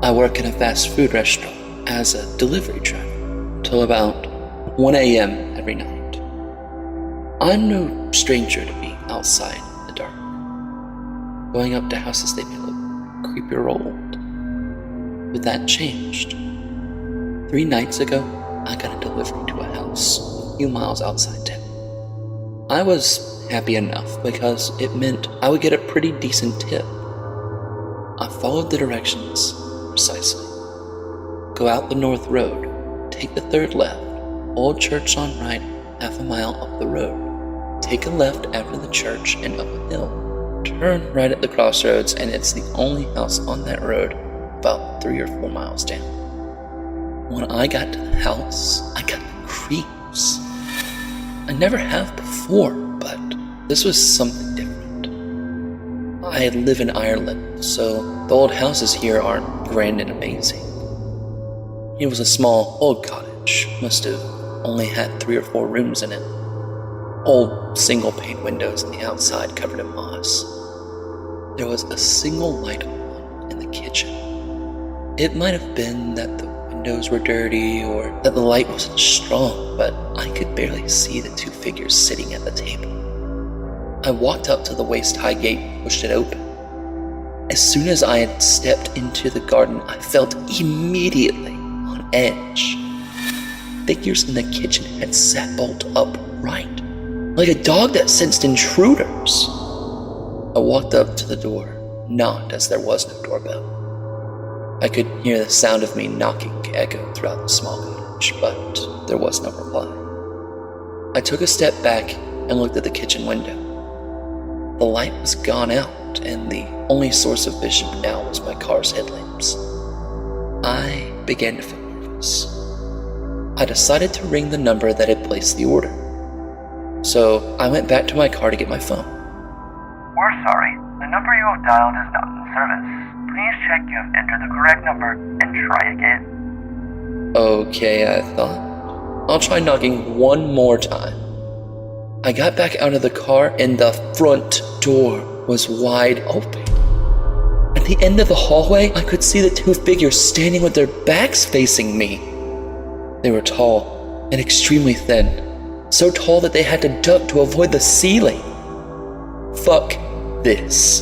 I work in a fast food restaurant as a delivery driver till about 1 a.m. every night. I'm no stranger to being outside in the dark, going up to houses they may look creepy or old. But that changed. 3 nights ago, I got a delivery to a house a few miles outside town. I was happy enough because it meant I would get a pretty decent tip. I followed the directions precisely. Go out the north road, take the 3rd left, old church on right, half a mile up the road. Take a left after the church and up a hill. Turn right at the crossroads, and it's the only house on that road about 3 or 4 miles down. When I got to the house, I got the creeps. I never have before, but this was something different. I live in Ireland, so the old houses here aren't grand and amazing. It was a small, old cottage, must have only had 3 or 4 rooms in it. Old single-pane windows on the outside covered in moss. There was a single light on in the kitchen. It might have been that the windows were dirty or that the light wasn't strong, but I could barely see the 2 figures sitting at the table. I walked up to the waist-high gate and pushed it open. As soon as I had stepped into the garden, I felt immediately on edge. Figures in the kitchen had sat bolt upright, like a dog that sensed intruders. I walked up to the door, knocked as there was no doorbell. I could hear the sound of me knocking echo throughout the small cottage, but there was no reply. I took a step back and looked at the kitchen window. The light was gone out, and the only source of vision now was my car's headlamps. I began to feel nervous. I decided to ring the number that had placed the order. So I went back to my car to get my phone. We're sorry, the number you have dialed is not in service. Please check you have entered the correct number and try again. Okay, I thought. I'll try knocking one more time. I got back out of the car and the front door was wide open. At the end of the hallway, I could see the 2 figures standing with their backs facing me. They were tall and extremely thin, so tall that they had to duck to avoid the ceiling. Fuck this.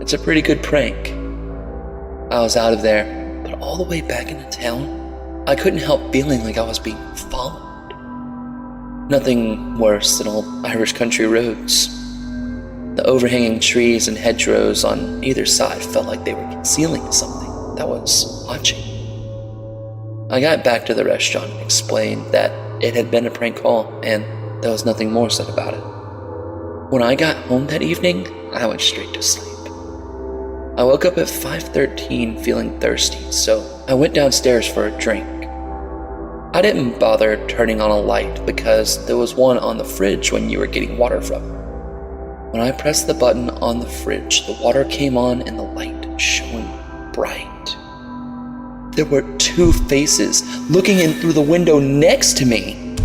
It's a pretty good prank. I was out of there, but all the way back into town, I couldn't help feeling like I was being followed. Nothing worse than old Irish country roads. The overhanging trees and hedgerows on either side felt like they were concealing something that was watching. I got back to the restaurant and explained that it had been a prank call and there was nothing more said about it. When I got home that evening, I went straight to sleep. I woke up at 5:13 feeling thirsty, so I went downstairs for a drink. I didn't bother turning on a light because there was one on the fridge when you were getting water from. When I pressed the button on the fridge, the water came on and the light shone bright. There were 2 faces looking in through the window next to me.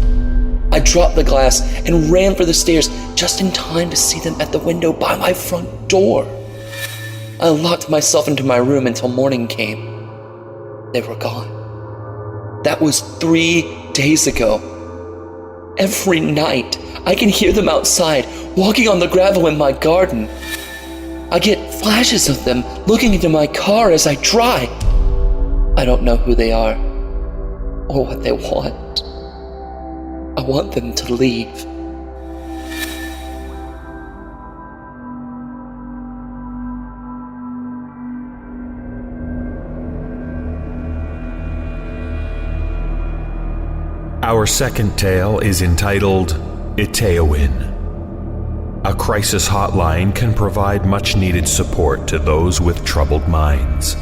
I dropped the glass and ran for the stairs just in time to see them at the window by my front door. I locked myself into my room until morning came. They were gone. That was 3 days ago. Every night, I can hear them outside, walking on the gravel in my garden. I get flashes of them looking into my car as I drive. I don't know who they are or what they want. I want them to leave. Our second tale is entitled Itaewin. A crisis hotline can provide much-needed support to those with troubled minds,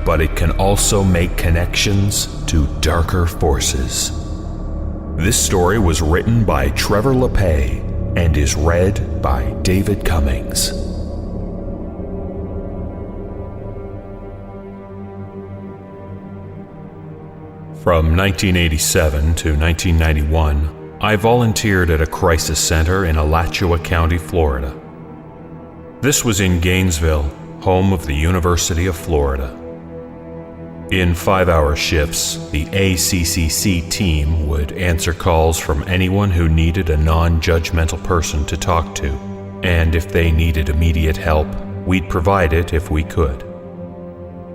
but it can also make connections to darker forces. This story was written by Trevor LePay and is read by David Cummings. From 1987 to 1991, I volunteered at a crisis center in Alachua County, Florida. This was in Gainesville, home of the University of Florida. In 5-hour shifts, the ACCC team would answer calls from anyone who needed a non-judgmental person to talk to, and if they needed immediate help, we'd provide it if we could.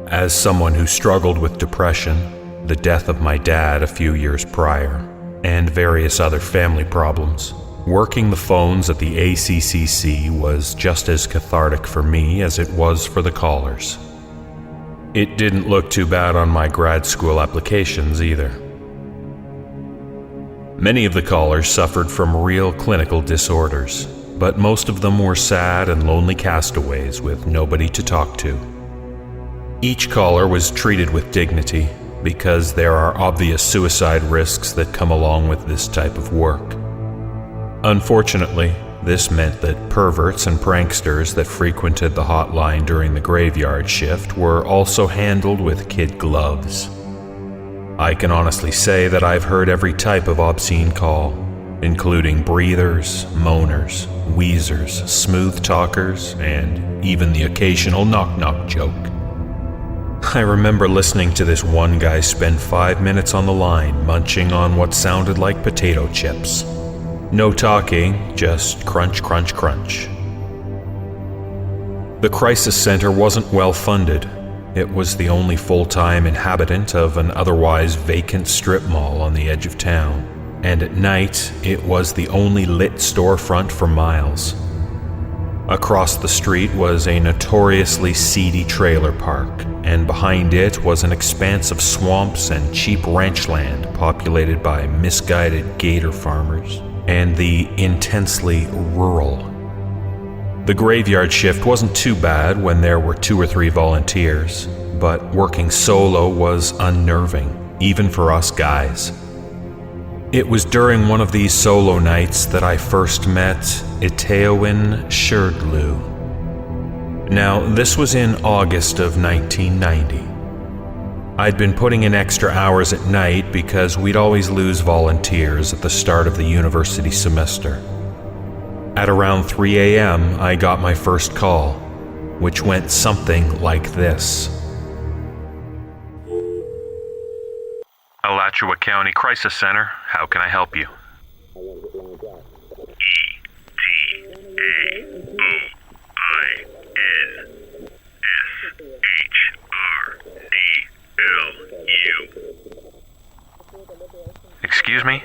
As someone who struggled with depression, the death of my dad a few years prior, and various other family problems, working the phones at the ACCC was just as cathartic for me as it was for the callers. It didn't look too bad on my grad school applications either. Many of the callers suffered from real clinical disorders, but most of them were sad and lonely castaways with nobody to talk to. Each caller was treated with dignity because there are obvious suicide risks that come along with this type of work. Unfortunately, this meant that perverts and pranksters that frequented the hotline during the graveyard shift were also handled with kid gloves. I can honestly say that I've heard every type of obscene call, including breathers, moaners, wheezers, smooth talkers, and even the occasional knock-knock joke. I remember listening to this one guy spend 5 minutes on the line munching on what sounded like potato chips. No talking, just crunch, crunch, crunch. The crisis center wasn't well funded. It was the only full-time inhabitant of an otherwise vacant strip mall on the edge of town, and at night it was the only lit storefront for miles. Across the street was a notoriously seedy trailer park, and behind it was an expanse of swamps and cheap ranch land populated by misguided gator farmers and the intensely rural. The graveyard shift wasn't too bad when there were 2 or 3 volunteers, but working solo was unnerving, even for us guys. It was during one of these solo nights that I first met Eteowyn Sherdlu. Now, this was in August of 1990. I'd been putting in extra hours at night because we'd always lose volunteers at the start of the university semester. At around 3 a.m., I got my first call, which went something like this. Alachua County Crisis Center, how can I help you? Excuse me?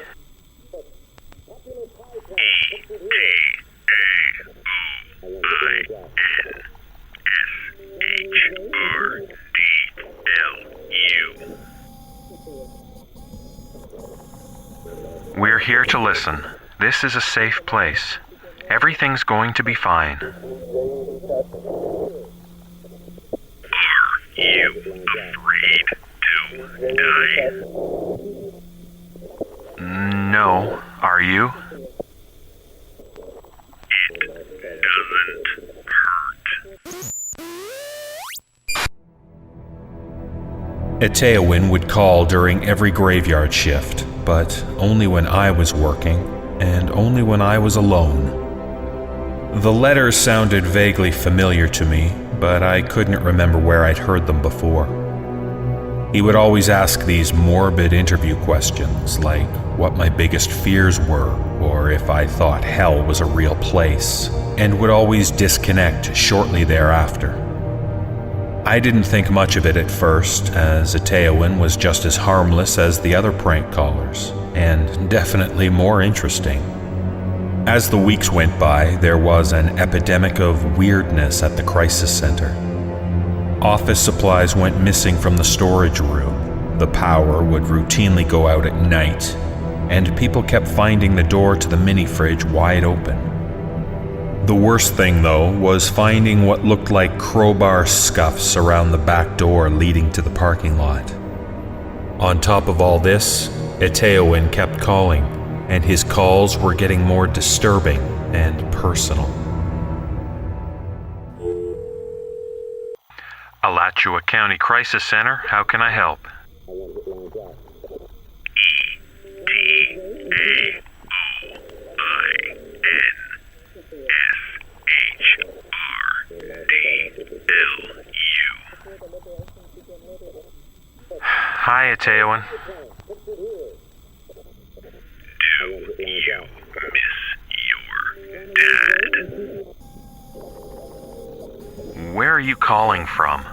We're here to listen. This is a safe place. Everything's going to be fine. Are you afraid to die? No. Are you? It doesn't hurt. Eteowyn would call during every graveyard shift, but only when I was working, and only when I was alone. The letters sounded vaguely familiar to me, but I couldn't remember where I'd heard them before. He would always ask these morbid interview questions, like what my biggest fears were, or if I thought hell was a real place, and would always disconnect shortly thereafter. I didn't think much of it at first, as Eteowyn was just as harmless as the other prank callers, and definitely more interesting. As the weeks went by, there was an epidemic of weirdness at the crisis center. Office supplies went missing from the storage room, the power would routinely go out at night, and people kept finding the door to the mini-fridge wide open. The worst thing, though, was finding what looked like crowbar scuffs around the back door leading to the parking lot. On top of all this, Eteowyn kept calling, and his calls were getting more disturbing and personal. Alachua County Crisis Center, how can I help? Hi, Itaewin. Do you miss your dad? Where are you calling from?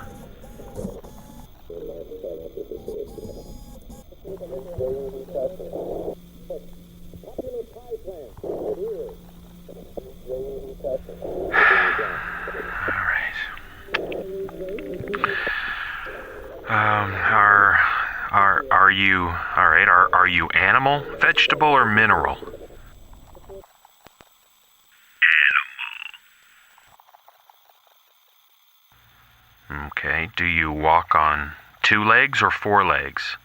Are you animal, vegetable, or mineral? Animal. Okay, do you walk on 2 legs or 4 legs?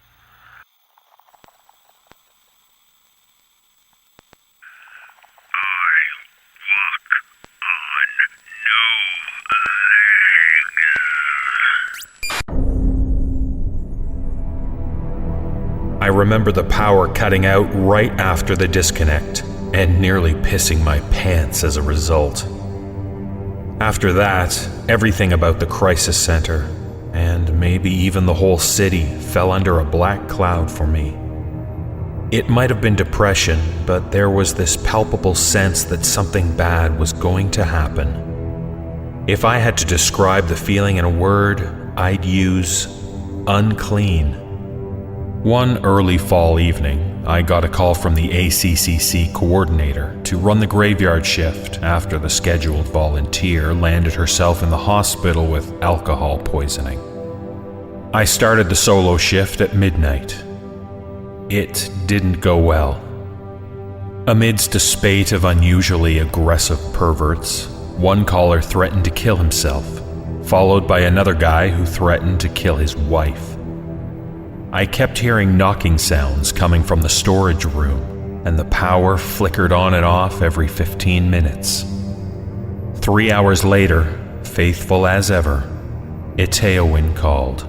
I remember the power cutting out right after the disconnect, and nearly pissing my pants as a result. After that, everything about the crisis center, and maybe even the whole city, fell under a black cloud for me. It might have been depression, but there was this palpable sense that something bad was going to happen. If I had to describe the feeling in a word, I'd use unclean. One early fall evening, I got a call from the ACCC coordinator to run the graveyard shift after the scheduled volunteer landed herself in the hospital with alcohol poisoning. I started the solo shift at midnight. It didn't go well. Amidst a spate of unusually aggressive perverts, one caller threatened to kill himself, followed by another guy who threatened to kill his wife. I kept hearing knocking sounds coming from the storage room, and the power flickered on and off every 15 minutes. 3 hours later, faithful as ever, Itaewin called.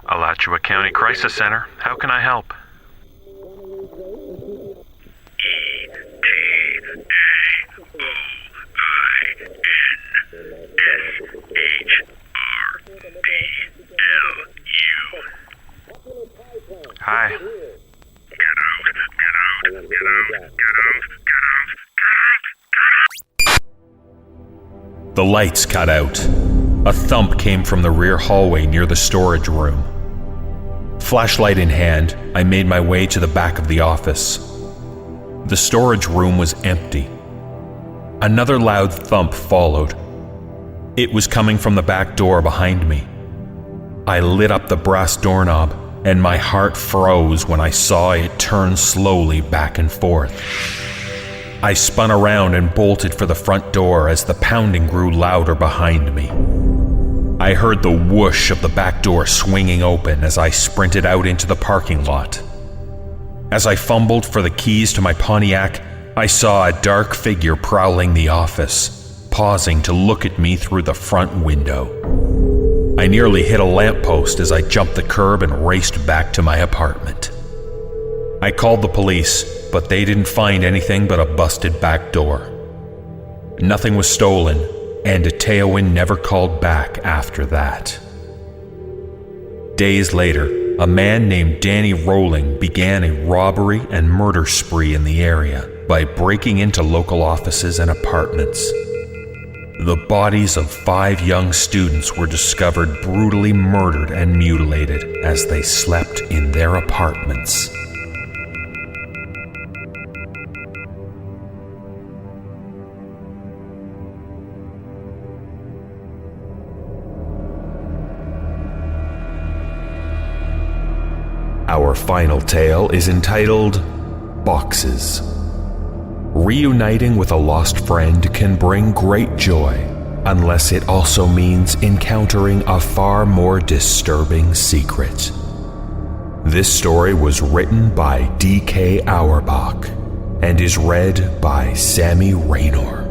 Alachua County Crisis Center. How can I help? Hi. Get out. The lights cut out. A thump came from the rear hallway near the storage room. Flashlight in hand, I made my way to the back of the office. The storage room was empty. Another loud thump followed. It was coming from the back door behind me. I lit up the brass doorknob, and my heart froze when I saw it turn slowly back and forth. I spun around and bolted for the front door as the pounding grew louder behind me. I heard the whoosh of the back door swinging open as I sprinted out into the parking lot. As I fumbled for the keys to my Pontiac, I saw a dark figure prowling the office, pausing to look at me through the front window. I nearly hit a lamppost as I jumped the curb and raced back to my apartment. I called the police, but they didn't find anything but a busted back door. Nothing was stolen, and Itaewin never called back after that. Days later, a man named Danny Rowling began a robbery and murder spree in the area by breaking into local offices and apartments. The bodies of 5 young students were discovered brutally murdered and mutilated as they slept in their apartments. Our final tale is entitled Boxes. Reuniting with a lost friend can bring great joy, unless it also means encountering a far more disturbing secret. This story was written by D.K. Auerbach and is read by Sammy Raynor.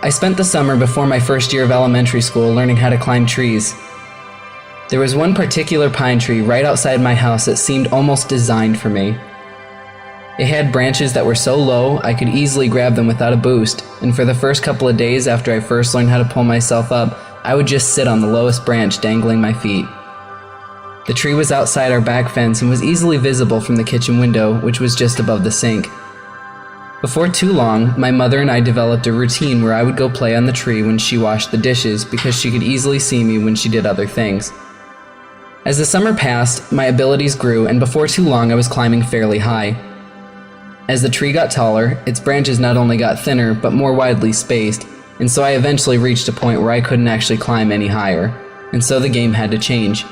I spent the summer before my first year of elementary school learning how to climb trees. There was one particular pine tree right outside my house that seemed almost designed for me. It had branches that were so low I could easily grab them without a boost, and for the first couple of days after I first learned how to pull myself up, I would just sit on the lowest branch dangling my feet. The tree was outside our back fence and was easily visible from the kitchen window, which was just above the sink. Before too long, my mother and I developed a routine where I would go play on the tree when she washed the dishes because she could easily see me when she did other things. As the summer passed, my abilities grew, and before too long I was climbing fairly high. As the tree got taller, its branches not only got thinner, but more widely spaced, and so I eventually reached a point where I couldn't actually climb any higher, and so the game had to change.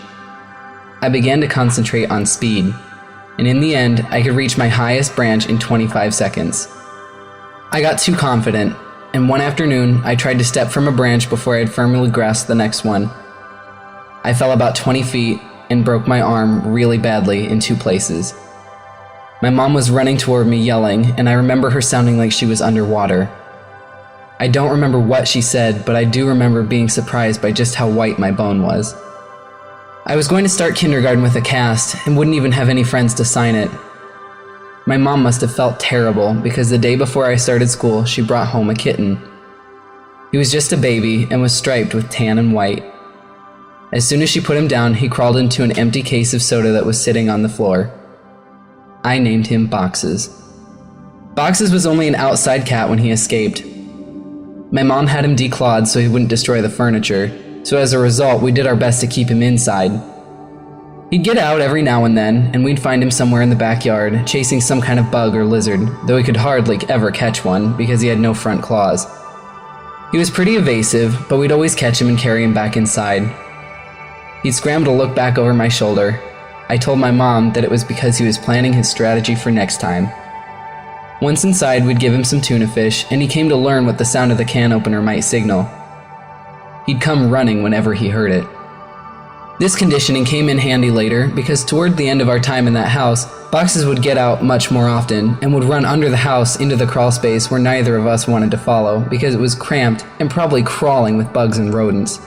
I began to concentrate on speed, and in the end, I could reach my highest branch in 25 seconds. I got too confident, and one afternoon, I tried to step from a branch before I had firmly grasped the next one. I fell about 20 feet and broke my arm really badly in 2 places. My mom was running toward me yelling, and I remember her sounding like she was underwater. I don't remember what she said, but I do remember being surprised by just how white my bone was. I was going to start kindergarten with a cast and wouldn't even have any friends to sign it. My mom must have felt terrible because the day before I started school, she brought home a kitten. He was just a baby and was striped with tan and white. As soon as she put him down, he crawled into an empty case of soda that was sitting on the floor. I named him Boxes. Boxes was only an outside cat when he escaped. My mom had him declawed so he wouldn't destroy the furniture, so as a result, we did our best to keep him inside. He'd get out every now and then, and we'd find him somewhere in the backyard, chasing some kind of bug or lizard, though he could hardly ever catch one because he had no front claws. He was pretty evasive, but we'd always catch him and carry him back inside. He'd scramble to look back over my shoulder. I told my mom that it was because he was planning his strategy for next time. Once inside, we'd give him some tuna fish, and he came to learn what the sound of the can opener might signal. He'd come running whenever he heard it. This conditioning came in handy later because toward the end of our time in that house, Boxes would get out much more often and would run under the house into the crawl space where neither of us wanted to follow because it was cramped and probably crawling with bugs and rodents.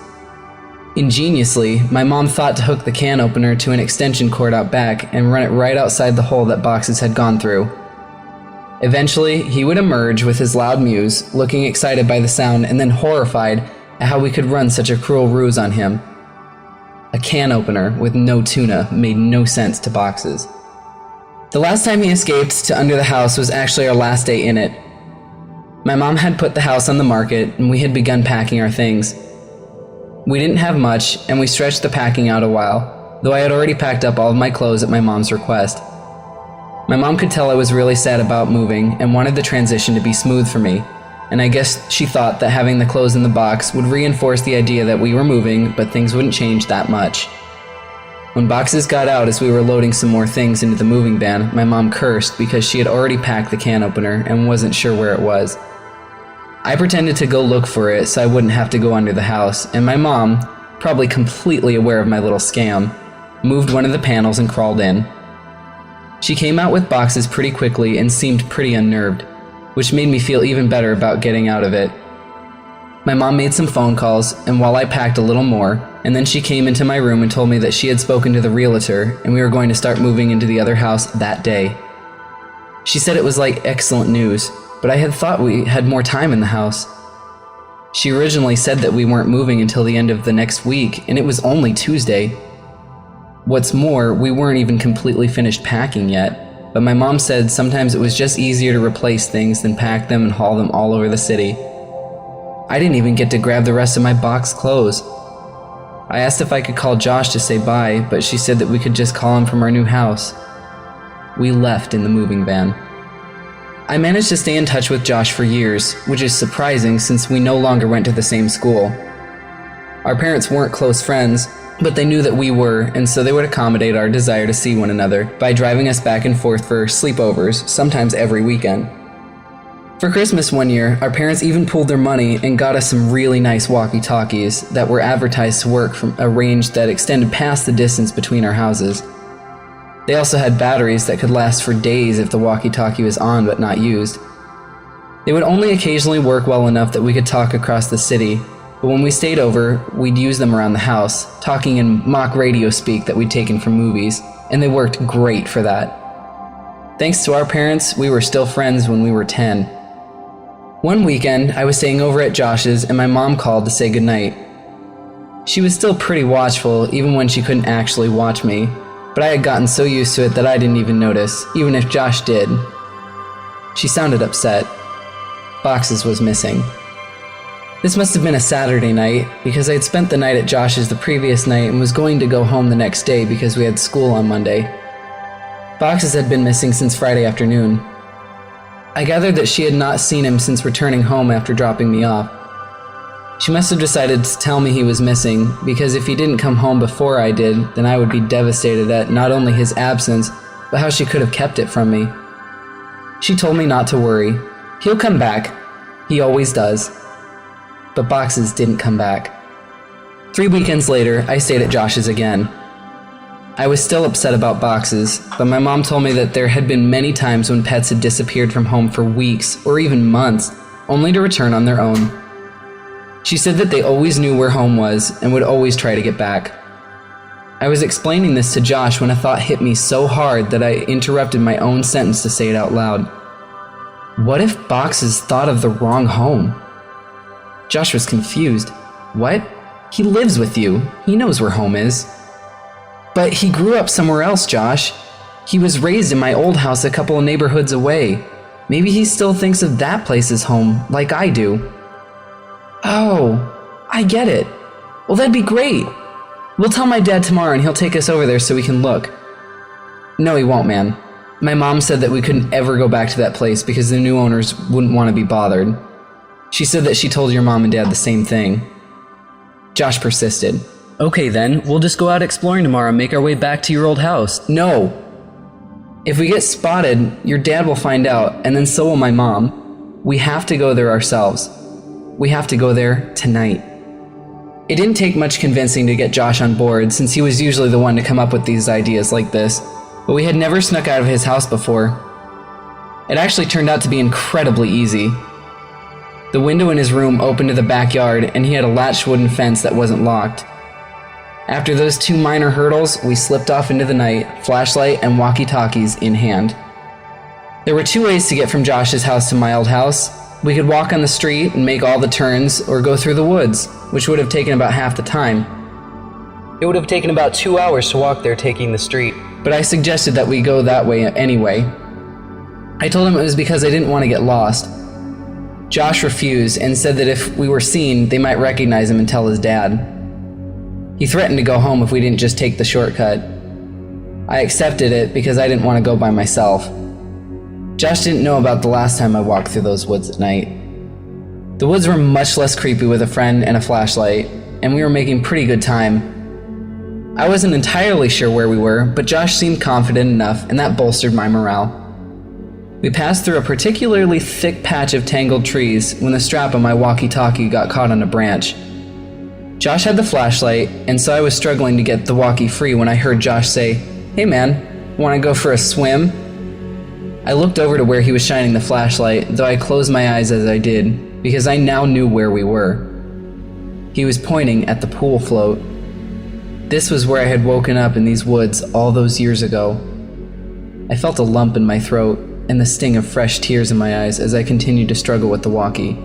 Ingeniously, my mom thought to hook the can opener to an extension cord out back and run it right outside the hole that Boxes had gone through. Eventually, he would emerge with his loud mews, looking excited by the sound and then horrified at how we could run such a cruel ruse on him. A can opener with no tuna made no sense to Boxes. The last time he escaped to under the house was actually our last day in it. My mom had put the house on the market and we had begun packing our things. We didn't have much, and we stretched the packing out a while, though I had already packed up all of my clothes at my mom's request. My mom could tell I was really sad about moving and wanted the transition to be smooth for me, and I guess she thought that having the clothes in the box would reinforce the idea that we were moving, but things wouldn't change that much. When Boxes got out as we were loading some more things into the moving van, my mom cursed because she had already packed the can opener and wasn't sure where it was. I pretended to go look for it so I wouldn't have to go under the house, and my mom, probably completely aware of my little scam, moved one of the panels and crawled in. She came out with Boxes pretty quickly and seemed pretty unnerved, which made me feel even better about getting out of it. My mom made some phone calls, and while I packed a little more, and then she came into my room and told me that she had spoken to the realtor and we were going to start moving into the other house that day. She said it was like excellent news, but I had thought we had more time in the house. She originally said that we weren't moving until the end of the next week, and it was only Tuesday. What's more, we weren't even completely finished packing yet, but my mom said sometimes it was just easier to replace things than pack them and haul them all over the city. I didn't even get to grab the rest of my boxed clothes. I asked if I could call Josh to say bye, but she said that we could just call him from our new house. We left in the moving van. I managed to stay in touch with Josh for years, which is surprising since we no longer went to the same school. Our parents weren't close friends, but they knew that we were, and so they would accommodate our desire to see one another by driving us back and forth for sleepovers, sometimes every weekend. For Christmas one year, our parents even pooled their money and got us some really nice walkie-talkies that were advertised to work from a range that extended past the distance between our houses. They also had batteries that could last for days if the walkie-talkie was on but not used. They would only occasionally work well enough that we could talk across the city, but when we stayed over, we'd use them around the house, talking in mock radio speak that we'd taken from movies, and they worked great for that. Thanks to our parents, we were still friends when we were 10. One weekend, I was staying over at Josh's and my mom called to say goodnight. She was still pretty watchful even when she couldn't actually watch me, but I had gotten so used to it that I didn't even notice, even if Josh did. She sounded upset. Boxes was missing. This must have been a Saturday night, because I had spent the night at Josh's the previous night and was going to go home the next day because we had school on Monday. Boxes had been missing since Friday afternoon. I gathered that she had not seen him since returning home after dropping me off. She must have decided to tell me he was missing, because if he didn't come home before I did, then I would be devastated at not only his absence, but how she could have kept it from me. She told me not to worry. He'll come back. He always does. But Boxes didn't come back. 3 weekends later, I stayed at Josh's again. I was still upset about Boxes, but my mom told me that there had been many times when pets had disappeared from home for weeks or even months, only to return on their own. She said that they always knew where home was and would always try to get back. I was explaining this to Josh when a thought hit me so hard that I interrupted my own sentence to say it out loud. What if Boxes thought of the wrong home? Josh was confused. What? He lives with you. He knows where home is. But he grew up somewhere else, Josh. He was raised in my old house a couple of neighborhoods away. Maybe he still thinks of that place as home, like I do. Oh, I get it. Well, that'd be great. We'll tell my dad tomorrow and he'll take us over there so we can look. No, he won't, man. My mom said that we couldn't ever go back to that place because the new owners wouldn't want to be bothered. She said that she told your mom and dad the same thing. Josh persisted. Okay then, we'll just go out exploring tomorrow and make our way back to your old house. No! If we get spotted, your dad will find out, and then so will my mom. We have to go there ourselves. We have to go there tonight. It didn't take much convincing to get Josh on board, since he was usually the one to come up with these ideas like this, but we had never snuck out of his house before. It actually turned out to be incredibly easy. The window in his room opened to the backyard, and he had a latched wooden fence that wasn't locked. After those 2 minor hurdles, we slipped off into the night, flashlight and walkie-talkies in hand. There were 2 ways to get from Josh's house to my old house. We could walk on the street and make all the turns, or go through the woods, which would have taken about half the time. It would have taken about 2 hours to walk there taking the street, but I suggested that we go that way anyway. I told him it was because I didn't want to get lost. Josh refused and said that if we were seen, they might recognize him and tell his dad. He threatened to go home if we didn't just take the shortcut. I accepted it because I didn't want to go by myself. Josh didn't know about the last time I walked through those woods at night. The woods were much less creepy with a friend and a flashlight, and we were making pretty good time. I wasn't entirely sure where we were, but Josh seemed confident enough, and that bolstered my morale. We passed through a particularly thick patch of tangled trees when the strap on my walkie-talkie got caught on a branch. Josh had the flashlight, and so I was struggling to get the walkie free when I heard Josh say, "Hey man, wanna go for a swim?" I looked over to where he was shining the flashlight, though I closed my eyes as I did, because I now knew where we were. He was pointing at the pool float. This was where I had woken up in these woods all those years ago. I felt a lump in my throat and the sting of fresh tears in my eyes as I continued to struggle with the walkie.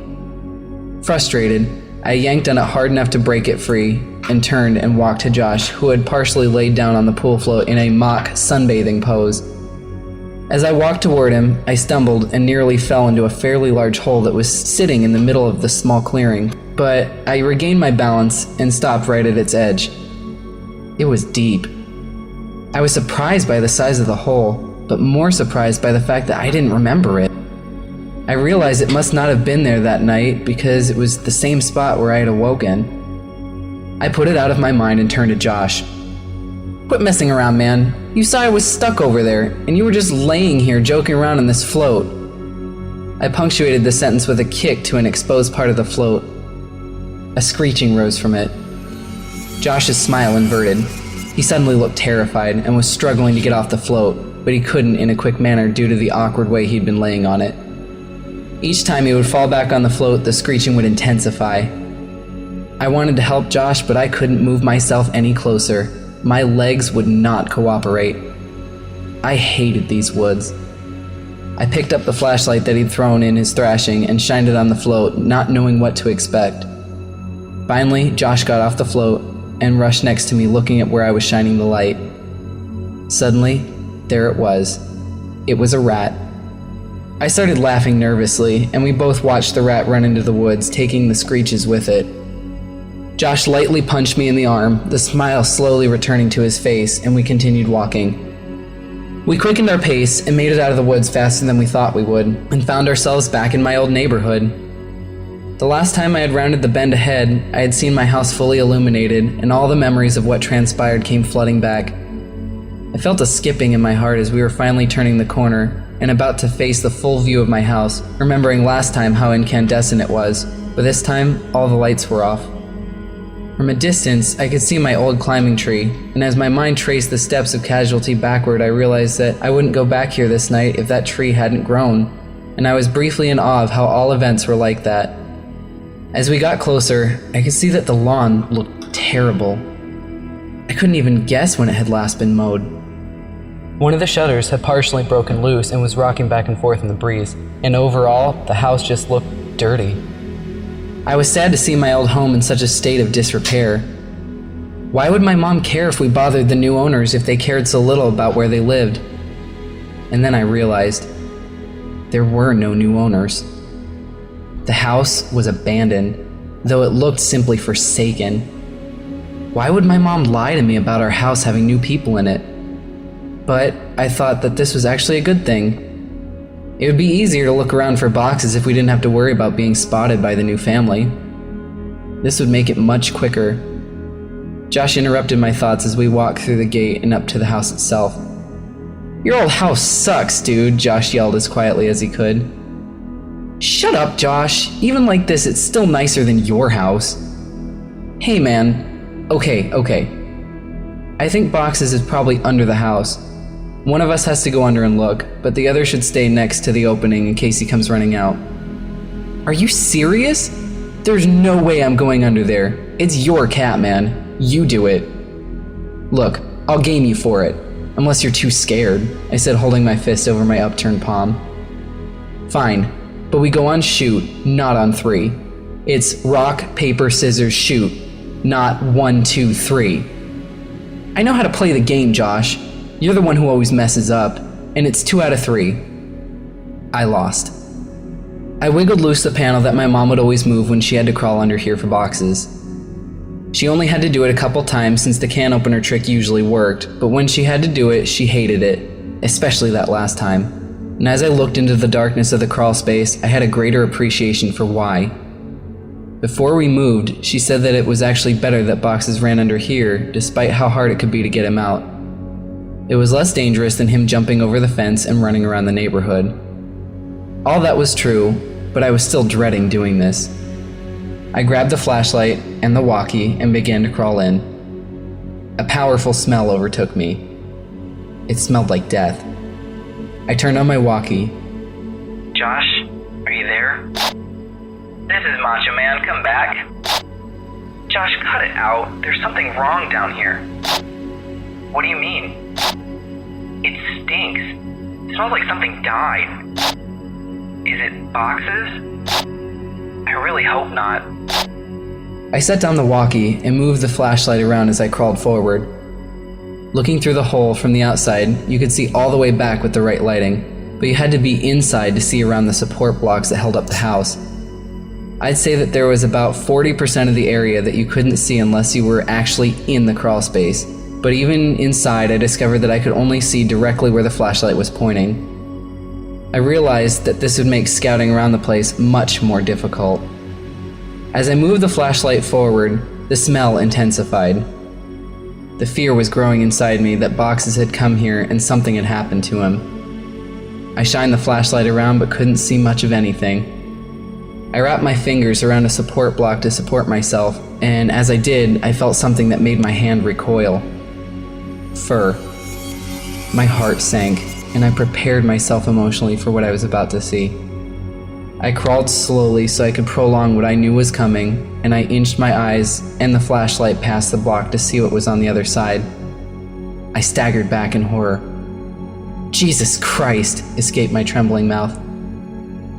Frustrated, I yanked on it hard enough to break it free and turned and walked to Josh, who had partially laid down on the pool float in a mock sunbathing pose. As I walked toward him, I stumbled and nearly fell into a fairly large hole that was sitting in the middle of the small clearing, but I regained my balance and stopped right at its edge. It was deep. I was surprised by the size of the hole, but more surprised by the fact that I didn't remember it. I realized it must not have been there that night because it was the same spot where I had awoken. I put it out of my mind and turned to Josh. "Quit messing around, man. You saw I was stuck over there, and you were just laying here joking around on this float." I punctuated the sentence with a kick to an exposed part of the float. A screeching rose from it. Josh's smile inverted. He suddenly looked terrified and was struggling to get off the float, but he couldn't in a quick manner due to the awkward way he'd been laying on it. Each time he would fall back on the float, the screeching would intensify. I wanted to help Josh, but I couldn't move myself any closer. My legs would not cooperate. I hated these woods. I picked up the flashlight that he'd thrown in his thrashing and shined it on the float, not knowing what to expect. Finally, Josh got off the float and rushed next to me, looking at where I was shining the light. Suddenly, there it was. It was a rat. I started laughing nervously, and we both watched the rat run into the woods, taking the screeches with it. Josh lightly punched me in the arm, the smile slowly returning to his face, and we continued walking. We quickened our pace and made it out of the woods faster than we thought we would, and found ourselves back in my old neighborhood. The last time I had rounded the bend ahead, I had seen my house fully illuminated, and all the memories of what transpired came flooding back. I felt a skipping in my heart as we were finally turning the corner and about to face the full view of my house, remembering last time how incandescent it was, but this time all the lights were off. From a distance, I could see my old climbing tree, and as my mind traced the steps of casualty backward, I realized that I wouldn't go back here this night if that tree hadn't grown, and I was briefly in awe of how all events were like that. As we got closer, I could see that the lawn looked terrible. I couldn't even guess when it had last been mowed. One of the shutters had partially broken loose and was rocking back and forth in the breeze, and overall, the house just looked dirty. I was sad to see my old home in such a state of disrepair. Why would my mom care if we bothered the new owners if they cared so little about where they lived? And then I realized there were no new owners. The house was abandoned, though it looked simply forsaken. Why would my mom lie to me about our house having new people in it? But I thought that this was actually a good thing. It would be easier to look around for boxes if we didn't have to worry about being spotted by the new family. This would make it much quicker. Josh interrupted my thoughts as we walked through the gate and up to the house itself. "Your old house sucks, dude," Josh yelled as quietly as he could. "Shut up, Josh. Even like this, it's still nicer than your house." "Hey, man. Okay. I think boxes is probably under the house. One of us has to go under and look, but the other should stay next to the opening in case he comes running out." "Are you serious? There's no way I'm going under there. It's your cat, man. You do it." "Look, I'll game you for it, unless you're too scared," I said, holding my fist over my upturned palm. "Fine, but we go on shoot, not on 3. It's rock, paper, scissors, shoot, not 1, 2, 3. I know how to play the game, Josh. You're the one who always messes up, and it's 2 out of 3. I lost. I wiggled loose the panel that my mom would always move when she had to crawl under here for boxes. She only had to do it a couple times since the can opener trick usually worked, but when she had to do it, she hated it, especially that last time. And as I looked into the darkness of the crawl space, I had a greater appreciation for why. Before we moved, she said that it was actually better that boxes ran under here, despite how hard it could be to get him out. It was less dangerous than him jumping over the fence and running around the neighborhood. All that was true, but I was still dreading doing this. I grabbed the flashlight and the walkie and began to crawl in. A powerful smell overtook me. It smelled like death. I turned on my walkie. "Josh, are you there? This is Macho Man, come back." "Josh, cut it out. There's something wrong down here." "What do you mean?" "It stinks. It smells like something died." "Is it boxes?" "I really hope not." I set down the walkie and moved the flashlight around as I crawled forward. Looking through the hole from the outside, you could see all the way back with the right lighting, but you had to be inside to see around the support blocks that held up the house. I'd say that there was about 40% of the area that you couldn't see unless you were actually in the crawl space, but even inside I discovered that I could only see directly where the flashlight was pointing. I realized that this would make scouting around the place much more difficult. As I moved the flashlight forward, the smell intensified. The fear was growing inside me that boxes had come here and something had happened to him. I shined the flashlight around but couldn't see much of anything. I wrapped my fingers around a support block to support myself, and as I did, I felt something that made my hand recoil. Fur. My heart sank, and I prepared myself emotionally for what I was about to see. I crawled slowly so I could prolong what I knew was coming, and I inched my eyes and the flashlight past the block to see what was on the other side. I staggered back in horror. Jesus Christ, escaped my trembling mouth.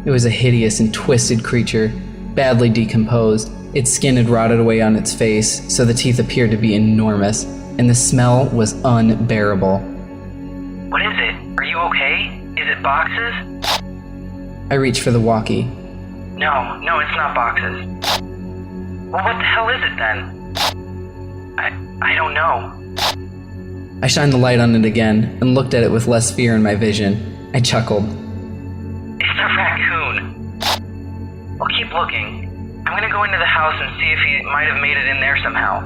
It was a hideous and twisted creature, badly decomposed. Its skin had rotted away on its face, so the teeth appeared to be enormous, and the smell was unbearable. What is it? Are you okay? Is it boxes? I reached for the walkie. No, it's not boxes. Well, what the hell is it then? I don't know. I shined the light on it again and looked at it with less fear in my vision. I chuckled. It's a raccoon. Well, keep looking. I'm gonna go into the house and see if he might have made it in there somehow.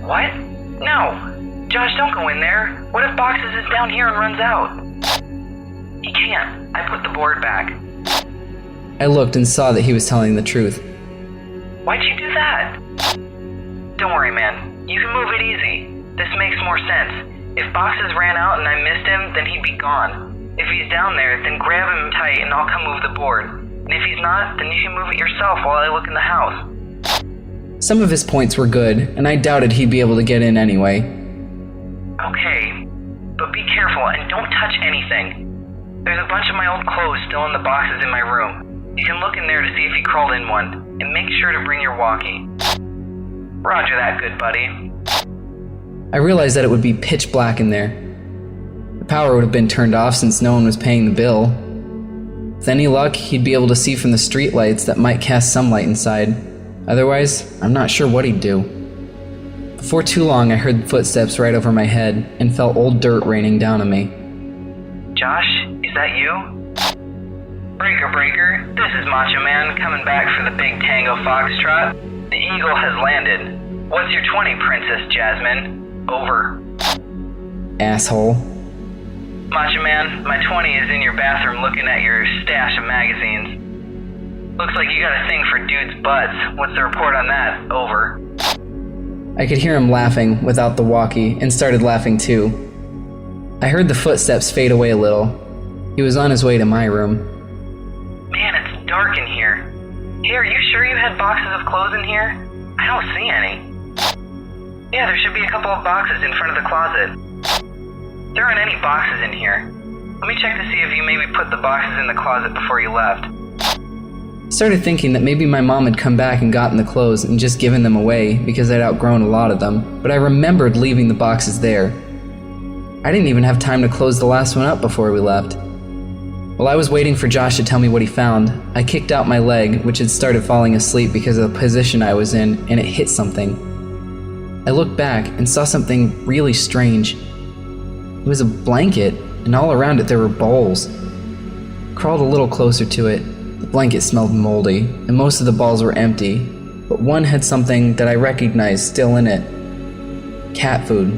What? No. Josh, don't go in there. What if Boxes is down here and runs out? He can't. I put the board back. I looked and saw that he was telling the truth. Why'd you do that? Don't worry, man. You can move it easy. This makes more sense. If Boxes ran out and I missed him, then he'd be gone. If he's down there, then grab him tight and I'll come move the board. And if he's not, then you can move it yourself while I look in the house. Some of his points were good, and I doubted he'd be able to get in anyway. Okay, but be careful and don't touch anything. There's a bunch of my old clothes still in the boxes in my room. You can look in there to see if he crawled in one, and make sure to bring your walkie. Roger that, good buddy. I realized that it would be pitch black in there. The power would have been turned off since no one was paying the bill. With any luck, he'd be able to see from the streetlights that might cast some light inside. Otherwise, I'm not sure what he'd do. Before too long, I heard footsteps right over my head and felt old dirt raining down on me. Josh, is that you? Breaker, this is Macho Man coming back for the big Tango Foxtrot. The Eagle has landed. What's your 20, Princess Jasmine? Over. Asshole. Macho Man, my 20 is in your bathroom looking at your stash of magazines. Looks like you got a thing for dudes' butts. What's the report on that? Over. I could hear him laughing without the walkie and started laughing too. I heard the footsteps fade away a little. He was on his way to my room. Man, it's dark in here. Hey, are you sure you had boxes of clothes in here? I don't see any. Yeah, there should be a couple of boxes in front of the closet. There aren't any boxes in here. Let me check to see if you maybe put the boxes in the closet before you left. I started thinking that maybe my mom had come back and gotten the clothes and just given them away because I'd outgrown a lot of them, but I remembered leaving the boxes there. I didn't even have time to close the last one up before we left. While I was waiting for Josh to tell me what he found, I kicked out my leg, which had started falling asleep because of the position I was in, and it hit something. I looked back and saw something really strange. It was a blanket, and all around it there were bowls. I crawled a little closer to it. The blanket smelled moldy, and most of the balls were empty, but one had something that I recognized still in it. Cat food.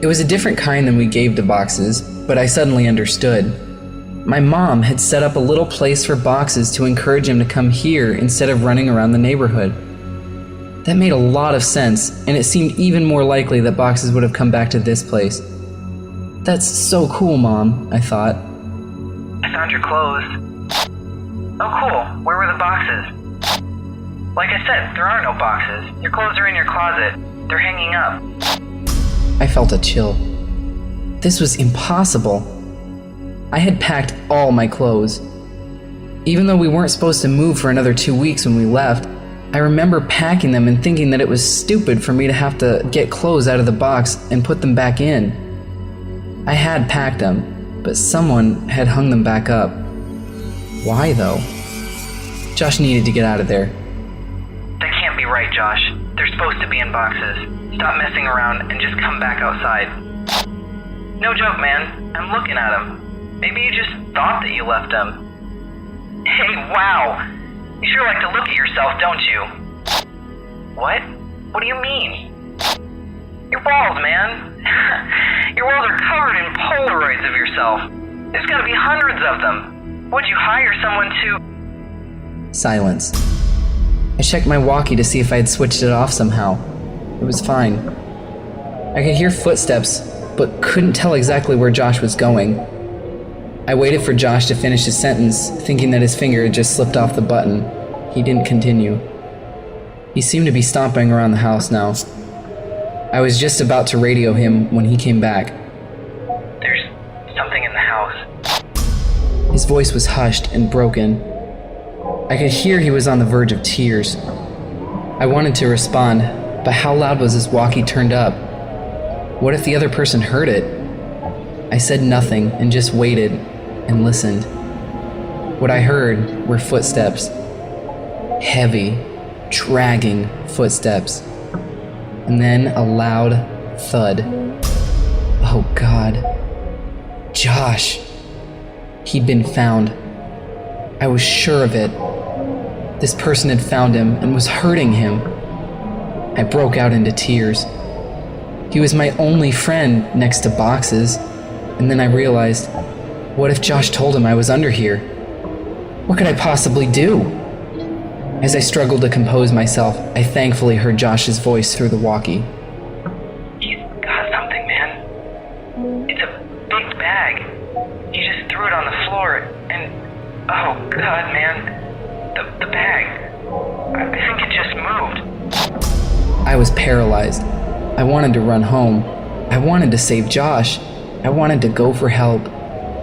It was a different kind than we gave to Boxes, but I suddenly understood. My mom had set up a little place for Boxes to encourage him to come here instead of running around the neighborhood. That made a lot of sense, and it seemed even more likely that Boxes would have come back to this place. That's so cool, Mom, I thought. I found your clothes. Oh, cool. Where were the boxes? Like I said, there are no boxes. Your clothes are in your closet. They're hanging up. I felt a chill. This was impossible. I had packed all my clothes. Even though we weren't supposed to move for another 2 weeks when we left, I remember packing them and thinking that it was stupid for me to have to get clothes out of the box and put them back in. I had packed them, but someone had hung them back up. Why, though? Josh needed to get out of there. That can't be right, Josh. They're supposed to be in boxes. Stop messing around and just come back outside. No joke, man. I'm looking at them. Maybe you just thought that you left them. Hey, wow! You sure like to look at yourself, don't you? What? What do you mean? Your walls, man. Your walls are covered in Polaroids of yourself. There's gotta be hundreds of them. Would you hire someone to... Silence. I checked my walkie to see if I had switched it off somehow. It was fine. I could hear footsteps, but couldn't tell exactly where Josh was going. I waited for Josh to finish his sentence, thinking that his finger had just slipped off the button. He didn't continue. He seemed to be stomping around the house now. I was just about to radio him when he came back. His voice was hushed and broken. I could hear he was on the verge of tears. I wanted to respond, but how loud was his walkie turned up? What if the other person heard it? I said nothing and just waited and listened. What I heard were footsteps. Heavy, dragging footsteps. And then a loud thud. Oh God. Josh. He'd been found. I was sure of it. This person had found him and was hurting him. I broke out into tears. He was my only friend next to boxes, and then I realized, what if Josh told him I was under here? What could I possibly do? As I struggled to compose myself, I thankfully heard Josh's voice through the walkie. He's got something, man. It's a big bag. He just threw it on the floor, and oh God, man. The bag. I think it just moved. I was paralyzed. I wanted to run home. I wanted to save Josh. I wanted to go for help.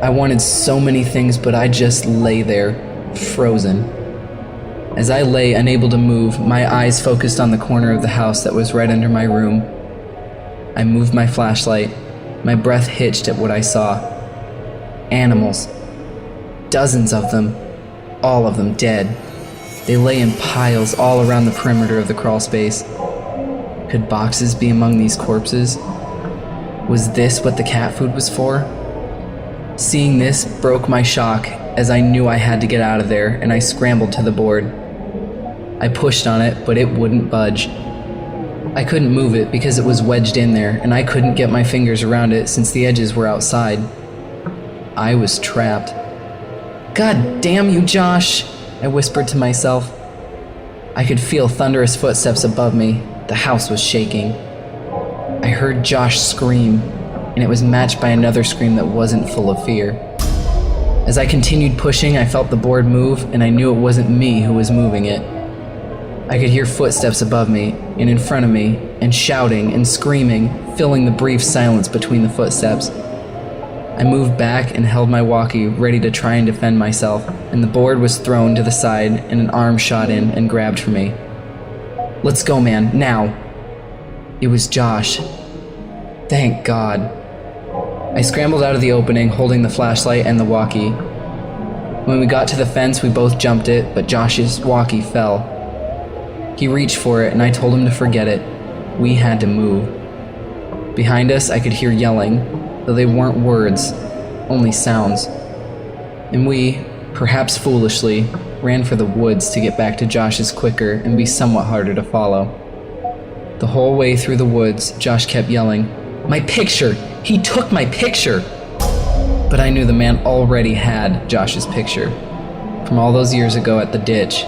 I wanted so many things, but I just lay there, frozen. As I lay unable to move, my eyes focused on the corner of the house that was right under my room. I moved my flashlight. My breath hitched at what I saw. Animals. Dozens of them. All of them dead. They lay in piles all around the perimeter of the crawl space. Could boxes be among these corpses? Was this what the cat food was for? Seeing this broke my shock as I knew I had to get out of there, and I scrambled to the board. I pushed on it, but it wouldn't budge. I couldn't move it because it was wedged in there, and I couldn't get my fingers around it since the edges were outside. I was trapped. God damn you, Josh, I whispered to myself. I could feel thunderous footsteps above me. The house was shaking. I heard Josh scream, and it was matched by another scream that wasn't full of fear. As I continued pushing, I felt the board move, and I knew it wasn't me who was moving it. I could hear footsteps above me and in front of me, and shouting and screaming, filling the brief silence between the footsteps. I moved back and held my walkie, ready to try and defend myself, and the board was thrown to the side and an arm shot in and grabbed for me. Let's go, man, now. It was Josh. Thank God. I scrambled out of the opening, holding the flashlight and the walkie. When we got to the fence, we both jumped it, but Josh's walkie fell. He reached for it, and I told him to forget it. We had to move. Behind us, I could hear yelling, though they weren't words, only sounds. And we, perhaps foolishly, ran for the woods to get back to Josh's quicker and be somewhat harder to follow. The whole way through the woods, Josh kept yelling, "My picture! He took my picture!" But I knew the man already had Josh's picture, from all those years ago at the ditch.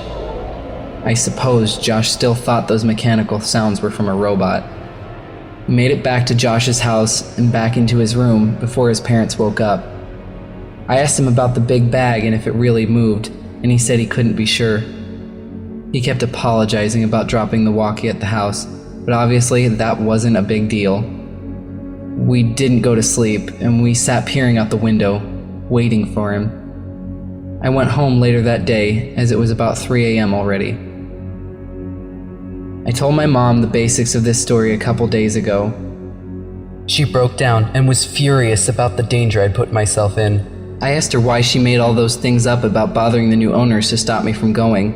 I suppose Josh still thought those mechanical sounds were from a robot. We made it back to Josh's house and back into his room before his parents woke up. I asked him about the big bag and if it really moved, and he said he couldn't be sure. He kept apologizing about dropping the walkie at the house, but obviously that wasn't a big deal. We didn't go to sleep, and we sat peering out the window, waiting for him. I went home later that day, as it was about 3 a.m. already. I told my mom the basics of this story a couple days ago. She broke down and was furious about the danger I'd put myself in. I asked her why she made all those things up about bothering the new owners to stop me from going.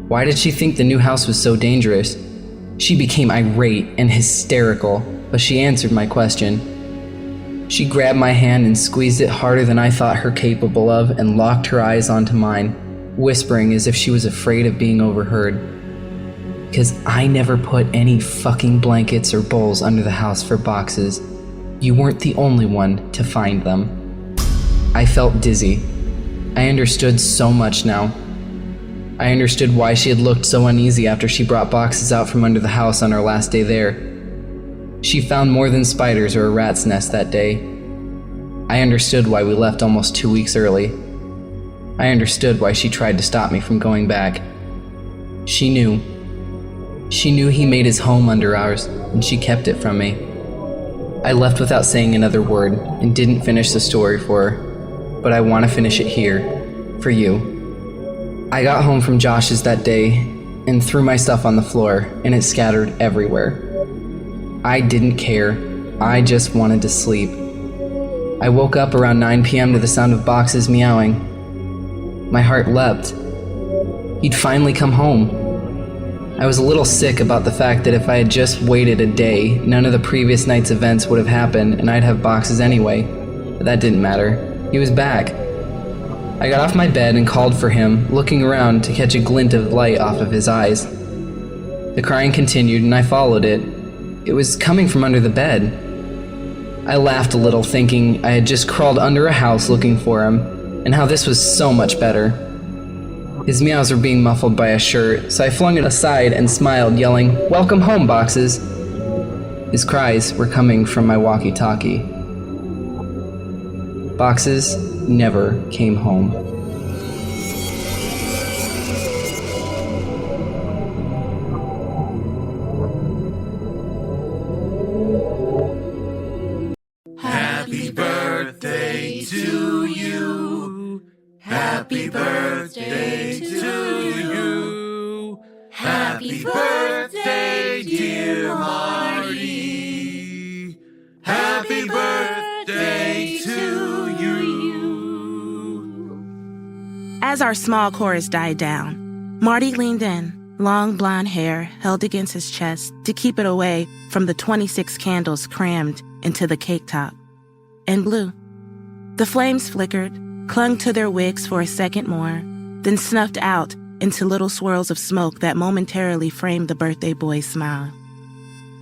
Why did she think the new house was so dangerous? She became irate and hysterical, but she answered my question. She grabbed my hand and squeezed it harder than I thought her capable of and locked her eyes onto mine, whispering as if she was afraid of being overheard. Because I never put any fucking blankets or bowls under the house for boxes. You weren't the only one to find them. I felt dizzy. I understood so much now. I understood why she had looked so uneasy after she brought boxes out from under the house on our last day there. She found more than spiders or a rat's nest that day. I understood why we left almost 2 weeks early. I understood why she tried to stop me from going back. She knew. She knew he made his home under ours, and she kept it from me. I left without saying another word, and didn't finish the story for her. but I want to finish it here, for you. I got home from Josh's that day and threw my stuff on the floor, and it scattered everywhere. I didn't care. I just wanted to sleep. I woke up around 9 p.m. to the sound of boxes meowing. My heart leapt. He'd finally come home. I was a little sick about the fact that if I had just waited a day, none of the previous night's events would have happened and I'd have boxes anyway. But that didn't matter. He was back. I got off my bed and called for him, looking around to catch a glint of light off of his eyes. The crying continued and I followed it. It was coming from under the bed. I laughed a little, thinking I had just crawled under a house looking for him, and how this was so much better. His meows were being muffled by a shirt, so I flung it aside and smiled, yelling, "Welcome home, Boxes!" His cries were coming from my walkie-talkie. Boxes never came home. Happy birthday to you. Happy birthday to you. Happy birthday, dear Marty. Happy birthday to you. As our small chorus died down, Marty leaned in, long blonde hair held against his chest to keep it away from the 26 candles crammed into the cake top, and blew. The flames flickered, clung to their wicks for a second more, then snuffed out into little swirls of smoke that momentarily framed the birthday boy's smile.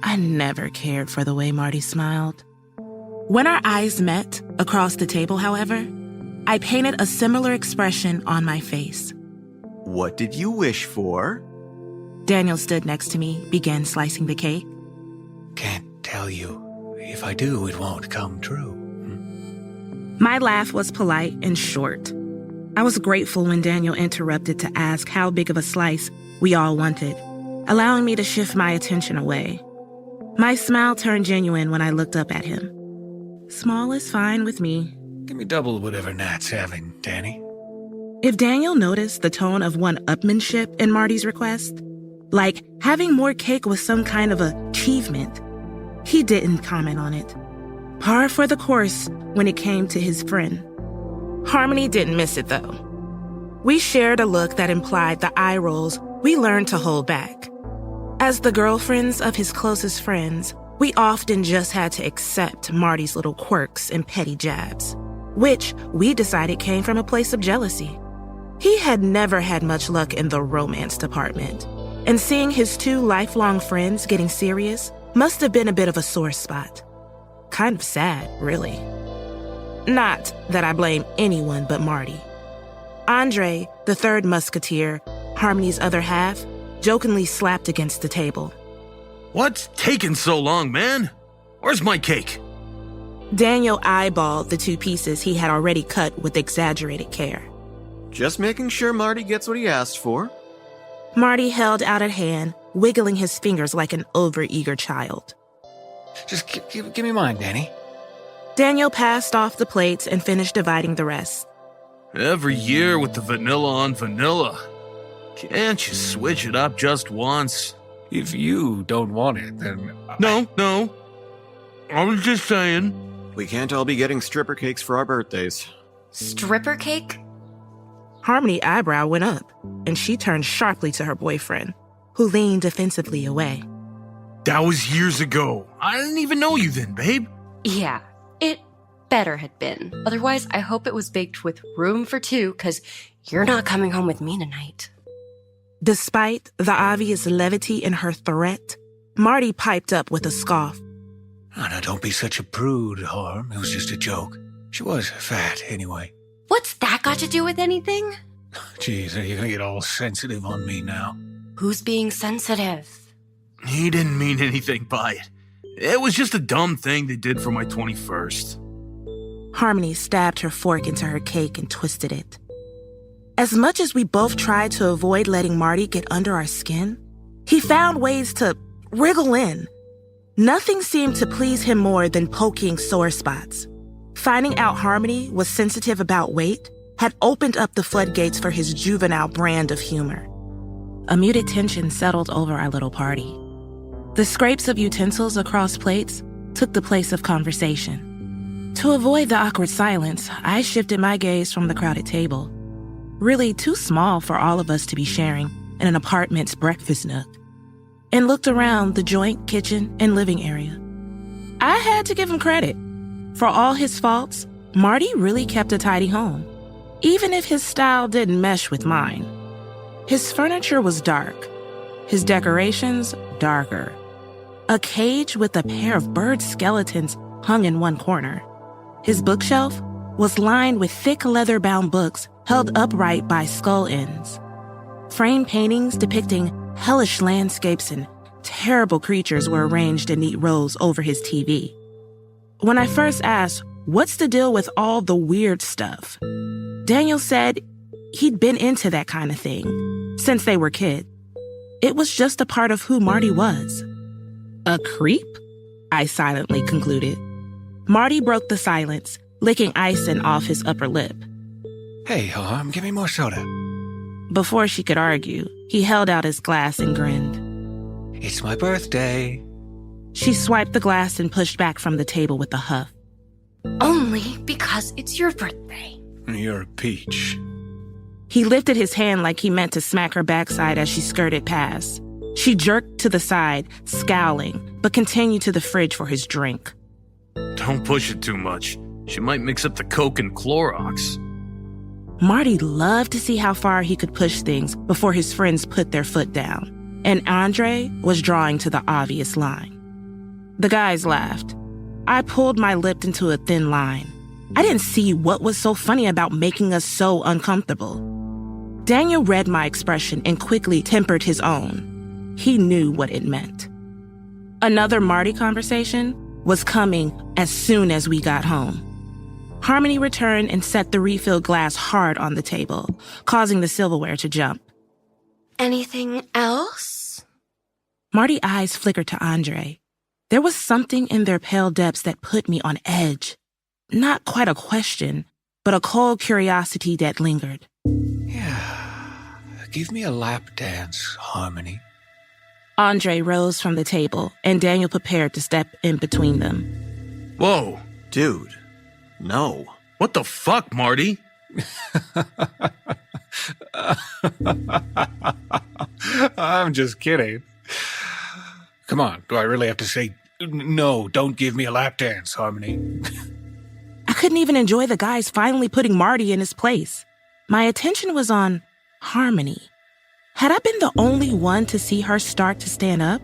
I never cared for the way Marty smiled. When our eyes met across the table, however, I painted a similar expression on my face. What did you wish for? Daniel stood next to me, began slicing the cake. Can't tell you. If I do, it won't come true. My laugh was polite and short. I was grateful when Daniel interrupted to ask how big of a slice we all wanted, allowing me to shift my attention away. My smile turned genuine when I looked up at him. Small is fine with me. Give me double whatever Nat's having, Danny. If Daniel noticed the tone of one-upmanship in Marty's request, like having more cake was some kind of achievement, he didn't comment on it. Par for the course when it came to his friend. Harmony didn't miss it, though. We shared a look that implied the eye rolls we learned to hold back. As the girlfriends of his closest friends, we often just had to accept Marty's little quirks and petty jabs, which we decided came from a place of jealousy. He had never had much luck in the romance department, and seeing his two lifelong friends getting serious must have been a bit of a sore spot. Kind of sad, really. Not that I blame anyone but Marty. Andre, the third musketeer, Harmony's other half, jokingly slapped against the table. What's taking so long, man? Where's my cake? Daniel eyeballed the two pieces he had already cut with exaggerated care. Just making sure Marty gets what he asked for. Marty held out a hand, wiggling his fingers like an overeager child. Just give me mine, Danny. Daniel passed off the plates and finished dividing the rest. Every year with the vanilla on vanilla. Can't you switch it up just once? If you don't want it, then... No. I was just saying. We can't all be getting stripper cakes for our birthdays. Stripper cake? Harmony's eyebrow went up, and she turned sharply to her boyfriend, who leaned defensively away. That was years ago. I didn't even know you then, babe. Yeah, it better had been. Otherwise, I hope it was baked with room for two, because you're not coming home with me tonight. Despite the obvious levity in her threat, Marty piped up with a scoff. Oh, now, don't be such a prude, Harm. It was just a joke. She was fat, anyway. What's that got to do with anything? Jeez, are you gonna get all sensitive on me now? Who's being sensitive? He didn't mean anything by it. It was just a dumb thing they did for my 21st. Harmony stabbed her fork into her cake and twisted it. As much as we both tried to avoid letting Marty get under our skin, he found ways to wriggle in. Nothing seemed to please him more than poking sore spots. Finding out Harmony was sensitive about weight had opened up the floodgates for his juvenile brand of humor. A muted tension settled over our little party. The scrapes of utensils across plates took the place of conversation. To avoid the awkward silence, I shifted my gaze from the crowded table, really too small for all of us to be sharing in an apartment's breakfast nook, and looked around the joint, kitchen, and living area. I had to give him credit. For all his faults, Marty really kept a tidy home, even if his style didn't mesh with mine. His furniture was dark, his decorations darker. A cage with a pair of bird skeletons hung in one corner. His bookshelf was lined with thick leather-bound books held upright by skull ends. Framed paintings depicting hellish landscapes and terrible creatures were arranged in neat rows over his TV. When I first asked, "What's the deal with all the weird stuff?" Daniel said he'd been into that kind of thing since they were kids. It was just a part of who Marty was. A creep? I silently concluded. Marty broke the silence, licking icing off his upper lip. Hey, Harm, give me more soda. Before she could argue, he held out his glass and grinned. It's my birthday. She swiped the glass and pushed back from the table with a huff. Only because it's your birthday. You're a peach. He lifted his hand like he meant to smack her backside as she skirted past. She jerked to the side, scowling, but continued to the fridge for his drink. Don't push it too much. She might mix up the Coke and Clorox. Marty loved to see how far he could push things before his friends put their foot down, and Andre was drawing to the obvious line. The guys laughed. I pulled my lip into a thin line. I didn't see what was so funny about making us so uncomfortable. Daniel read my expression and quickly tempered his own. He knew what it meant. Another Marty conversation was coming as soon as we got home. Harmony returned and set the refilled glass hard on the table, causing the silverware to jump. Anything else? Marty's eyes flickered to Andre. There was something in their pale depths that put me on edge. Not quite a question, but a cold curiosity that lingered. Yeah, give me a lap dance, Harmony. Andre rose from the table, and Daniel prepared to step in between them. Whoa. Dude, no. What the fuck, Marty? I'm just kidding. Come on, do I really have to say, no, don't give me a lap dance, Harmony? I couldn't even enjoy the guys finally putting Marty in his place. My attention was on Harmony. Had I been the only one to see her start to stand up?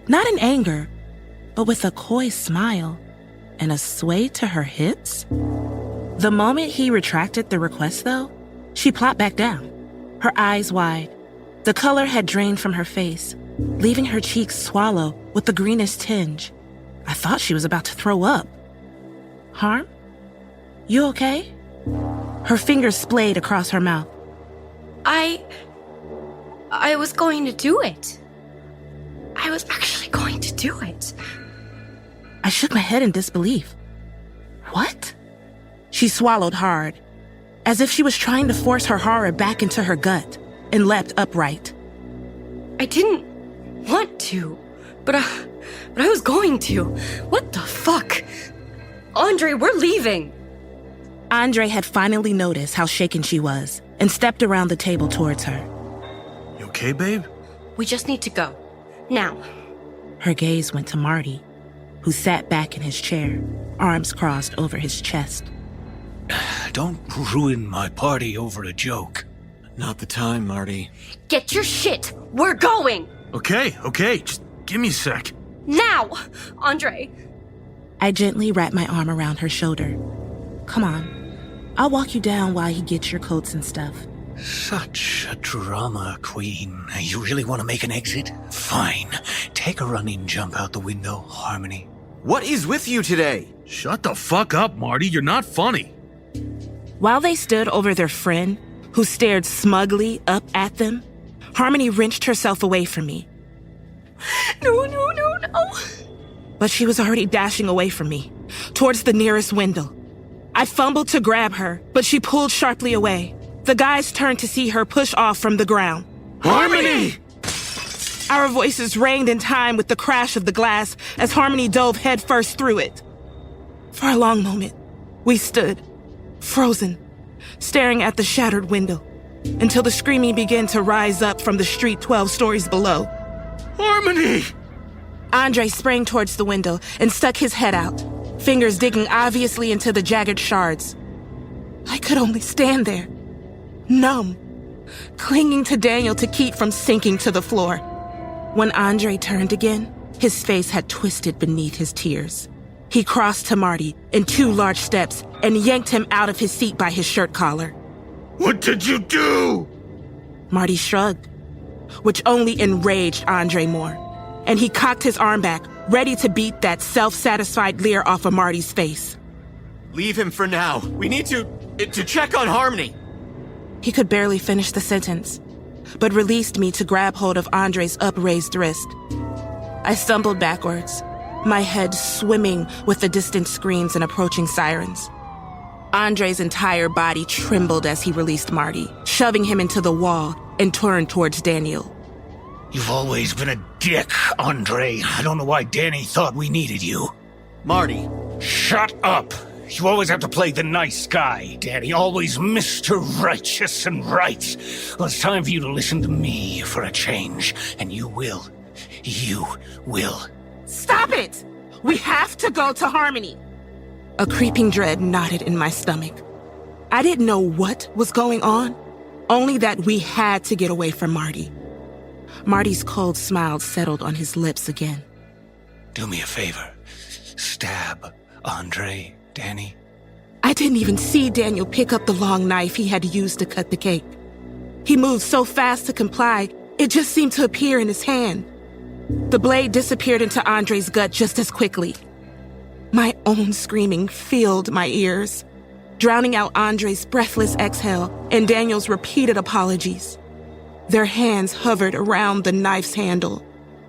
Not in anger, but with a coy smile and a sway to her hips? The moment he retracted the request, though, she plopped back down, her eyes wide. The color had drained from her face, leaving her cheeks swallow with the greenest tinge. I thought she was about to throw up. Harm? You okay? Her fingers splayed across her mouth. I was going to do it. I was actually going to do it. I shook my head in disbelief. What? She swallowed hard, as if she was trying to force her horror back into her gut, and leapt upright. I didn't want to, but I was going to. What the fuck? Andre, we're leaving. Andre had finally noticed how shaken she was and stepped around the table towards her. You okay, babe? We just need to go. Now. Her gaze went to Marty, who sat back in his chair, arms crossed over his chest. Don't ruin my party over a joke. Not the time, Marty. Get your shit. We're going. Okay. Just give me a sec. Now, Andre. I gently wrapped my arm around her shoulder. Come on. I'll walk you down while he gets your coats and stuff. Such a drama queen. You really want to make an exit? Fine. Take a running jump out the window, Harmony. What is with you today? Shut the fuck up, Marty. You're not funny. While they stood over their friend, who stared smugly up at them, Harmony wrenched herself away from me. No. But she was already dashing away from me, towards the nearest window. I fumbled to grab her, but she pulled sharply away. The guys turned to see her push off from the ground. Harmony! Our voices ranged in time with the crash of the glass as Harmony dove headfirst through it. For a long moment, we stood, frozen, staring at the shattered window, until the screaming began to rise up from the street 12 stories below. Harmony! Andre sprang towards the window and stuck his head out, fingers digging obviously into the jagged shards. I could only stand there, numb, clinging to Daniel to keep from sinking to the floor. When Andre turned again, his face had twisted beneath his tears. He crossed to Marty in 2 large steps and yanked him out of his seat by his shirt collar. What did you do? Marty shrugged, which only enraged Andre more, and he cocked his arm back, ready to beat that self-satisfied leer off of Marty's face. Leave him for now. We need to check on Harmony. He could barely finish the sentence, but released me to grab hold of Andre's upraised wrist. I stumbled backwards, my head swimming with the distant screams and approaching sirens. Andre's entire body trembled as he released Marty, shoving him into the wall and turned towards Daniel. You've always been a dick, Andre. I don't know why Danny thought we needed you. Marty. Shut up! You always have to play the nice guy, Danny. Always Mr. Righteous and Right. Well, it's time for you to listen to me for a change. And you will. You will. Stop it! We have to go to Harmony. A creeping dread knotted in my stomach. I didn't know what was going on, only that we had to get away from Marty. Marty's cold smile settled on his lips again. Do me a favor. Stab Andre, Danny. I didn't even see Daniel pick up the long knife he had used to cut the cake. He moved so fast to comply, it just seemed to appear in his hand. The blade disappeared into Andre's gut just as quickly. My own screaming filled my ears, drowning out Andre's breathless exhale and Daniel's repeated apologies. Their hands hovered around the knife's handle,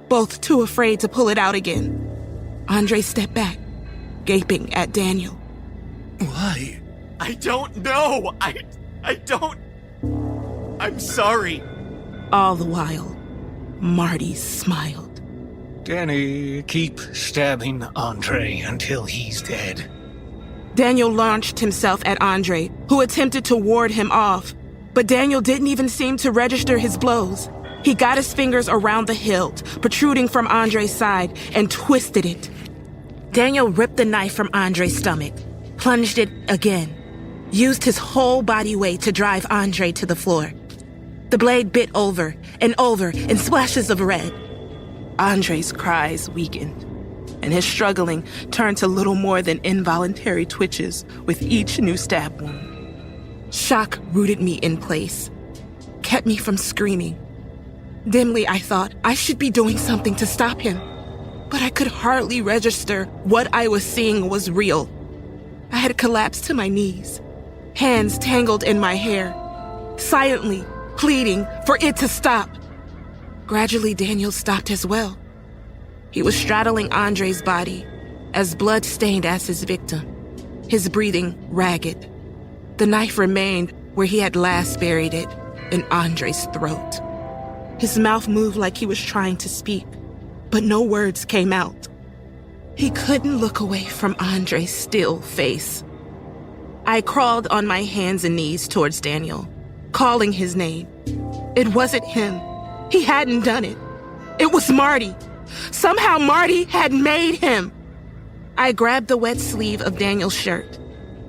both too afraid to pull it out again. Andre stepped back, gaping at Daniel. Why? I don't know. I don't... I'm sorry. All the while, Marty smiled. Danny, keep stabbing Andre until he's dead. Daniel launched himself at Andre, who attempted to ward him off, but Daniel didn't even seem to register his blows. He got his fingers around the hilt, protruding from Andre's side, and twisted it. Daniel ripped the knife from Andre's stomach, plunged it again, used his whole body weight to drive Andre to the floor. The blade bit over in splashes of red. Andre's cries weakened, and his struggling turned to little more than involuntary twitches with each new stab wound. Shock rooted me in place, kept me from screaming. Dimly, I thought I should be doing something to stop him, but I could hardly register what I was seeing was real. I had collapsed to my knees, hands tangled in my hair, silently pleading for it to stop. Gradually, Daniel stopped as well. He was straddling Andre's body, as blood-stained as his victim, his breathing ragged. The knife remained where he had last buried it, in Andre's throat. His mouth moved like he was trying to speak, but no words came out. He couldn't look away from Andre's still face. I crawled on my hands and knees towards Daniel, calling his name. It wasn't him. He hadn't done it. It was Marty. Somehow Marty had made him. I grabbed the wet sleeve of Daniel's shirt.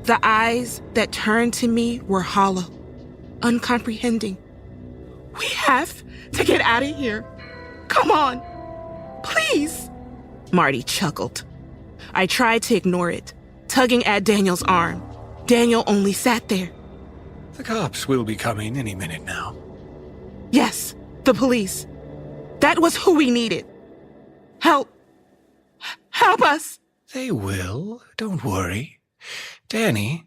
The eyes that turned to me were hollow, uncomprehending. We have to get out of here. Come on. Please. Marty chuckled. I tried to ignore it, tugging at Daniel's arm. Daniel only sat there. The cops will be coming any minute now. Yes, the police. That was who we needed. Help us. They will. Don't worry. Danny,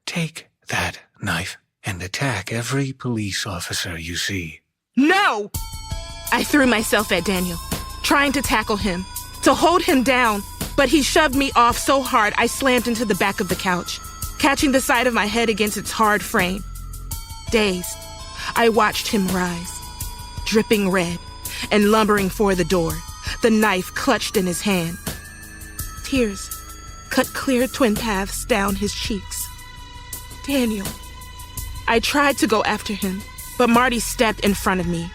take that knife and attack every police officer you see. No! I threw myself at Daniel, trying to tackle him, to hold him down, but he shoved me off so hard I slammed into the back of the couch, catching the side of my head against its hard frame. Dazed, I watched him rise, dripping red and lumbering for the door, the knife clutched in his hand. Tears cut clear twin paths down his cheeks. Daniel. I tried to go after him, but Marty stepped in front of me.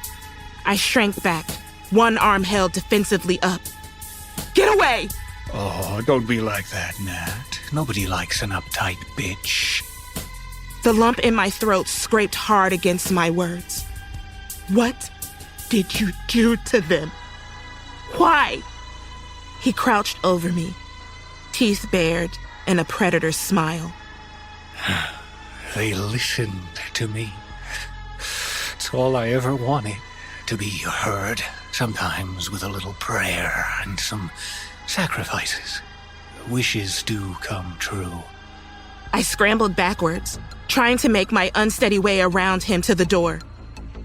I shrank back, one arm held defensively up. Get away! Oh, don't be like that, Nat. Nobody likes an uptight bitch. The lump in my throat scraped hard against my words. What did you do to them? Why? He crouched over me, teeth bared in a predator's smile. They listened to me. It's all I ever wanted, to be heard, sometimes with a little prayer and some sacrifices. Wishes do come true. I scrambled backwards, trying to make my unsteady way around him to the door,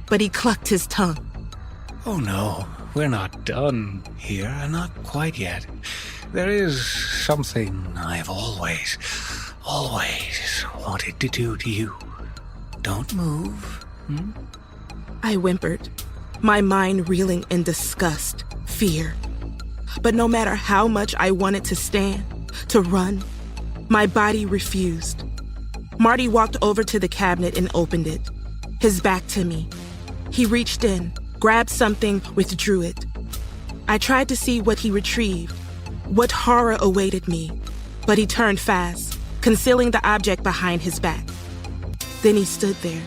but he clucked his tongue. Oh no, we're not done here, not quite yet. There is something I've always wanted to do to you. Don't move. I whimpered, my mind reeling in disgust, fear. But no matter how much I wanted to stand, to run, my body refused. Marty walked over to the cabinet and opened it, his back to me. He reached in, grabbed something, withdrew it. I tried to see what he retrieved, what horror awaited me, but he turned fast, concealing the object behind his back. Then he stood there,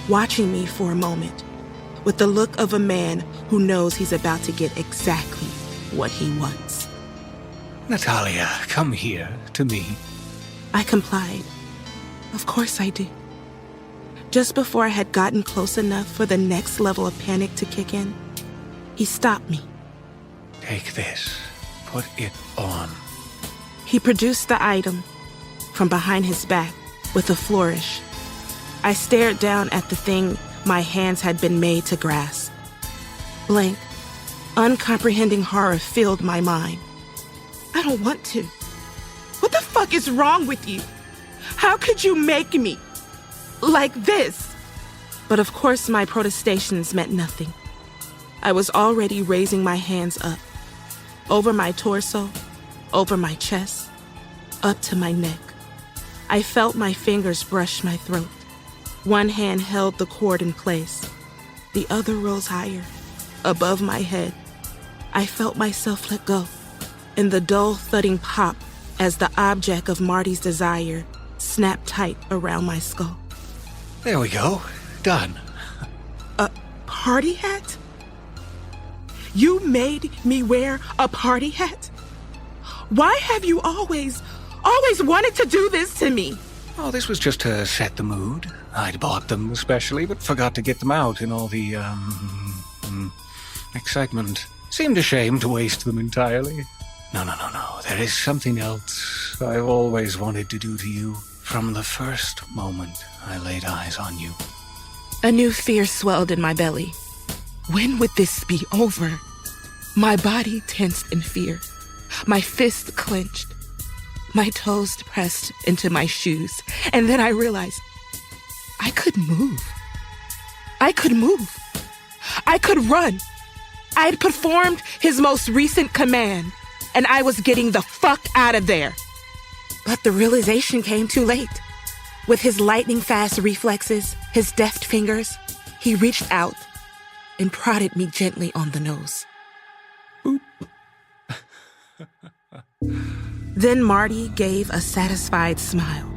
watching me for a moment, with the look of a man who knows he's about to get exactly what he wants. Natalia, come here to me. I complied. Of course I did. Just before I had gotten close enough for the next level of panic to kick in, he stopped me. Take this. Put it on. He produced the item from behind his back with a flourish. I stared down at the thing my hands had been made to grasp. Blank, uncomprehending horror filled my mind. I don't want to. What the fuck is wrong with you? How could you make me like this? But of course my protestations meant nothing. I was already raising my hands up, over my torso, over my chest, up to my neck. I felt my fingers brush my throat. One hand held the cord in place. The other rose higher, above my head. I felt myself let go, and the dull thudding pop as the object of Marty's desire snapped tight around my skull. There we go. Done. A party hat? You made me wear a party hat? Why have you always wanted to do this to me? Oh, this was just to set the mood. I'd bought them especially, but forgot to get them out in all the, excitement. Seemed a shame to waste them entirely. No. There is something else I've always wanted to do to you from the first moment I laid eyes on you. A new fear swelled in my belly. When would this be over? My body tensed in fear. My fists clenched. My toes pressed into my shoes. And then I realized I could move. I could move. I could run. I had performed his most recent command, and I was getting the fuck out of there. But the realization came too late. With his lightning-fast reflexes, his deft fingers, he reached out and prodded me gently on the nose. Boop. Then Marty gave a satisfied smile.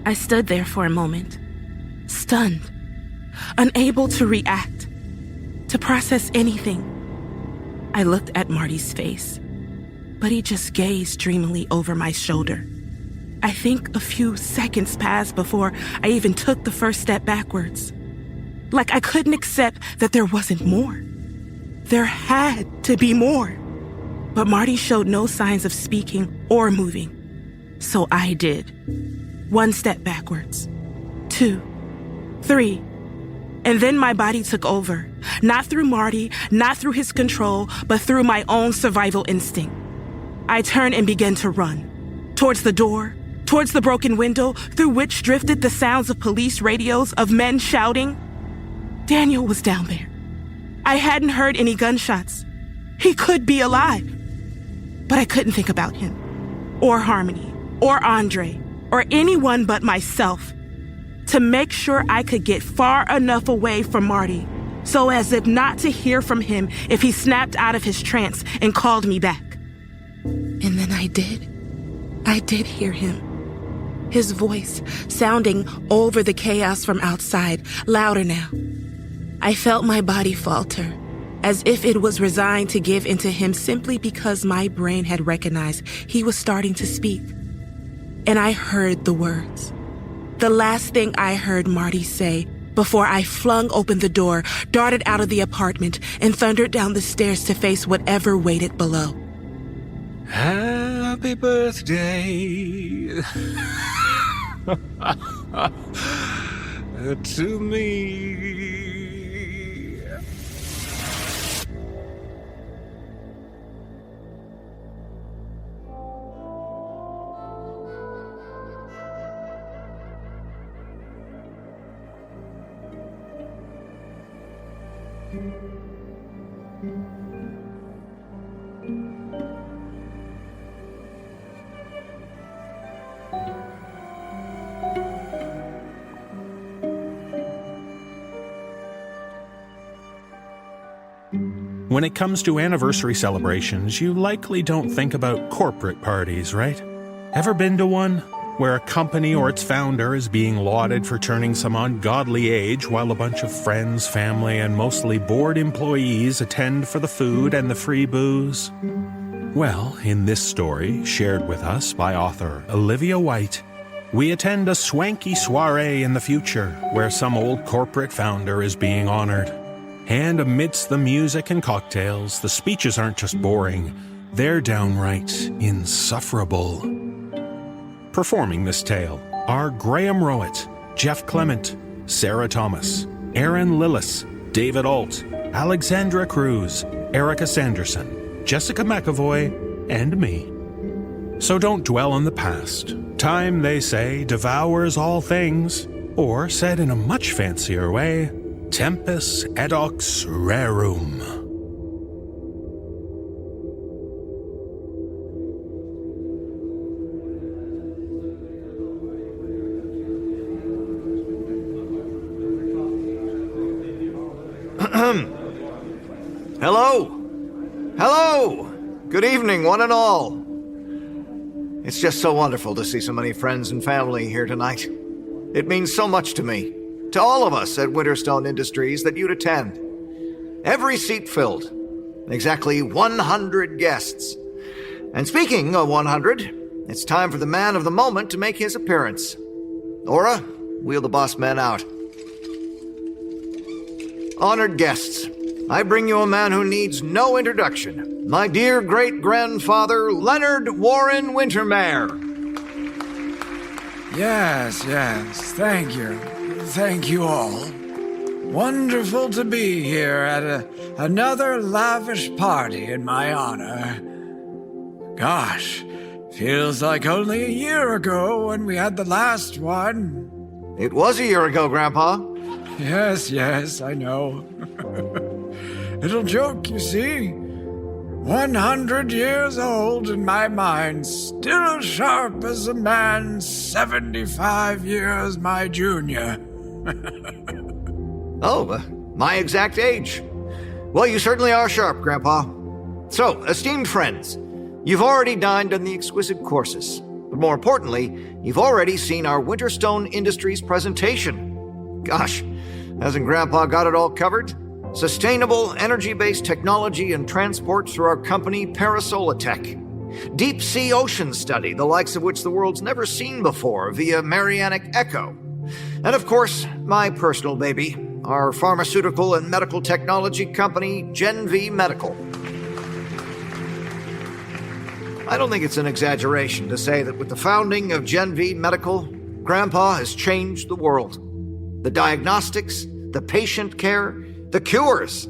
I stood there for a moment, stunned, unable to react, to process anything. I looked at Marty's face, but he just gazed dreamily over my shoulder. I think a few seconds passed before I even took the first step backwards. Like I couldn't accept that there wasn't more. There had to be more. But Marty showed no signs of speaking or moving. So I did. 1 step backwards. 2, 3. And then my body took over. Not through Marty, not through his control, but through my own survival instinct. I turned and began to run. Towards the door, towards the broken window through which drifted the sounds of police radios of men shouting. Daniel was down there. I hadn't heard any gunshots. He could be alive. But I couldn't think about him, or Harmony, or Andre, or anyone but myself, to make sure I could get far enough away from Marty so as if not to hear from him if he snapped out of his trance and called me back. And then I did. I did hear him. His voice sounding over the chaos from outside, louder now. I felt my body falter, as if it was resigned to give into him simply because my brain had recognized he was starting to speak. And I heard the words. The last thing I heard Marty say before I flung open the door, darted out of the apartment, and thundered down the stairs to face whatever waited below. Happy birthday to me. When it comes to anniversary celebrations, you likely don't think about corporate parties, right? Ever been to one? Where a company or its founder is being lauded for turning some ungodly age while a bunch of friends, family, and mostly bored employees attend for the food and the free booze? Well, in this story, shared with us by author Olivia White, we attend a swanky soiree in the future where some old corporate founder is being honored. And amidst the music and cocktails, the speeches aren't just boring, they're downright insufferable. Performing this tale are Graham Rowett, Jeff Clement, Sarah Thomas, Aaron Lillis, David Alt, Alexandra Cruz, Erica Sanderson, Jessica McAvoy, and me. So don't dwell on the past. Time, they say, devours all things, or said in a much fancier way, tempus edox rerum. Hello! Hello! Good evening, one and all. It's just so wonderful to see so many friends and family here tonight. It means so much to me, to all of us at Winterstone Industries, that you'd attend. Every seat filled. Exactly 100 guests. And speaking of 100, it's time for the man of the moment to make his appearance. Aura, wheel the boss man out. Honored guests, I bring you a man who needs no introduction. My dear great-grandfather, Leonard Warren Wintermere. Yes, thank you. Thank you all. Wonderful to be here at another lavish party in my honor. Gosh, feels like only a year ago when we had the last one. It was a year ago, Grandpa. Yes, I know. Little joke, you see. 100 years old in my mind, still as sharp as a man 75 years my junior. My exact age. Well, you certainly are sharp, Grandpa. So, esteemed friends, you've already dined on the exquisite courses. But more importantly, you've already seen our Winterstone Industries presentation. Gosh, hasn't Grandpa got it all covered? Sustainable, energy-based technology and transport through our company, Parasolitech. Deep-sea ocean study, the likes of which the world's never seen before, via Marianic Echo. And of course, my personal baby, our pharmaceutical and medical technology company, GenV Medical. I don't think it's an exaggeration to say that with the founding of GenV Medical, Grandpa has changed the world. The diagnostics, the patient care, the cures.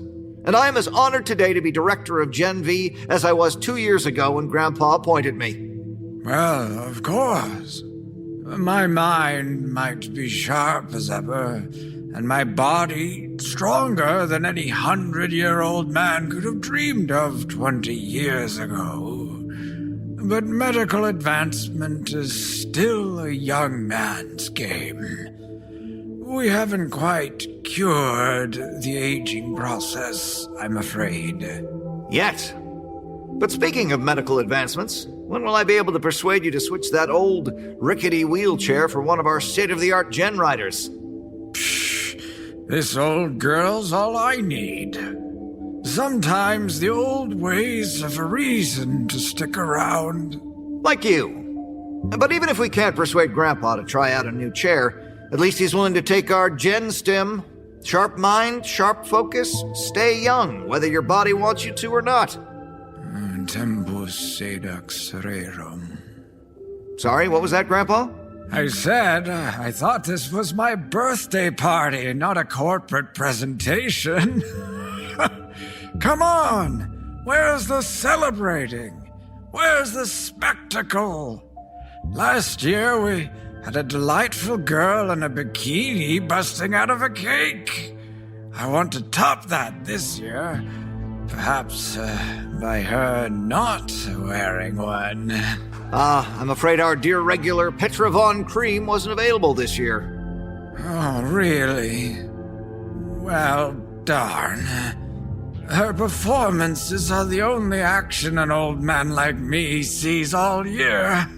And I am as honored today to be director of GenV as I was 2 years ago when Grandpa appointed me. Well, of course. My mind might be sharp as ever, and my body stronger than any 100-year-old man could have dreamed of 20 years ago. But medical advancement is still a young man's game. We haven't quite cured the aging process, I'm afraid. Yet. But speaking of medical advancements, when will I be able to persuade you to switch that old, rickety wheelchair for one of our state-of-the-art gen riders? Psh, this old girl's all I need. Sometimes the old ways have a reason to stick around. Like you. But even if we can't persuade Grandpa to try out a new chair, at least he's willing to take our gen stim. Sharp mind, sharp focus, stay young, whether your body wants you to or not. Tempus sedax rerum. Sorry, what was that, Grandpa? I said, I thought this was my birthday party, not a corporate presentation. Come on! Where's the celebrating? Where's the spectacle? Last year we had a delightful girl in a bikini busting out of a cake. I want to top that this year. Perhaps by her not wearing one. I'm afraid our dear regular Petra Von Cream wasn't available this year. Oh, really? Well, darn. Her performances are the only action an old man like me sees all year.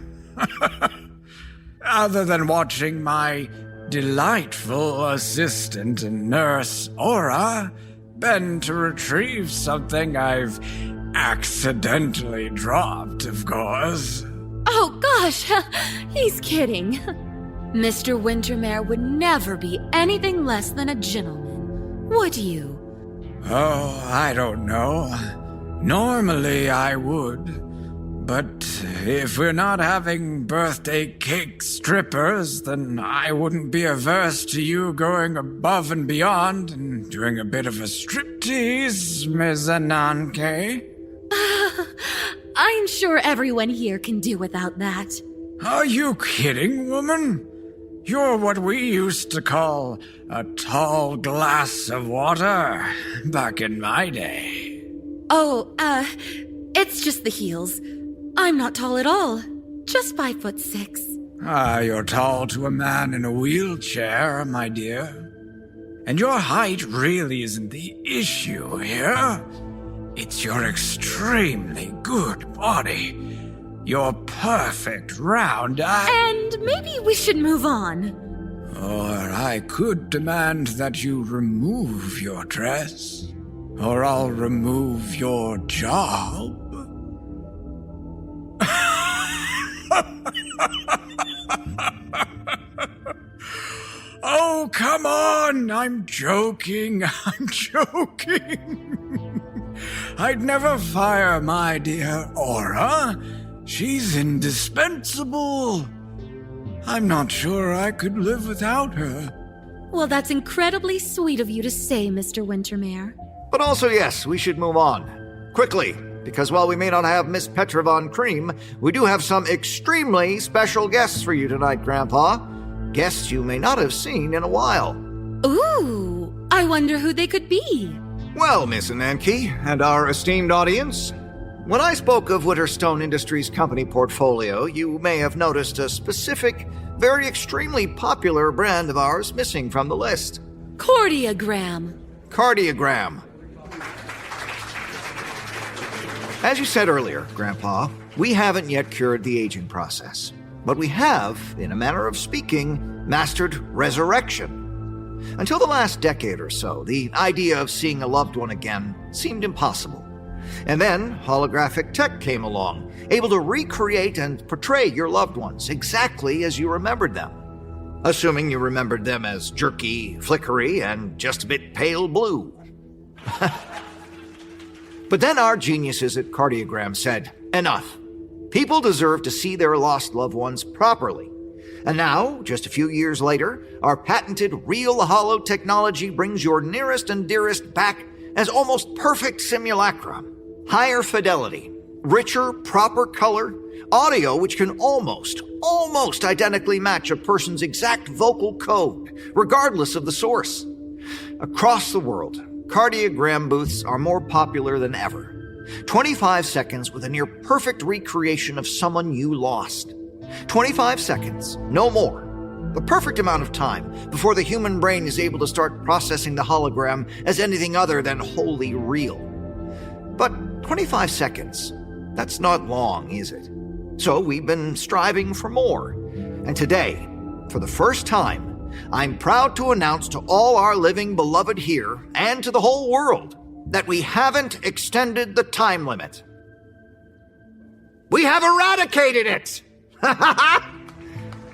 Other than watching my delightful assistant and nurse, Aura, bend to retrieve something I've accidentally dropped, of course. Oh, gosh, he's kidding. Mr. Wintermere would never be anything less than a gentleman, would you? Oh, I don't know. Normally I would. But if we're not having birthday cake strippers, then I wouldn't be averse to you going above and beyond and doing a bit of a striptease, Ms. Ananke. I'm sure everyone here can do without that. Are you kidding, woman? You're what we used to call a tall glass of water back in my day. Oh, it's just the heels. I'm not tall at all. Just 5'6". You're tall to a man in a wheelchair, my dear. And your height really isn't the issue here. It's your extremely good body. Your perfect round eye. And maybe we should move on. Or I could demand that you remove your dress. Or I'll remove your job. Oh, come on! I'm joking. I'd never fire my dear Aura. She's indispensable. I'm not sure I could live without her. Well, that's incredibly sweet of you to say, Mr. Wintermere. But also, yes, we should move on. Quickly, because while we may not have Miss Petra Von Cream, we do have some extremely special guests for you tonight, Grandpa. Guests you may not have seen in a while. Ooh, I wonder who they could be. Well, Miss Ananke and our esteemed audience, when I spoke of Witherstone Industries' company portfolio, you may have noticed a specific, very extremely popular brand of ours missing from the list. Cardiogram. As you said earlier, Grandpa, we haven't yet cured the aging process. But we have, in a manner of speaking, mastered resurrection. Until the last decade or so, the idea of seeing a loved one again seemed impossible. And then holographic tech came along, able to recreate and portray your loved ones exactly as you remembered them. Assuming you remembered them as jerky, flickery, and just a bit pale blue. But then our geniuses at Cardiogram said, enough. People deserve to see their lost loved ones properly. And now, just a few years later, our patented real hollow technology brings your nearest and dearest back as almost perfect simulacra. Higher fidelity, richer, proper color, audio which can almost identically match a person's exact vocal code, regardless of the source. Across the world, cardiogram booths are more popular than ever. 25 seconds with a near perfect recreation of someone you lost. 25 seconds, no more. The perfect amount of time before the human brain is able to start processing the hologram as anything other than wholly real. But 25 seconds, that's not long, is it? So we've been striving for more. And today, for the first time, I'm proud to announce to all our living beloved here and to the whole world that we haven't extended the time limit. We have eradicated it!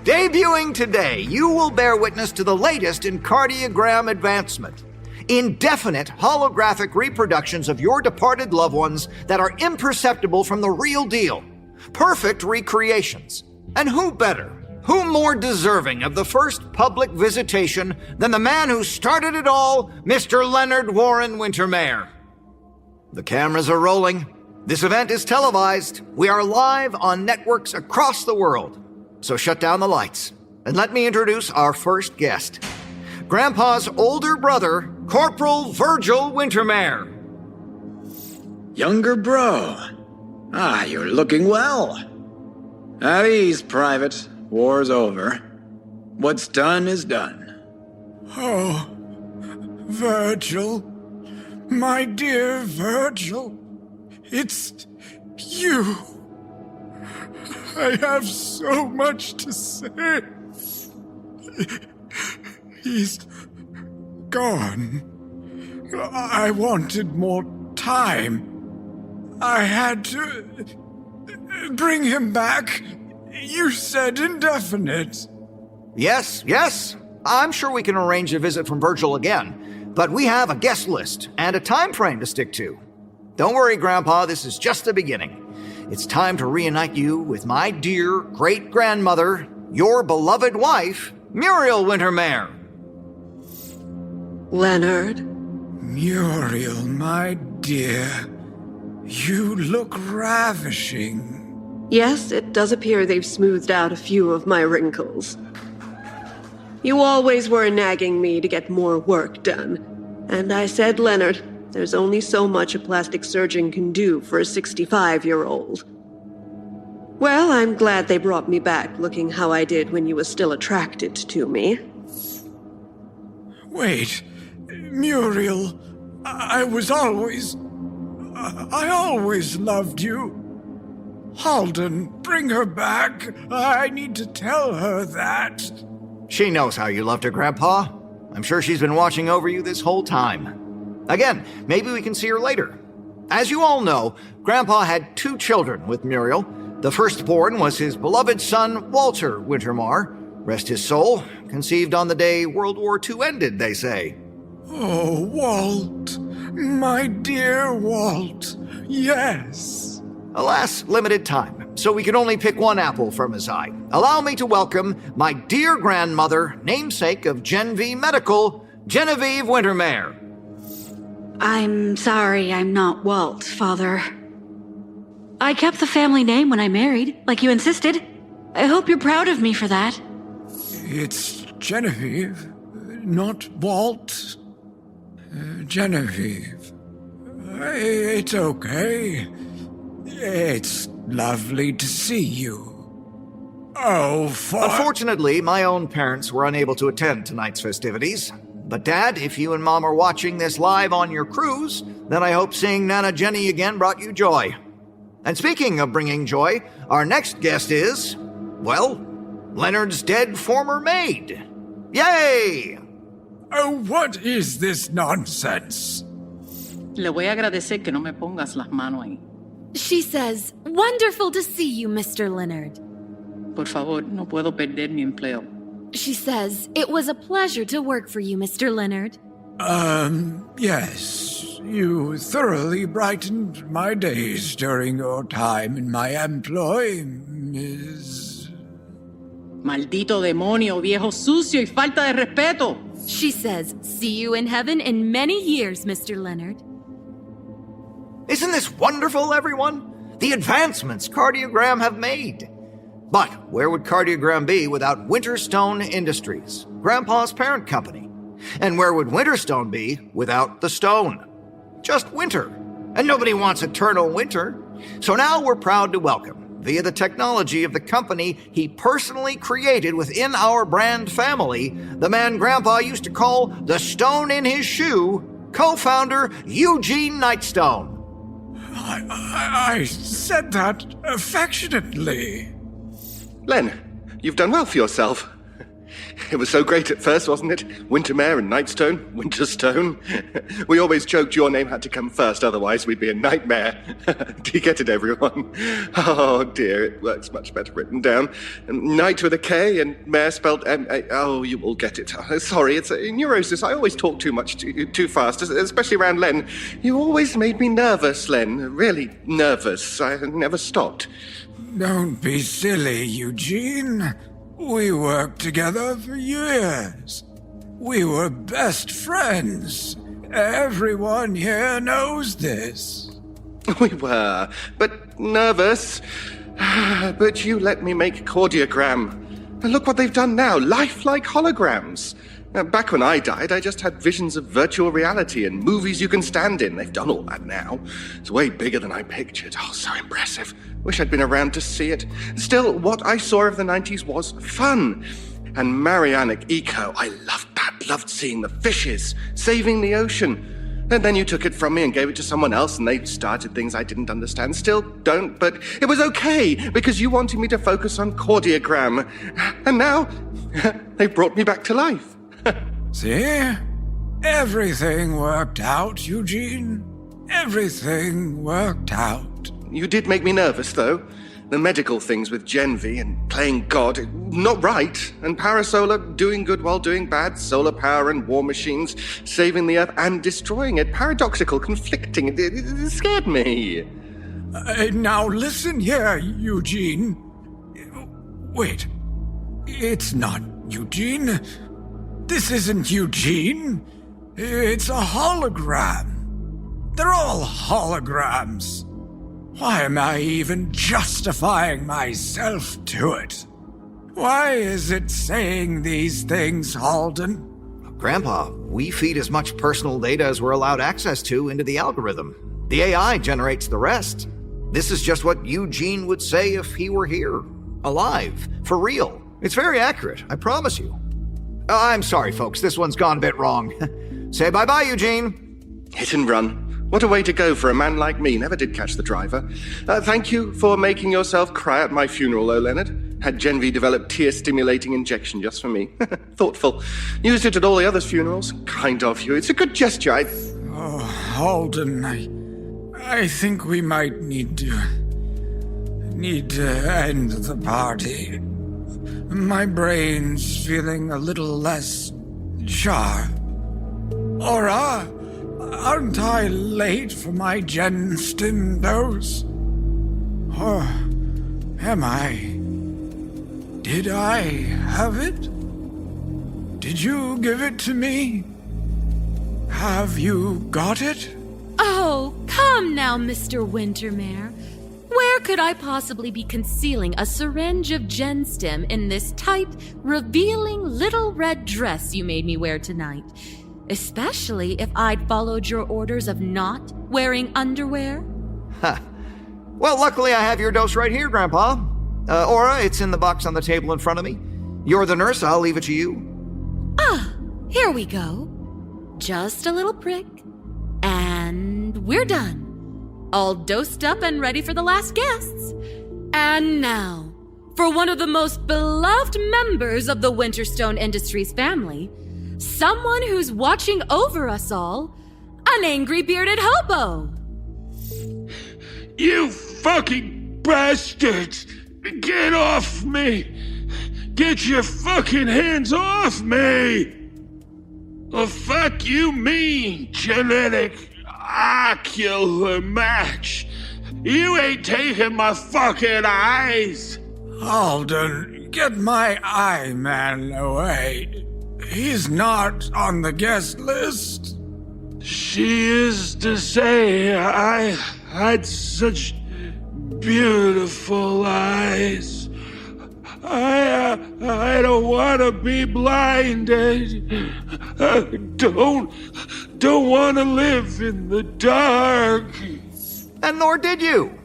Debuting today, you will bear witness to the latest in cardiogram advancement. Indefinite holographic reproductions of your departed loved ones that are imperceptible from the real deal. Perfect recreations. And who better? Who more deserving of the first public visitation than the man who started it all, Mr. Leonard Warren Wintermere? The cameras are rolling. This event is televised. We are live on networks across the world. So shut down the lights and let me introduce our first guest. Grandpa's older brother, Corporal Virgil Wintermere. Younger bro. You're looking well. At ease, Private. War's over. What's done is done. Oh, Virgil. My dear Virgil. It's you. I have so much to say. He's gone. I wanted more time. I had to bring him back. You said indefinite. Yes. I'm sure we can arrange a visit from Virgil again, but we have a guest list and a time frame to stick to. Don't worry, Grandpa, this is just the beginning. It's time to reunite you with my dear great-grandmother, your beloved wife, Muriel Wintermere. Leonard? Muriel, my dear, you look ravishing. Yes, it does appear they've smoothed out a few of my wrinkles. You always were nagging me to get more work done. And I said, Leonard, there's only so much a plastic surgeon can do for a 65-year-old. Well, I'm glad they brought me back looking how I did when you were still attracted to me. Wait, Muriel, I always loved you. Halden, bring her back. I need to tell her that. She knows how you loved her, Grandpa. I'm sure she's been watching over you this whole time. Again, maybe we can see her later. As you all know, Grandpa had 2 children with Muriel. The firstborn was his beloved son, Walter Wintermere. Rest his soul, conceived on the day World War II ended, they say. Oh, Walt. My dear Walt. Yes. Alas, limited time, so we can only pick one apple from his eye. Allow me to welcome my dear grandmother, namesake of Gen V Medical, Genevieve Wintermere. I'm sorry I'm not Walt, Father. I kept the family name when I married, like you insisted. I hope you're proud of me for that. It's Genevieve, not Walt. Genevieve. It's okay. It's lovely to see you. Oh, Unfortunately, my own parents were unable to attend tonight's festivities. But Dad, if you and Mom are watching this live on your cruise, then I hope seeing Nana Jenny again brought you joy. And speaking of bringing joy, our next guest is, well, Leonard's dead former maid. Yay! Oh, what is this nonsense? Le voy a agradecer que no me pongas las manos ahí. She says, wonderful to see you, Mr. Leonard. Por favor, no puedo perder mi empleo. She says, it was a pleasure to work for you, Mr. Leonard. Yes. You thoroughly brightened my days during your time in my employ, Miss... Maldito demonio, viejo sucio y falta de respeto. She says, see you in heaven in many years, Mr. Leonard. Isn't this wonderful, everyone? the advancements Cardiogram have made. But where would Cardiogram be without Winterstone Industries, Grandpa's parent company? And where would Winterstone be without the stone? Just winter. And nobody wants eternal winter. So now we're proud to welcome, via the technology of the company he personally created within our brand family, the man Grandpa used to call the stone in his shoe, co-founder Eugene Nightstone. I said that affectionately. Len, you've done well for yourself. It was so great at first, wasn't it? Wintermare and Nightstone, Winterstone. We always joked your name had to come first, otherwise we'd be a nightmare. Do you get it, everyone? Oh dear, it works much better written down. Night with a K and mare spelled M-A. Oh, you will get it. Sorry, it's a neurosis. I always talk too much, too fast, especially around Len. You always made me nervous, Len. Really nervous. I never stopped. Don't be silly, Eugene. We worked together for years. We were best friends. Everyone here knows this. We were, but nervous. But you let me make Cardiogram. And look what they've done now, lifelike holograms. Back when I died, I just had visions of virtual reality and movies you can stand in. They've done all that now. It's way bigger than I pictured. Oh, so impressive. Wish I'd been around to see it. Still, what I saw of the 90s was fun. And Marianic Eco, I loved that. Loved seeing the fishes, saving the ocean. And then you took it from me and gave it to someone else, and they started things I didn't understand. Still don't, but it was okay, because you wanted me to focus on Cardiogram. And now, they've brought me back to life. See? Everything worked out, Eugene. Everything worked out. You did make me nervous, though. The medical things with Genvi and playing God, not right. And Parasolar doing good while doing bad. Solar power and war machines, saving the Earth and destroying it. Paradoxical, conflicting. It scared me. Now listen here, Eugene. Wait. It's not Eugene. This isn't Eugene. It's a hologram. They're all holograms. Why am I even justifying myself to it? Why is it saying these things, Halden? Grandpa, we feed as much personal data as we're allowed access to into the algorithm. The AI generates the rest. This is just what Eugene would say if he were here. Alive. For real. It's very accurate, I promise you. I'm sorry, folks. This one's gone a bit wrong. Say bye-bye, Eugene. Hit and run. What a way to go for a man like me. Never did catch the driver. Thank you for making yourself cry at my funeral, though, Leonard. Had Genvi develop tear-stimulating injection just for me. Thoughtful. Used it at all the others' funerals. Kind of you. It's a good gesture. Oh, Halden, I think we might need to end the party. My brain's feeling a little less sharp. Aura, aren't I late for my gen stim dose? Or am I? Did I have it? Did you give it to me? Have you got it? Oh, come now, Mr. Wintermare. Where could I possibly be concealing a syringe of genstim in this tight, revealing little red dress you made me wear tonight? Especially if I'd followed your orders of not wearing underwear? Ha. Well, luckily I have your dose right here, Grandpa. Aura, it's in the box on the table in front of me. You're the nurse, I'll leave it to you. Ah, here we go. Just a little prick. And we're done. All dosed up and ready for the last guests. And now, for one of the most beloved members of the Winterstone Industries family, someone who's watching over us all, an angry bearded hobo. You fucking bastards! Get off me! Get your fucking hands off me! The fuck you mean, genetic ocular match? You ain't taking my fucking eyes! Halden, get my eye man away. He's not on the guest list. She is to say I had such beautiful eyes. I don't want to be blinded. Don't want to live in the dark. And nor did you.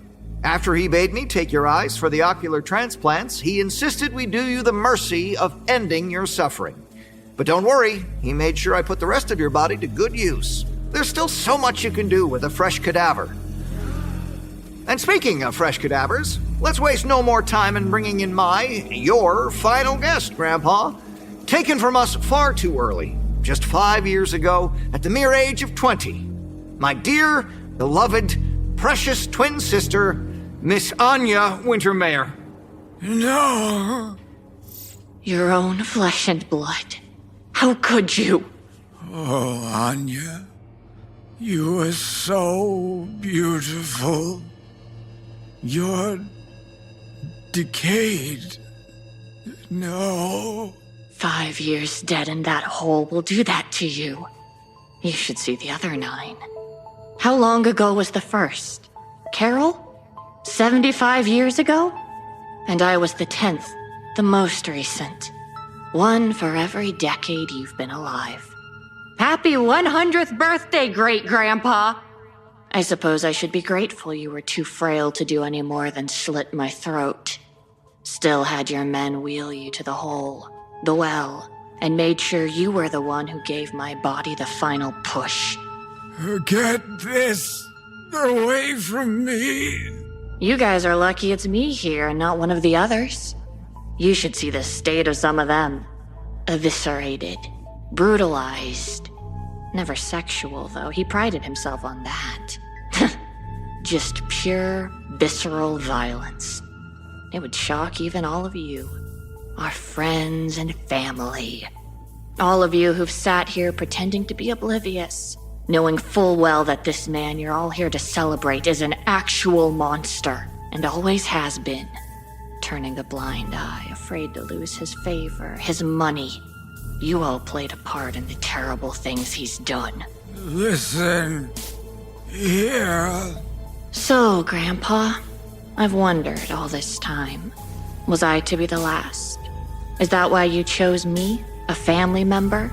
After he bade me take your eyes for the ocular transplants, he insisted we do you the mercy of ending your suffering. But don't worry, he made sure I put the rest of your body to good use. There's still so much you can do with a fresh cadaver. And speaking of fresh cadavers, let's waste no more time in bringing in your final guest, Grandpa. Taken from us far too early, just 5 years ago, at the mere age of 20. My dear, beloved, precious twin sister, Miss Anya Wintermeyer. No. Your own flesh and blood. How could you? Oh, Anya, you are so beautiful. You're decayed. No. 5 years dead in that hole will do that to you. You should see the other 9. How long ago was the first? Carol? 75 years ago? And I was the 10th, the most recent. 1 for every decade you've been alive. Happy 100th birthday, great-grandpa! I suppose I should be grateful you were too frail to do any more than slit my throat. Still had your men wheel you to the hole, the well, and made sure you were the one who gave my body the final push. Get this away from me. You guys are lucky it's me here and not one of the others. You should see the state of some of them. Eviscerated, brutalized. Never sexual, though. He prided himself on that. Just pure, visceral violence. It would shock even all of you. Our friends and family. All of you who've sat here pretending to be oblivious, knowing full well that this man you're all here to celebrate is an actual monster, and always has been. Turning a blind eye, afraid to lose his favor, his money. You all played a part in the terrible things he's done. Listen, here. So, Grandpa, I've wondered all this time. Was I to be the last? Is that why you chose me, a family member?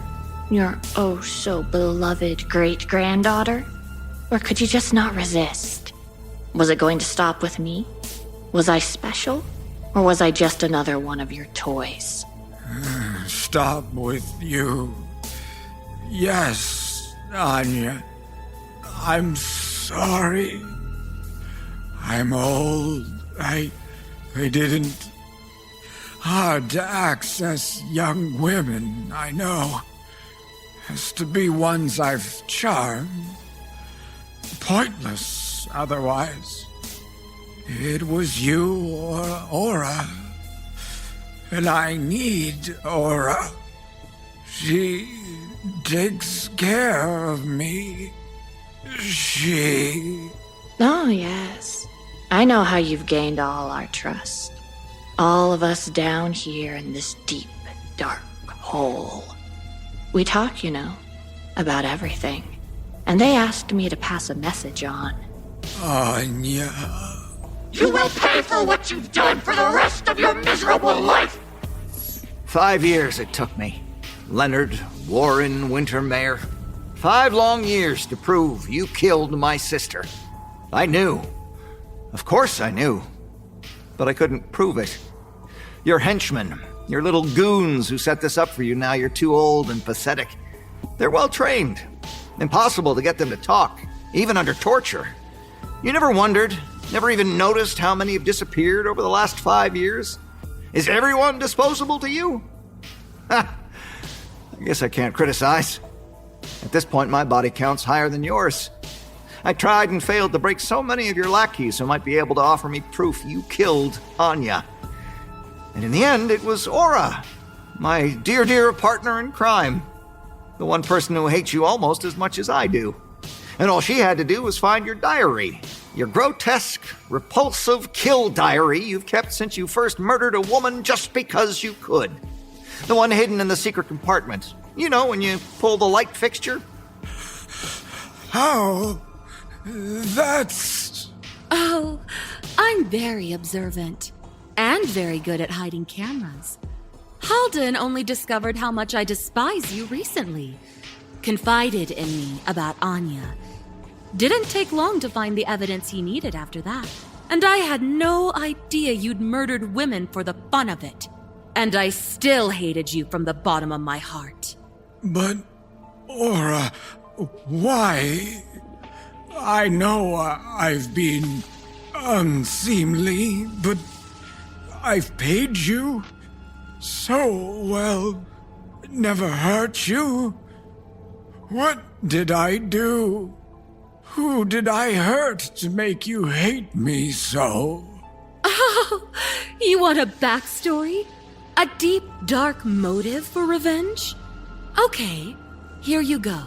Your oh-so-beloved great-granddaughter? Or could you just not resist? Was it going to stop with me? Was I special? Or was I just another one of your toys? Stop with you. Yes, Anya. I'm sorry. I'm old. I didn't. Hard to access young women, I know. Has to be ones I've charmed. Pointless otherwise. It was you or Aura. And I need Aura. She takes care of me. She... Oh, yes. I know how you've gained all our trust. All of us down here in this deep, dark hole. We talk, you know, about everything. And they asked me to pass a message on. Anya... You will pay for what you've done for the rest of your miserable life! 5 years it took me. Leonard Warren Wintermeyer. 5 long years to prove you killed my sister. I knew. Of course I knew. But I couldn't prove it. Your henchmen, your little goons who set this up for you now, you're too old and pathetic. They're well trained. Impossible to get them to talk, even under torture. You never wondered, never even noticed how many have disappeared over the last 5 years? Is everyone disposable to you? Ha! I guess I can't criticize. At this point, my body count's higher than yours. I tried and failed to break so many of your lackeys who might be able to offer me proof you killed Anya. And in the end, it was Aura, my dear, dear partner in crime. The one person who hates you almost as much as I do. And all she had to do was find your diary. Your grotesque, repulsive kill diary you've kept since you first murdered a woman just because you could. The one hidden in the secret compartment. You know, when you pull the light fixture? How? That's... Oh, I'm very observant and very good at hiding cameras. Halden only discovered how much I despise you recently. Confided in me about Anya. Didn't take long to find the evidence he needed after that. And I had no idea you'd murdered women for the fun of it. And I still hated you from the bottom of my heart. But, Aura, why? I know I've been unseemly, but I've paid you so well. Never hurt you. What did I do? Who did I hurt to make you hate me so? Oh, you want a backstory? A deep, dark motive for revenge? Okay, here you go.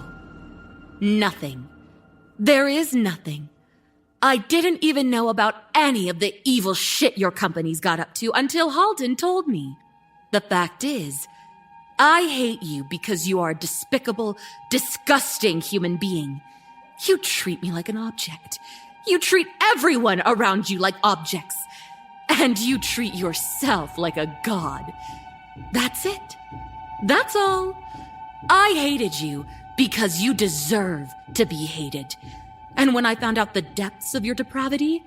Nothing. There is nothing. I didn't even know about any of the evil shit your company's got up to until Halden told me. The fact is, I hate you because you are a despicable, disgusting human being. You treat me like an object. You treat everyone around you like objects. And you treat yourself like a god. That's it. That's all. I hated you because you deserve to be hated. And when I found out the depths of your depravity,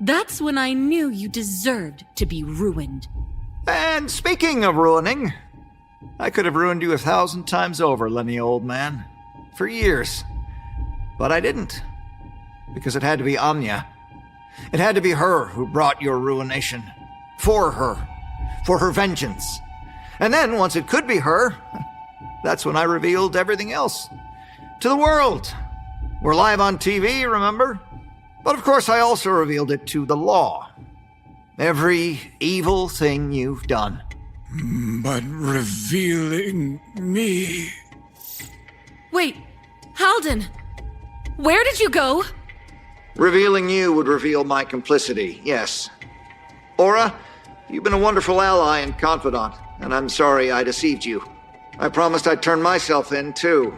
that's when I knew you deserved to be ruined. And speaking of ruining, I could have ruined you 1,000 times over, Lenny, old man. For years. But I didn't. Because it had to be Anya. It had to be her who brought your ruination. For her. For her vengeance. And then, once it could be her, that's when I revealed everything else. To the world. We're live on TV, remember? But of course I also revealed it to the law. Every evil thing you've done. But revealing me... Wait, Halden! Where did you go? Revealing you would reveal my complicity, yes. Aura, you've been a wonderful ally and confidant, and I'm sorry I deceived you. I promised I'd turn myself in, too.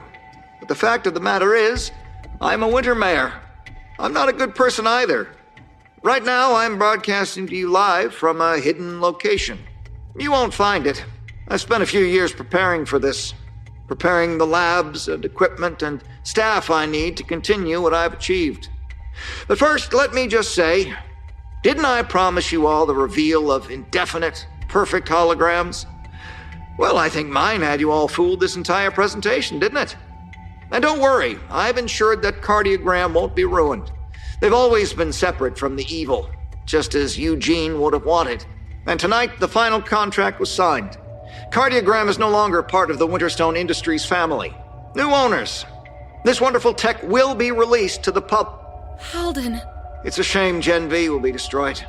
But the fact of the matter is, I'm a winter mare. I'm not a good person either. Right now, I'm broadcasting to you live from a hidden location. You won't find it. I spent a few years preparing for this. Preparing the labs and equipment and staff I need to continue what I've achieved. But first, let me just say, didn't I promise you all the reveal of indefinite, perfect holograms? Well, I think mine had you all fooled this entire presentation, didn't it? And don't worry, I've ensured that Cardiogram won't be ruined. They've always been separate from the evil, just as Eugene would have wanted. And tonight, the final contract was signed. Cardiogram is no longer part of the Winterstone Industries family. New owners. This wonderful tech will be released to the pub. Halden. It's a shame Gen V will be destroyed.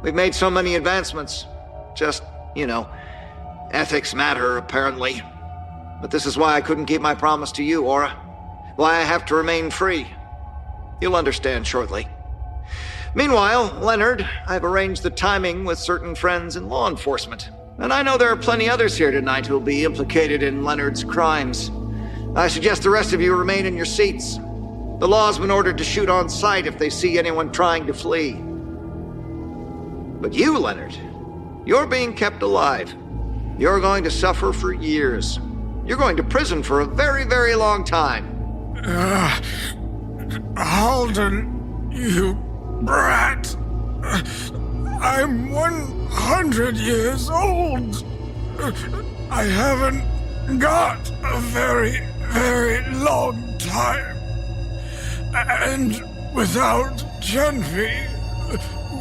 We've made so many advancements. Just, ethics matter, apparently. But this is why I couldn't keep my promise to you, Aura. Why I have to remain free. You'll understand shortly. Meanwhile, Leonard, I've arranged the timing with certain friends in law enforcement. And I know there are plenty others here tonight who'll be implicated in Leonard's crimes. I suggest the rest of you remain in your seats. The law's been ordered to shoot on sight if they see anyone trying to flee. But you, Leonard, you're being kept alive. You're going to suffer for years. You're going to prison for a very, very long time. Halden, you brat. I'm 100 years old. I haven't got a very, very long time. And without Gen V,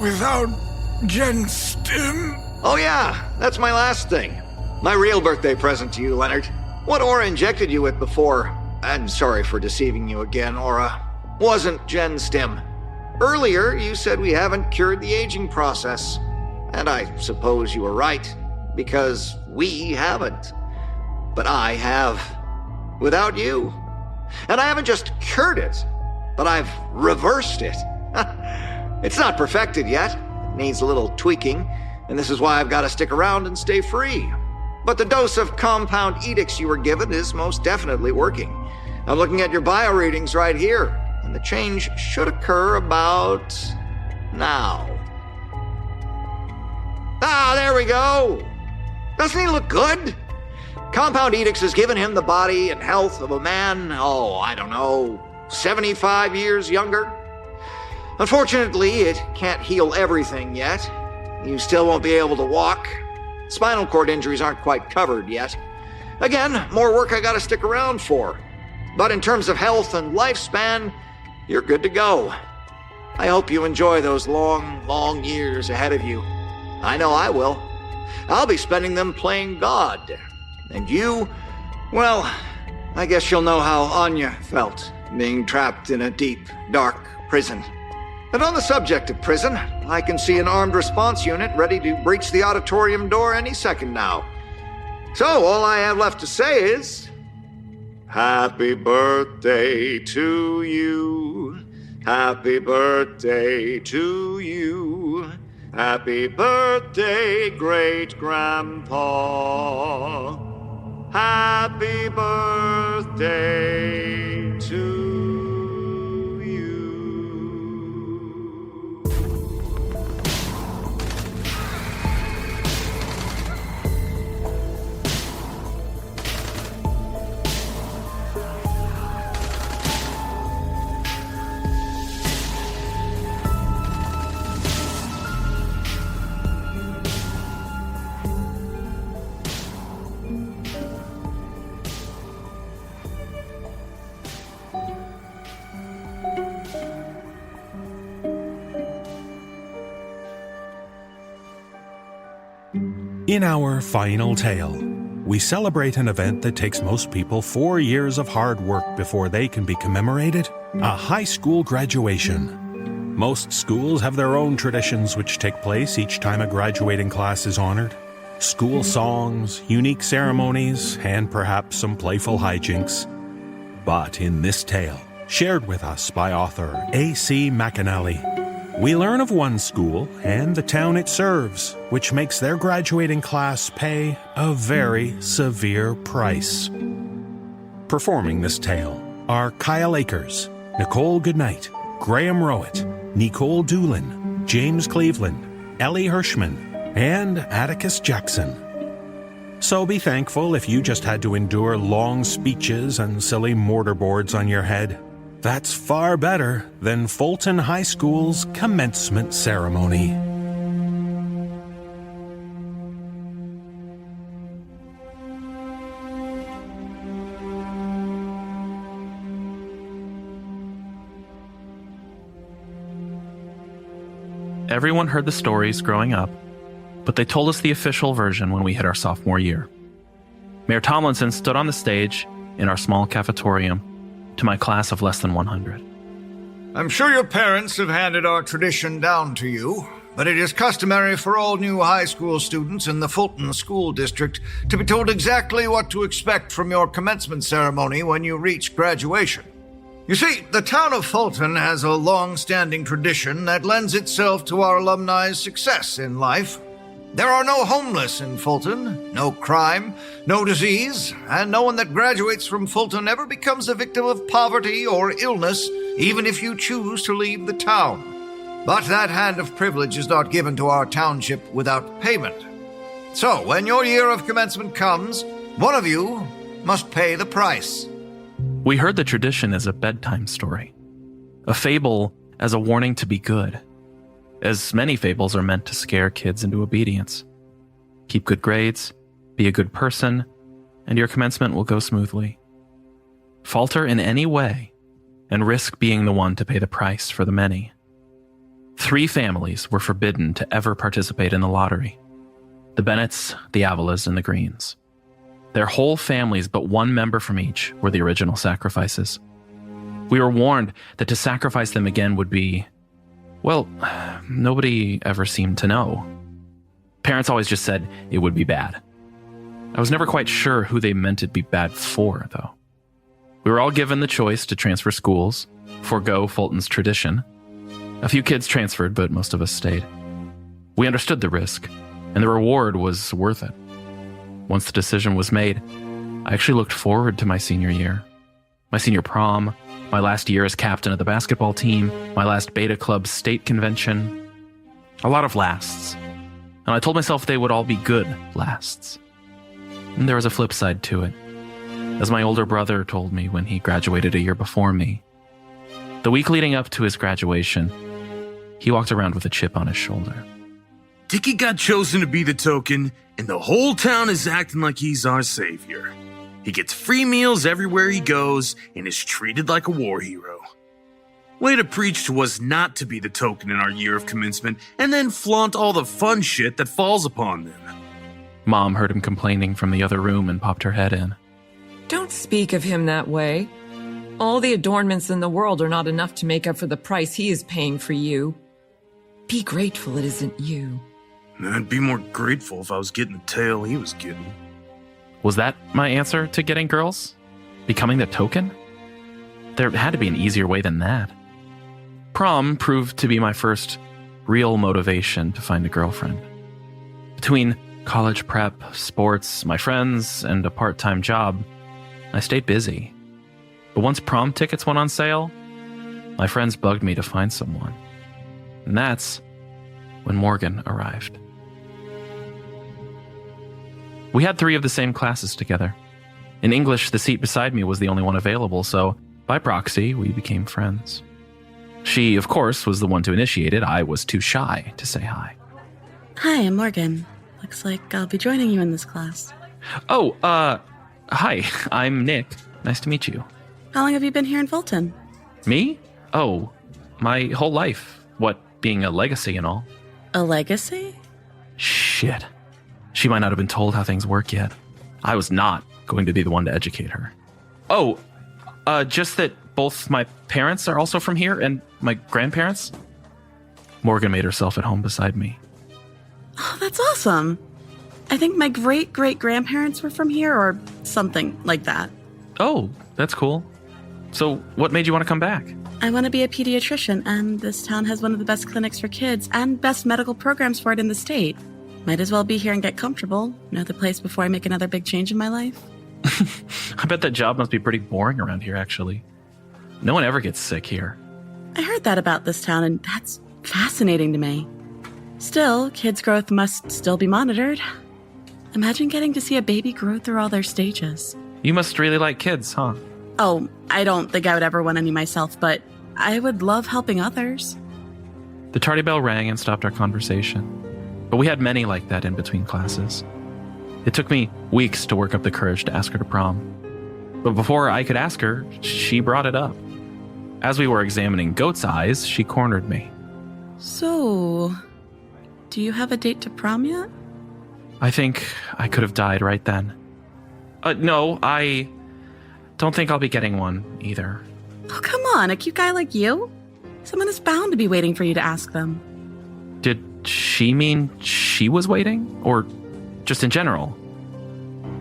without Gen Stim... Oh yeah, that's my last thing. My real birthday present to you, Leonard. What Aura injected you with before, I'm sorry for deceiving you again, Aura, wasn't Gen Stim. Earlier, you said we haven't cured the aging process. And I suppose you were right, because we haven't. But I have. Without you. And I haven't just cured it, but I've reversed it. It's not perfected yet. It needs a little tweaking, and this is why I've got to stick around and stay free. But the dose of compound edicts you were given is most definitely working. I'm looking at your bio readings right here, and the change should occur about Now. Ah, there we go. Doesn't he look good? Compound Edicts has given him the body and health of a man, 75 years younger. Unfortunately, it can't heal everything yet. You still won't be able to walk. Spinal cord injuries aren't quite covered yet. Again, more work I gotta stick around for. But in terms of health and lifespan, you're good to go. I hope you enjoy those long, long years ahead of you. I know I will. I'll be spending them playing God. And you, well, I guess you'll know how Anya felt, being trapped in a deep, dark prison. And on the subject of prison, I can see an armed response unit ready to breach the auditorium door any second now. So all I have left to say is, happy birthday to you. Happy birthday to you. Happy birthday, great grandpa. Happy birthday to you. In our final tale, we celebrate an event that takes most people 4 years of hard work before they can be commemorated: a high school graduation. Most schools have their own traditions which take place each time a graduating class is honored. School songs, unique ceremonies, and perhaps some playful hijinks. But in this tale, shared with us by author A.C. McAnally, we learn of one school and the town it serves, which makes their graduating class pay a very severe price. Performing this tale are Kyle Akers, Nicole Goodnight, Graham Rowett, Nicole Doolin, James Cleveland, Ellie Hirschman, and Atticus Jackson. So be thankful if you just had to endure long speeches and silly mortarboards on your head. That's far better than Fulton High School's commencement ceremony. Everyone heard the stories growing up, but they told us the official version when we hit our sophomore year. Mayor Tomlinson stood on the stage in our small cafetorium to my class of less than 100. I'm sure your parents have handed our tradition down to you, but it is customary for all new high school students in the Fulton School District to be told exactly what to expect from your commencement ceremony when you reach graduation. You see, the town of Fulton has a long-standing tradition that lends itself to our alumni's success in life. There are no homeless in Fulton, no crime, no disease, and no one that graduates from Fulton ever becomes a victim of poverty or illness, even if you choose to leave the town. But that hand of privilege is not given to our township without payment. So, when your year of commencement comes, one of you must pay the price. We heard the tradition as a bedtime story, a fable as a warning to be good, as many fables are meant to scare kids into obedience. Keep good grades, be a good person, and your commencement will go smoothly. Falter in any way, and risk being the one to pay the price for the many. 3 families were forbidden to ever participate in the lottery: the Bennetts, the Avalas, and the Greens. Their whole families, but one member from each, were the original sacrifices. We were warned that to sacrifice them again would be, well, nobody ever seemed to know. Parents always just said it would be bad. I was never quite sure who they meant it'd be bad for, though. We were all given the choice to transfer schools, forego Fulton's tradition. A few kids transferred, but most of us stayed. We understood the risk, and the reward was worth it. Once the decision was made, I actually looked forward to my senior year. My senior prom, my last year as captain of the basketball team, my last Beta Club state convention. A lot of lasts. And I told myself they would all be good lasts. And there was a flip side to it. As my older brother told me when he graduated a year before me, the week leading up to his graduation, he walked around with a chip on his shoulder. Dickie got chosen to be the token, and the whole town is acting like he's our savior. He gets free meals everywhere he goes and is treated like a war hero. Way to preach to us not to be the token in our year of commencement and then flaunt all the fun shit that falls upon them. Mom heard him complaining from the other room and popped her head in. Don't speak of him that way. All the adornments in the world are not enough to make up for the price he is paying for you. Be grateful it isn't you. I'd be more grateful if I was getting the tail he was getting. Was that my answer to getting girls? Becoming the token? There had to be an easier way than that. Prom proved to be my first real motivation to find a girlfriend. Between college prep, sports, my friends, and a part-time job, I stayed busy. But once prom tickets went on sale, my friends bugged me to find someone. And that's when Morgan arrived. We had 3 of the same classes together. In English, the seat beside me was the only one available, so by proxy, we became friends. She, of course, was the one to initiate it. I was too shy to say hi. Hi, I'm Morgan. Looks like I'll be joining you in this class. Oh, hi, I'm Nick. Nice to meet you. How long have you been here in Fulton? Me? Oh, my whole life. What, being a legacy and all. A legacy? Shit. She might not have been told how things work yet. I was not going to be the one to educate her. Oh, just that both my parents are also from here and my grandparents. Morgan made herself at home beside me. Oh, that's awesome. I think my great-great-grandparents were from here or something like that. Oh, that's cool. So what made you want to come back? I want to be a pediatrician, and this town has one of the best clinics for kids and best medical programs for it in the state. Might as well be here and get comfortable. Know the place before I make another big change in my life. I bet that job must be pretty boring around here, actually. No one ever gets sick here. I heard that about this town, and that's fascinating to me. Still, kids' growth must still be monitored. Imagine getting to see a baby grow through all their stages. You must really like kids, huh? Oh, I don't think I would ever want any myself, but I would love helping others. The tardy bell rang and stopped our conversation. But we had many like that in between classes. It took me weeks to work up the courage to ask her to prom. But before I could ask her, she brought it up. As we were examining goat's eyes, she cornered me. So, do you have a date to prom yet? I think I could have died right then. No, I don't think I'll be getting one either. Oh, come on, a cute guy like you? Someone is bound to be waiting for you to ask them. Did she mean she was waiting? Or just in general?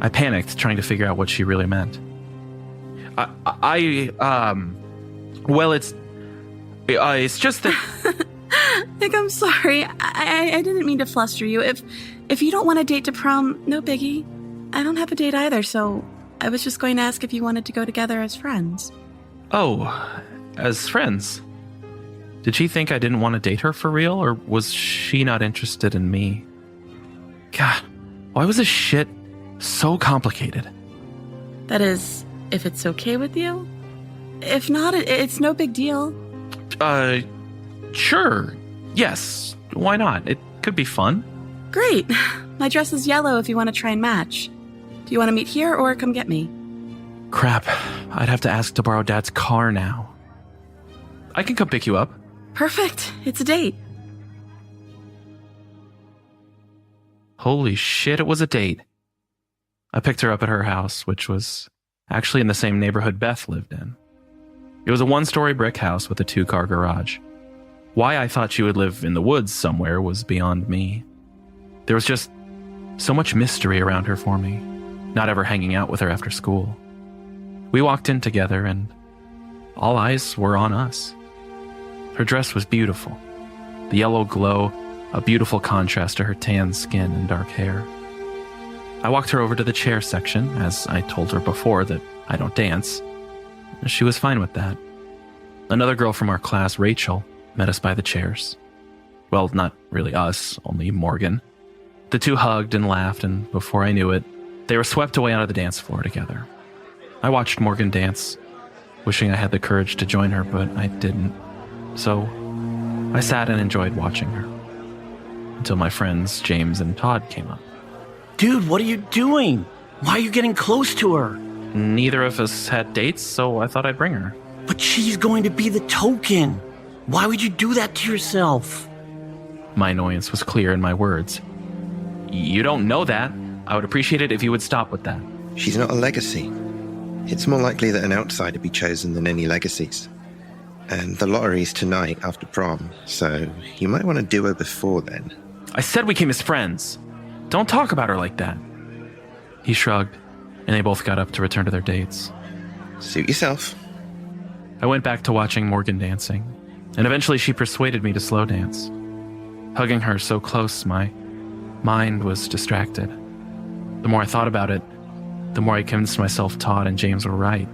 I panicked, trying to figure out what she really meant. Well, it's just that... Nick, I'm sorry. I didn't mean to fluster you. If you don't want a date to prom, no biggie. I don't have a date either, so I was just going to ask if you wanted to go together as friends. Oh, as friends? Did she think I didn't want to date her for real, or was she not interested in me? God, why was this shit so complicated? That is, if it's okay with you. If not, it's no big deal. Sure. Yes. Why not? It could be fun. Great. My dress is yellow if you want to try and match. Do you want to meet here or come get me? Crap. I'd have to ask to borrow Dad's car now. I can come pick you up. Perfect. It's a date. Holy shit, it was a date. I picked her up at her house, which was actually in the same neighborhood Beth lived in. It was a 1-story brick house with a 2-car garage. Why I thought she would live in the woods somewhere was beyond me. There was just so much mystery around her for me, not ever hanging out with her after school. We walked in together and all eyes were on us. Her dress was beautiful. The yellow glow, a beautiful contrast to her tan skin and dark hair. I walked her over to the chair section, as I told her before that I don't dance. She was fine with that. Another girl from our class, Rachel, met us by the chairs. Well, not really us, only Morgan. The two hugged and laughed, and before I knew it, they were swept away onto the dance floor together. I watched Morgan dance, wishing I had the courage to join her, but I didn't. So I sat and enjoyed watching her. Until my friends, James and Todd, came up. Dude, what are you doing? Why are you getting close to her? Neither of us had dates, so I thought I'd bring her. But she's going to be the token. Why would you do that to yourself? My annoyance was clear in my words. You don't know that. I would appreciate it if you would stop with that. She's not a legacy. It's more likely that an outsider be chosen than any legacies. And the lottery's tonight after prom, so you might want to do her before then. I said we came as friends. Don't talk about her like that. He shrugged, and they both got up to return to their dates. Suit yourself. I went back to watching Morgan dancing, and eventually she persuaded me to slow dance. Hugging her so close, my mind was distracted. The more I thought about it, the more I convinced myself Todd and James were right.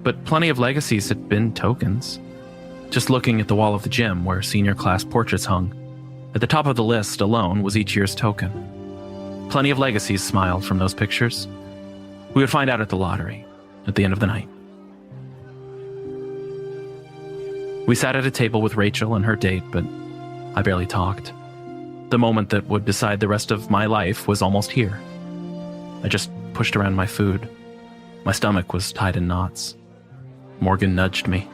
But plenty of legacies had been tokens. Just looking at the wall of the gym where senior class portraits hung, at the top of the list alone was each year's token. Plenty of legacies smiled from those pictures. We would find out at the lottery, at the end of the night. We sat at a table with Rachel and her date, but I barely talked. The moment that would decide the rest of my life was almost here. I just pushed around my food. My stomach was tied in knots. Morgan nudged me.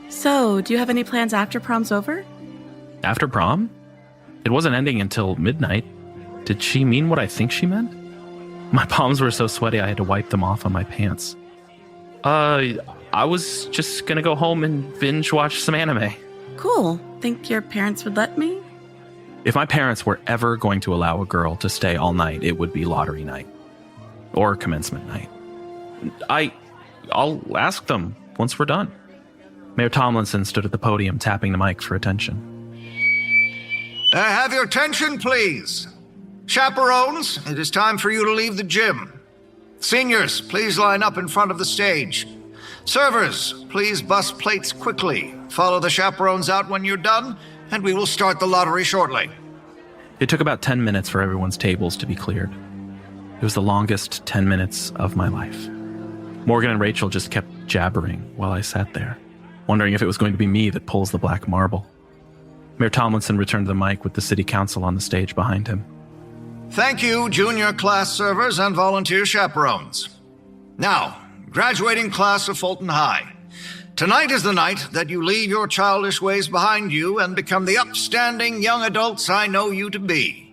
So, do you have any plans after prom's over? After prom? It wasn't ending until midnight. Did she mean what I think she meant? My palms were so sweaty I had to wipe them off on my pants. I was just gonna go home and binge watch some anime. Cool. Think your parents would let me? If my parents were ever going to allow a girl to stay all night, it would be lottery night. Or commencement night. I'll ask them once we're done. Mayor Tomlinson stood at the podium tapping the mic for attention. Have your attention, please. Chaperones, it is time for you to leave the gym. Seniors, please line up in front of the stage. Servers, please bus plates quickly. Follow the chaperones out when you're done, and we will start the lottery shortly. It took about 10 minutes for everyone's tables to be cleared. It was the longest 10 minutes of my life. Morgan and Rachel just kept jabbering while I sat there, wondering if it was going to be me that pulls the black marble. Mayor Tomlinson returned the mic with the city council on the stage behind him. Thank you, junior class servers and volunteer chaperones. Now, graduating class of Fulton High. Tonight is the night that you leave your childish ways behind you and become the upstanding young adults I know you to be.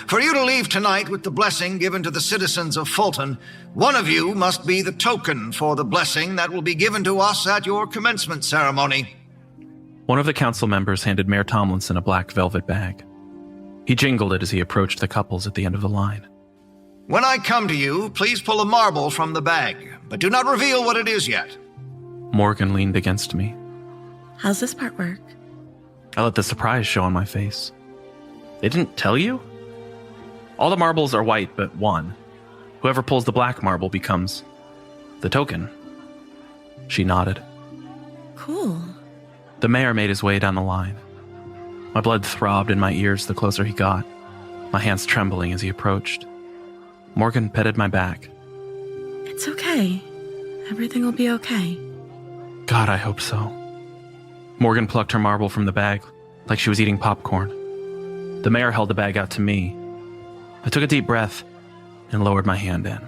For you to leave tonight with the blessing given to the citizens of Fulton, one of you must be the token for the blessing that will be given to us at your commencement ceremony. One of the council members handed Mayor Tomlinson a black velvet bag. He jingled it as he approached the couples at the end of the line. When I come to you, please pull a marble from the bag, but do not reveal what it is yet. Morgan leaned against me. How's this part work? I let the surprise show on my face. They didn't tell you? All the marbles are white but one. Whoever pulls the black marble becomes the token. She nodded. Cool. The mayor made his way down the line. My blood throbbed in my ears the closer he got, my hands trembling as he approached. Morgan petted my back. It's okay. Everything will be okay. God, I hope so. Morgan plucked her marble from the bag like she was eating popcorn. The mayor held the bag out to me. I took a deep breath and lowered my hand in,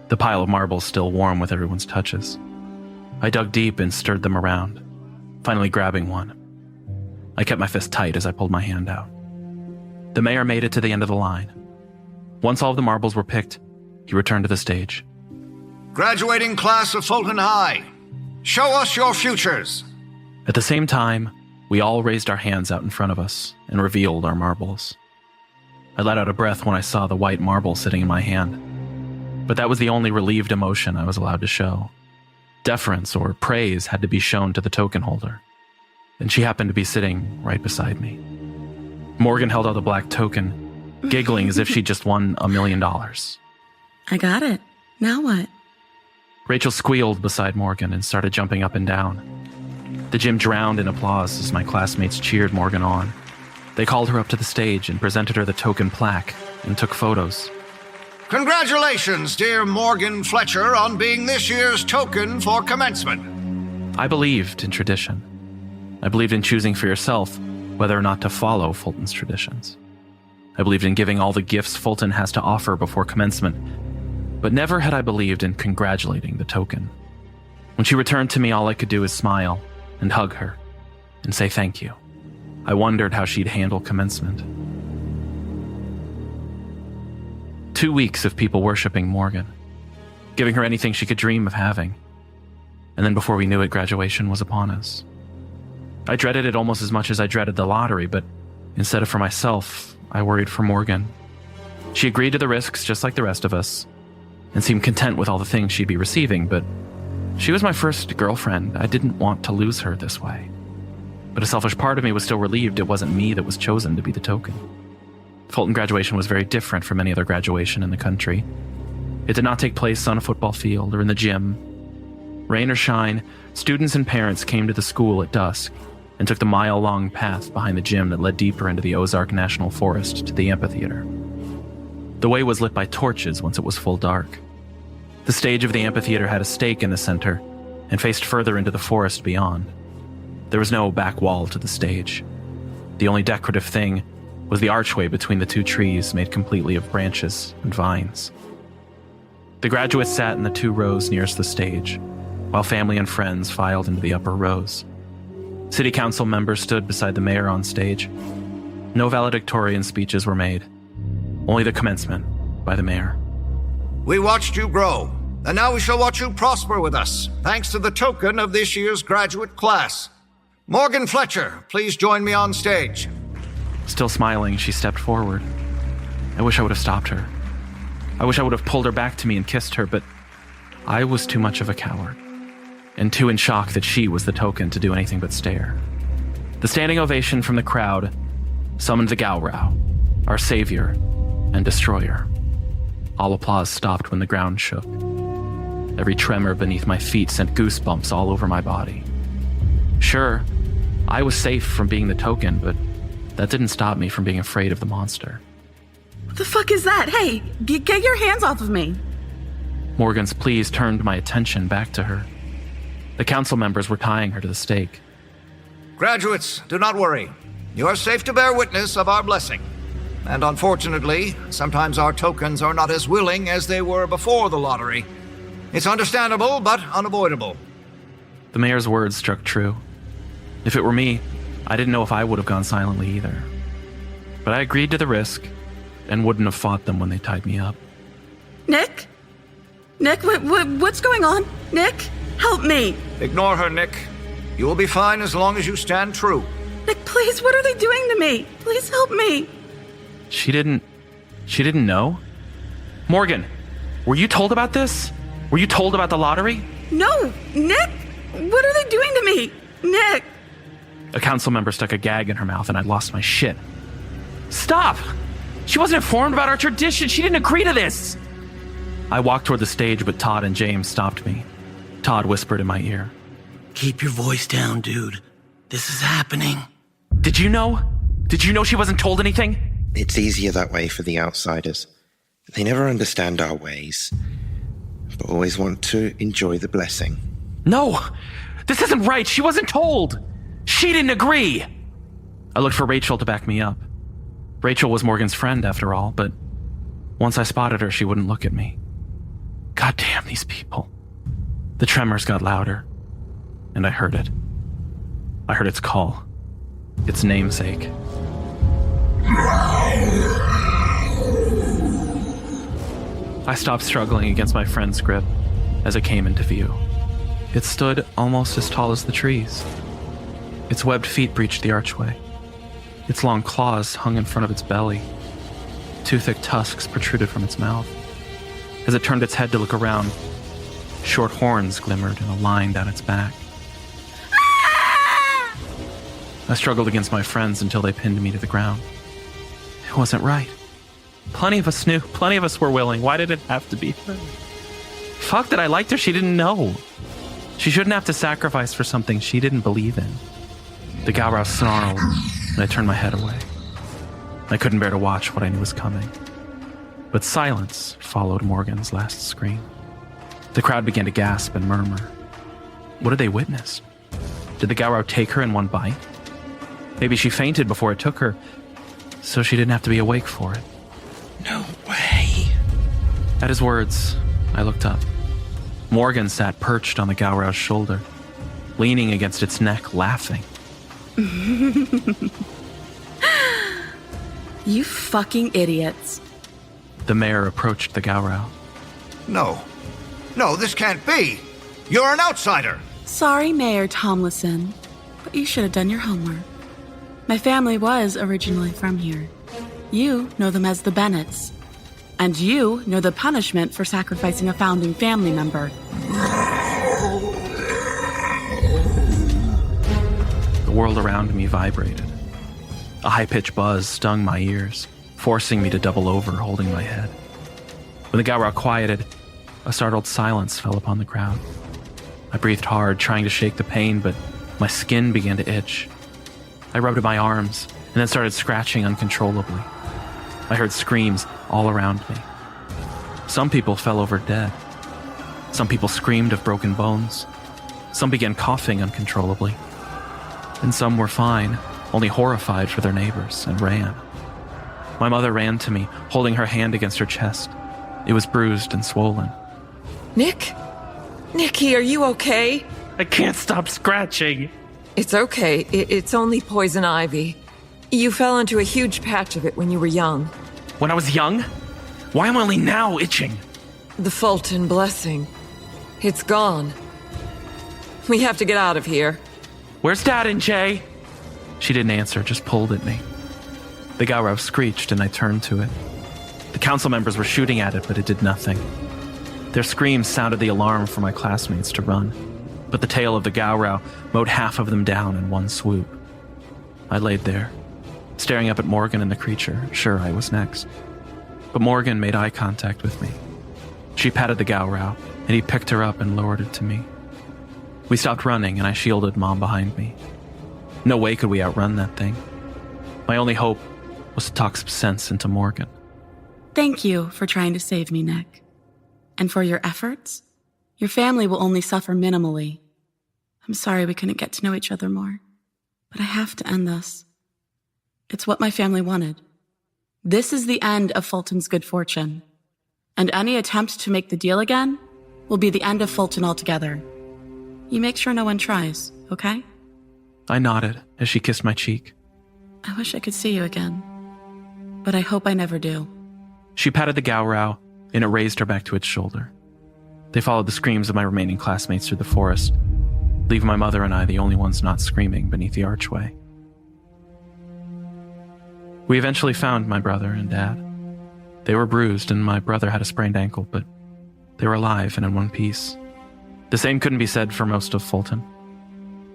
the pile of marbles still warm with everyone's touches. I dug deep and stirred them around, finally grabbing one. I kept my fist tight as I pulled my hand out. The mayor made it to the end of the line. Once all of the marbles were picked, he returned to the stage. Graduating class of Fulton High, show us your futures. At the same time, we all raised our hands out in front of us and revealed our marbles. I let out a breath when I saw the white marble sitting in my hand. But that was the only relieved emotion I was allowed to show. Deference or praise had to be shown to the token holder. And she happened to be sitting right beside me. Morgan held out the black token, giggling as if she'd just won $1 million. I got it. Now what? Rachel squealed beside Morgan and started jumping up and down. The gym drowned in applause as my classmates cheered Morgan on. They called her up to the stage and presented her the token plaque and took photos. Congratulations, dear Morgan Fletcher, on being this year's token for commencement. I believed in tradition. I believed in choosing for yourself whether or not to follow Fulton's traditions. I believed in giving all the gifts Fulton has to offer before commencement, but never had I believed in congratulating the token. When she returned to me, all I could do is smile and hug her and say thank you. I wondered how she'd handle commencement. 2 weeks of people worshiping Morgan, giving her anything she could dream of having. And then before we knew it, graduation was upon us. I dreaded it almost as much as I dreaded the lottery, but instead of for myself, I worried for Morgan. She agreed to the risks just like the rest of us, and seemed content with all the things she'd be receiving, but she was my first girlfriend. I didn't want to lose her this way. But a selfish part of me was still relieved it wasn't me that was chosen to be the token. Fulton graduation was very different from any other graduation in the country. It did not take place on a football field or in the gym. Rain or shine, students and parents came to the school at dusk and took the mile-long path behind the gym that led deeper into the Ozark National Forest to the amphitheater. The way was lit by torches once it was full dark. The stage of the amphitheater had a stake in the center and faced further into the forest beyond. There was no back wall to the stage. The only decorative thing was the archway between the two trees made completely of branches and vines. The graduates sat in the 2 rows nearest the stage, while family and friends filed into the upper rows. City council members stood beside the mayor on stage. No valedictorian speeches were made, only the commencement by the mayor. We watched you grow, and now we shall watch you prosper with us, thanks to the token of this year's graduate class. Morgan Fletcher, please join me on stage. Still smiling, she stepped forward. I wish I would have stopped her. I wish I would have pulled her back to me and kissed her, but I was too much of a coward, and too in shock that she was the token to do anything but stare. The standing ovation from the crowd summoned the Gaurau, our savior and destroyer. All applause stopped when the ground shook. Every tremor beneath my feet sent goosebumps all over my body. Sure, I was safe from being the token, but that didn't stop me from being afraid of the monster. What the fuck is that? Hey, get your hands off of me. Morgan's pleas turned my attention back to her. The council members were tying her to the stake. Graduates, do not worry. You are safe to bear witness of our blessing. And unfortunately, sometimes our tokens are not as willing as they were before the lottery. It's understandable, but unavoidable. The mayor's words struck true. If it were me, I didn't know if I would have gone silently either. But I agreed to the risk and wouldn't have fought them when they tied me up. Nick? Nick, what's going on? Nick, help me. Ignore her, Nick. You will be fine as long as you stand true. Nick, please, what are they doing to me? Please help me. She didn't know? Morgan, were you told about this? Were you told about the lottery? No, Nick, what are they doing to me? Nick. A council member stuck a gag in her mouth and I lost my shit. Stop! She wasn't informed about our tradition. She didn't agree to this. I walked toward the stage, but Todd and James stopped me. Todd whispered in my ear. Keep your voice down, dude. This is happening. Did you know? Did you know she wasn't told anything? It's easier that way for the outsiders. They never understand our ways, but always want to enjoy the blessing. No! This isn't right. She wasn't told. She didn't agree. I looked for Rachel to back me up. Rachel was Morgan's friend, after all, but once I spotted her, she wouldn't look at me. God damn these people. The tremors got louder, and I heard it. I heard its call. Its namesake. I stopped struggling against my friend's grip as it came into view. It stood almost as tall as the trees. Its webbed feet breached the archway. Its long claws hung in front of its belly. 2 thick tusks protruded from its mouth. As it turned its head to look around, short horns glimmered in a line down its back. I struggled against my friends until they pinned me to the ground. It wasn't right. Plenty of us knew. Plenty of us were willing. Why did it have to be her? Fuck that I liked her. She didn't know. She shouldn't have to sacrifice for something she didn't believe in. The Gaurau snarled, and I turned my head away. I couldn't bear to watch what I knew was coming. But silence followed Morgan's last scream. The crowd began to gasp and murmur. What had they witnessed? Did the Gauro take her in one bite? Maybe she fainted before it took her, so she didn't have to be awake for it. No way. At his words, I looked up. Morgan sat perched on the Gauro's shoulder, leaning against its neck, laughing. You fucking idiots. The mayor approached the Gauro. No, this can't be. You're an outsider. Sorry, Mayor Tomlinson, but you should have done your homework. My family was originally from here. You know them as the Bennetts. And you know the punishment for sacrificing a founding family member. The world around me vibrated. A high-pitched buzz stung my ears, forcing me to double over, holding my head. When the Gauro quieted, a startled silence fell upon the crowd. I breathed hard, trying to shake the pain, but my skin began to itch. I rubbed at my arms, and then started scratching uncontrollably. I heard screams all around me. Some people fell over dead. Some people screamed of broken bones. Some began coughing uncontrollably. And some were fine, only horrified for their neighbors, and ran. My mother ran to me, holding her hand against her chest. It was bruised and swollen. Nick? Nicky, are you okay? I can't stop scratching. It's okay. It's only poison ivy. You fell into a huge patch of it when you were young. When I was young? Why am I only now itching? The Fulton blessing. It's gone. We have to get out of here. Where's Dad and Jay? She didn't answer, just pulled at me. The Gauro screeched and I turned to it. The council members were shooting at it, but it did nothing. Their screams sounded the alarm for my classmates to run, but the tail of the Gauro mowed half of them down in one swoop. I laid there, staring up at Morgan and the creature, sure I was next. But Morgan made eye contact with me. She patted the Gauro, and he picked her up and lowered it to me. We stopped running, and I shielded Mom behind me. No way could we outrun that thing. My only hope was to talk some sense into Morgan. Thank you for trying to save me, Nick. And for your efforts, your family will only suffer minimally. I'm sorry we couldn't get to know each other more, but I have to end this. It's what my family wanted. This is the end of Fulton's good fortune, and any attempt to make the deal again will be the end of Fulton altogether. You make sure no one tries, okay? I nodded as she kissed my cheek. I wish I could see you again, but I hope I never do. She patted the Gauro, and it raised her back to its shoulder. They followed the screams of my remaining classmates through the forest, leaving my mother and I the only ones not screaming beneath the archway. We eventually found my brother and Dad. They were bruised, and my brother had a sprained ankle, but they were alive and in one piece. The same couldn't be said for most of Fulton.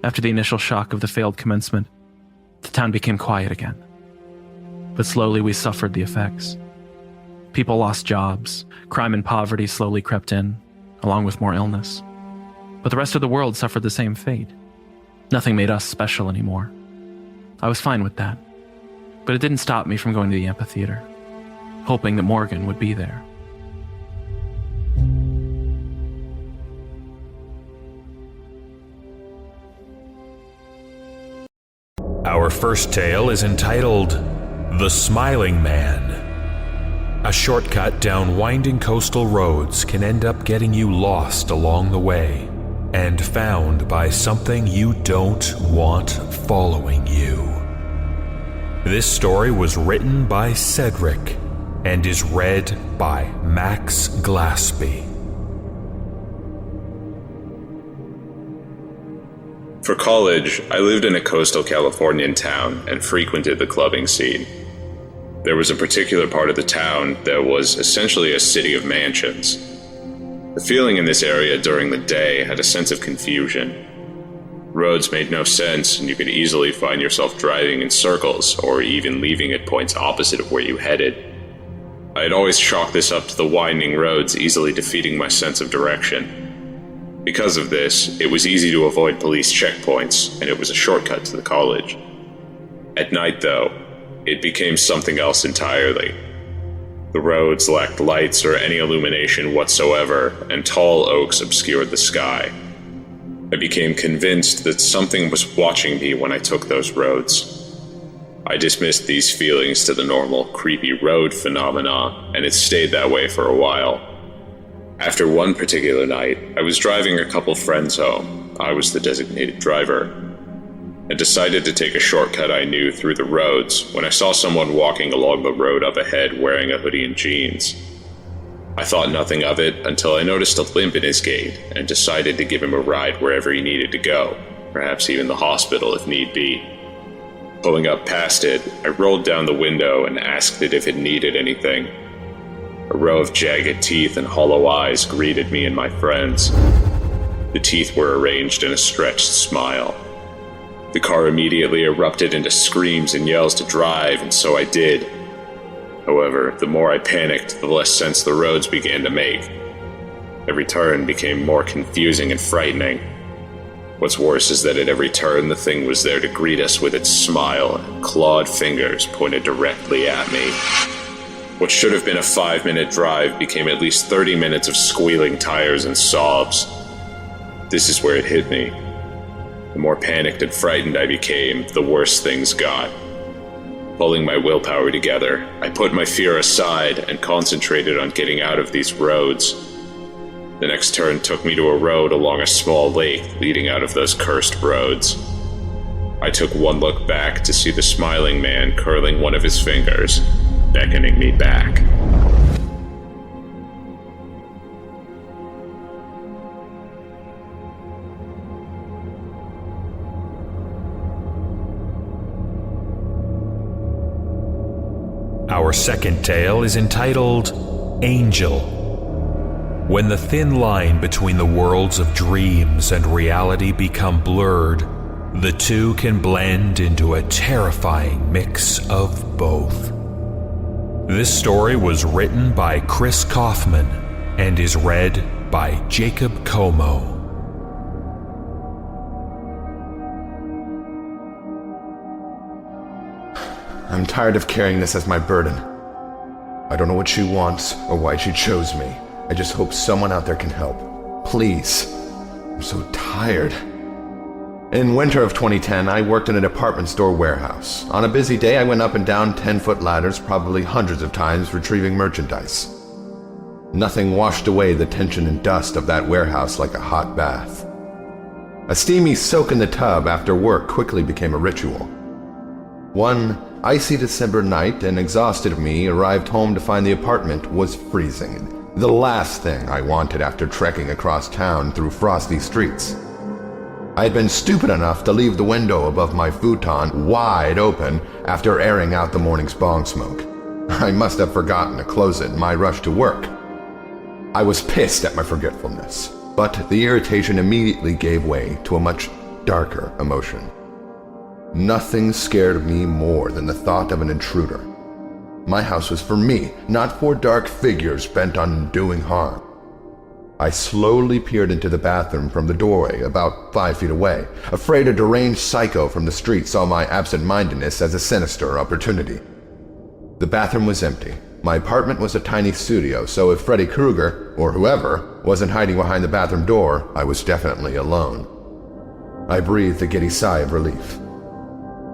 After the initial shock of the failed commencement, the town became quiet again. But slowly we suffered the effects. People lost jobs, crime and poverty slowly crept in, along with more illness. But the rest of the world suffered the same fate. Nothing made us special anymore. I was fine with that. But it didn't stop me from going to the amphitheater, hoping that Morgan would be there. Our first tale is entitled The Smiling Man. A shortcut down winding coastal roads can end up getting you lost along the way and found by something you don't want following you. This story was written by Cedric and is read by Max Glaspie. For college, I lived in a coastal Californian town and frequented the clubbing scene. There was a particular part of the town that was essentially a city of mansions. The feeling in this area during the day had a sense of confusion. Roads made no sense, and you could easily find yourself driving in circles or even leaving at points opposite of where you headed. I had always chalked this up to the winding roads easily defeating my sense of direction. Because of this, it was easy to avoid police checkpoints, and it was a shortcut to the college. At night, though, it became something else entirely. The roads lacked lights or any illumination whatsoever, and tall oaks obscured the sky. I became convinced that something was watching me when I took those roads. I dismissed these feelings to the normal creepy road phenomena, and it stayed that way for a while. After one particular night, I was driving a couple friends home. I was the designated driver, and decided to take a shortcut I knew through the roads when I saw someone walking along the road up ahead wearing a hoodie and jeans. I thought nothing of it until I noticed a limp in his gait and decided to give him a ride wherever he needed to go, perhaps even the hospital if need be. Pulling up past it, I rolled down the window and asked it if it needed anything. A row of jagged teeth and hollow eyes greeted me and my friends. The teeth were arranged in a stretched smile. The car immediately erupted into screams and yells to drive, and so I did. However, the more I panicked, the less sense the roads began to make. Every turn became more confusing and frightening. What's worse is that at every turn, the thing was there to greet us with its smile, and clawed fingers pointed directly at me. What should have been a 5-minute drive became at least 30 minutes of squealing tires and sobs. This is where it hit me. The more panicked and frightened I became, the worse things got. Pulling my willpower together, I put my fear aside and concentrated on getting out of these roads. The next turn took me to a road along a small lake leading out of those cursed roads. I took one look back to see the smiling man curling one of his fingers, beckoning me back. Our second tale is entitled Angel. When the thin line between the worlds of dreams and reality become blurred, the two can blend into a terrifying mix of both. This story was written by Chris Kaufman and is read by Jacob Como. I'm tired of carrying this as my burden. I don't know what she wants or why she chose me. I just hope someone out there can help. Please. I'm so tired. In winter of 2010, I worked in a department store warehouse. On a busy day, I went up and down 10-foot ladders probably hundreds of times retrieving merchandise. Nothing washed away the tension and dust of that warehouse like a hot bath. A steamy soak in the tub after work quickly became a ritual. One icy December night, an exhausted me arrived home to find the apartment was freezing. The last thing I wanted after trekking across town through frosty streets. I had been stupid enough to leave the window above my futon wide open after airing out the morning's bong smoke. I must have forgotten to close it in my rush to work. I was pissed at my forgetfulness, but the irritation immediately gave way to a much darker emotion. Nothing scared me more than the thought of an intruder. My house was for me, not for dark figures bent on doing harm. I slowly peered into the bathroom from the doorway about 5 feet away, afraid a deranged psycho from the street saw my absent-mindedness as a sinister opportunity. The bathroom was empty. My apartment was a tiny studio, so if Freddy Krueger, or whoever, wasn't hiding behind the bathroom door, I was definitely alone. I breathed a giddy sigh of relief.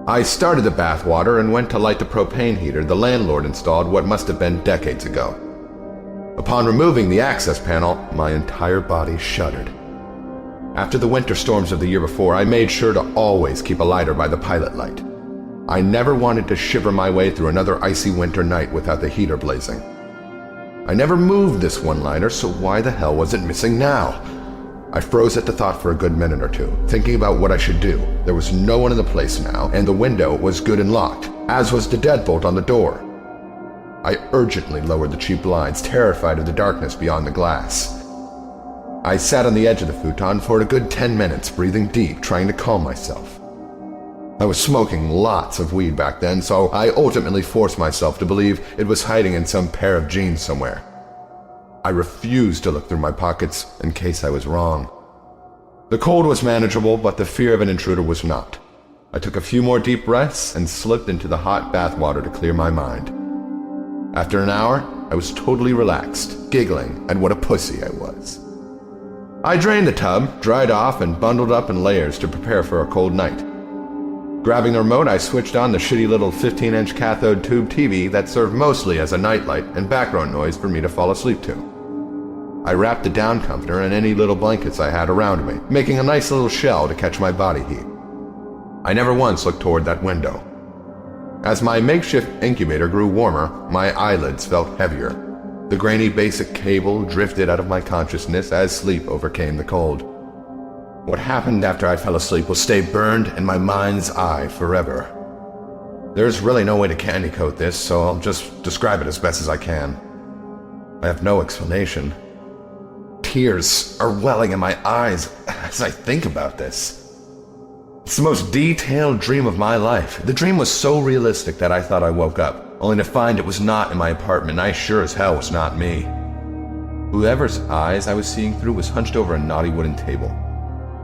I started the bathwater and went to light the propane heater the landlord installed what must have been decades ago. Upon removing the access panel, my entire body shuddered. After the winter storms of the year before, I made sure to always keep a lighter by the pilot light. I never wanted to shiver my way through another icy winter night without the heater blazing. I never moved this one lighter, so why the hell was it missing now? I froze at the thought for a good minute or two, thinking about what I should do. There was no one in the place now, and the window was good and locked, as was the deadbolt on the door. I urgently lowered the cheap blinds, terrified of the darkness beyond the glass. I sat on the edge of the futon for a good 10 minutes, breathing deep, trying to calm myself. I was smoking lots of weed back then, so I ultimately forced myself to believe it was hiding in some pair of jeans somewhere. I refused to look through my pockets in case I was wrong. The cold was manageable, but the fear of an intruder was not. I took a few more deep breaths and slipped into the hot bath water to clear my mind. After an hour, I was totally relaxed, giggling at what a pussy I was. I drained the tub, dried off, and bundled up in layers to prepare for a cold night. Grabbing the remote, I switched on the shitty little 15-inch cathode tube TV that served mostly as a nightlight and background noise for me to fall asleep to. I wrapped the down comforter in any little blankets I had around me, making a nice little shell to catch my body heat. I never once looked toward that window. As my makeshift incubator grew warmer, my eyelids felt heavier. The grainy basic cable drifted out of my consciousness as sleep overcame the cold. What happened after I fell asleep will stay burned in my mind's eye forever. There's really no way to candy coat this, so I'll just describe it as best as I can. I have no explanation. Tears are welling in my eyes as I think about this. It's the most detailed dream of my life. The dream was so realistic that I thought I woke up, only to find it was not in my apartment, and I sure as hell was not me. Whoever's eyes I was seeing through was hunched over a knotty wooden table.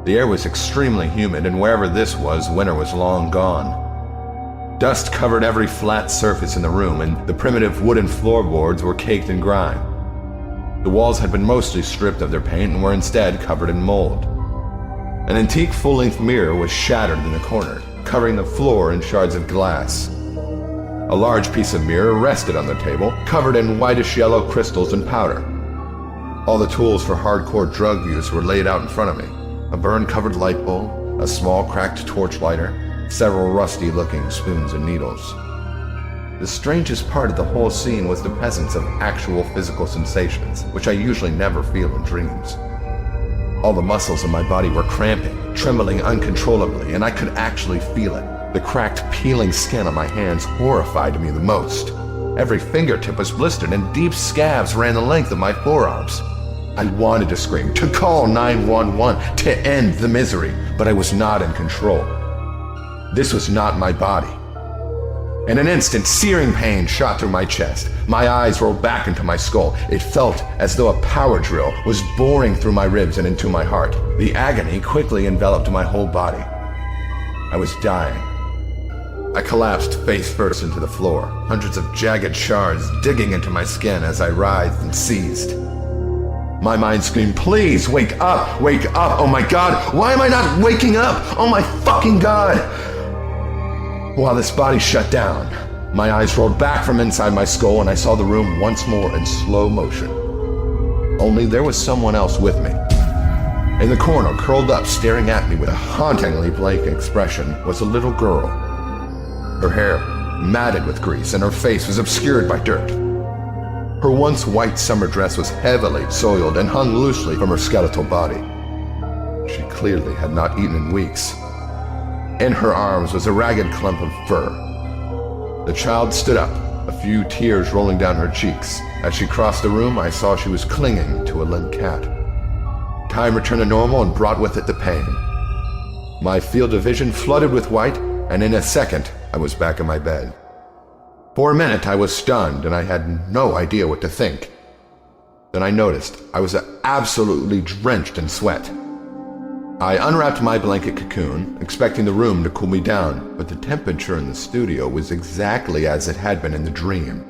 The air was extremely humid, and wherever this was, winter was long gone. Dust covered every flat surface in the room, and the primitive wooden floorboards were caked in grime. The walls had been mostly stripped of their paint and were instead covered in mold. An antique full-length mirror was shattered in the corner, covering the floor in shards of glass. A large piece of mirror rested on the table, covered in whitish-yellow crystals and powder. All the tools for hardcore drug use were laid out in front of me. A burn-covered light bulb, a small cracked torch lighter, several rusty-looking spoons and needles. The strangest part of the whole scene was the presence of actual physical sensations, which I usually never feel in dreams. All the muscles in my body were cramping, trembling uncontrollably, and I could actually feel it. The cracked, peeling skin on my hands horrified me the most. Every fingertip was blistered, and deep scabs ran the length of my forearms. I wanted to scream, to call 911, to end the misery, but I was not in control. This was not my body. In an instant, searing pain shot through my chest. My eyes rolled back into my skull. It felt as though a power drill was boring through my ribs and into my heart. The agony quickly enveloped my whole body. I was dying. I collapsed face first into the floor, hundreds of jagged shards digging into my skin as I writhed and seized. My mind screamed, "Please, wake up! Wake up! Oh my God! Why am I not waking up? Oh my fucking God!" While this body shut down, my eyes rolled back from inside my skull and I saw the room once more in slow motion. Only there was someone else with me. In the corner, curled up, staring at me with a hauntingly blank expression, was a little girl. Her hair matted with grease and her face was obscured by dirt. Her once white summer dress was heavily soiled and hung loosely from her skeletal body. She clearly had not eaten in weeks. In her arms was a ragged clump of fur. The child stood up, a few tears rolling down her cheeks. As she crossed the room, I saw she was clinging to a limp cat. Time returned to normal and brought with it the pain. My field of vision flooded with white, and in a second, I was back in my bed. For a minute, I was stunned, and I had no idea what to think. Then I noticed I was absolutely drenched in sweat. I unwrapped my blanket cocoon, expecting the room to cool me down, but the temperature in the studio was exactly as it had been in the dream.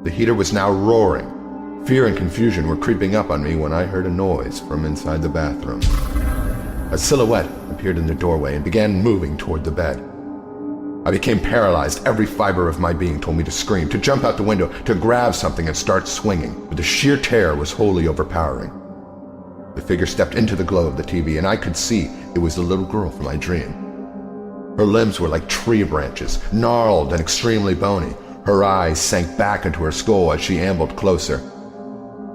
The heater was now roaring. Fear and confusion were creeping up on me when I heard a noise from inside the bathroom. A silhouette appeared in the doorway and began moving toward the bed. I became paralyzed. Every fiber of my being told me to scream, to jump out the window, to grab something and start swinging, but the sheer terror was wholly overpowering. The figure stepped into the glow of the TV, and I could see it was the little girl from my dream. Her limbs were like tree branches, gnarled and extremely bony. Her eyes sank back into her skull as she ambled closer.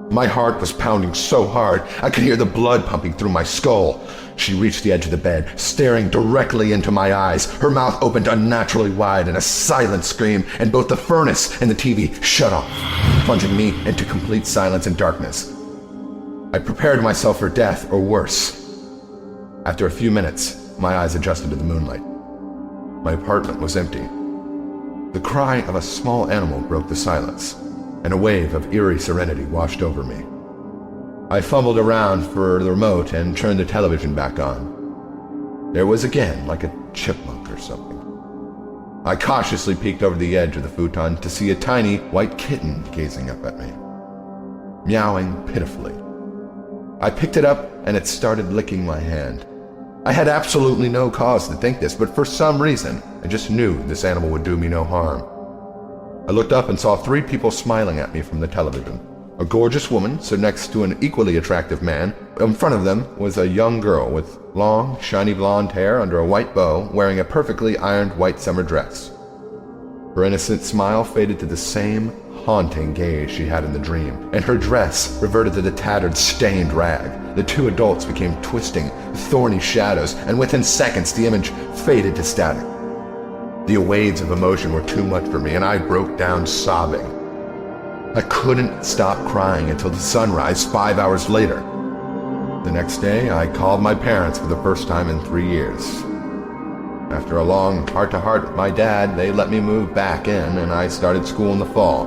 My heart was pounding so hard, I could hear the blood pumping through my skull. She reached the edge of the bed, staring directly into my eyes. Her mouth opened unnaturally wide in a silent scream, and both the furnace and the TV shut off, plunging me into complete silence and darkness. I prepared myself for death or worse. After a few minutes, my eyes adjusted to the moonlight. My apartment was empty. The cry of a small animal broke the silence, and a wave of eerie serenity washed over me. I fumbled around for the remote and turned the television back on. There was again like a chipmunk or something. I cautiously peeked over the edge of the futon to see a tiny white kitten gazing up at me, meowing pitifully. I picked it up and it started licking my hand. I had absolutely no cause to think this, but for some reason, I just knew this animal would do me no harm. I looked up and saw 3 people smiling at me from the television. A gorgeous woman stood next to an equally attractive man. In front of them was a young girl with long, shiny blonde hair under a white bow, wearing a perfectly ironed white summer dress. Her innocent smile faded to the same haunting gaze she had in the dream, and her dress reverted to the tattered, stained rag. The 2 adults became twisting, thorny shadows, and within seconds the image faded to static. The waves of emotion were too much for me, and I broke down sobbing. I couldn't stop crying until the sunrise 5 hours later. The next day, I called my parents for the first time in 3 years. After a long heart-to-heart with my dad, they let me move back in, and I started school in the fall.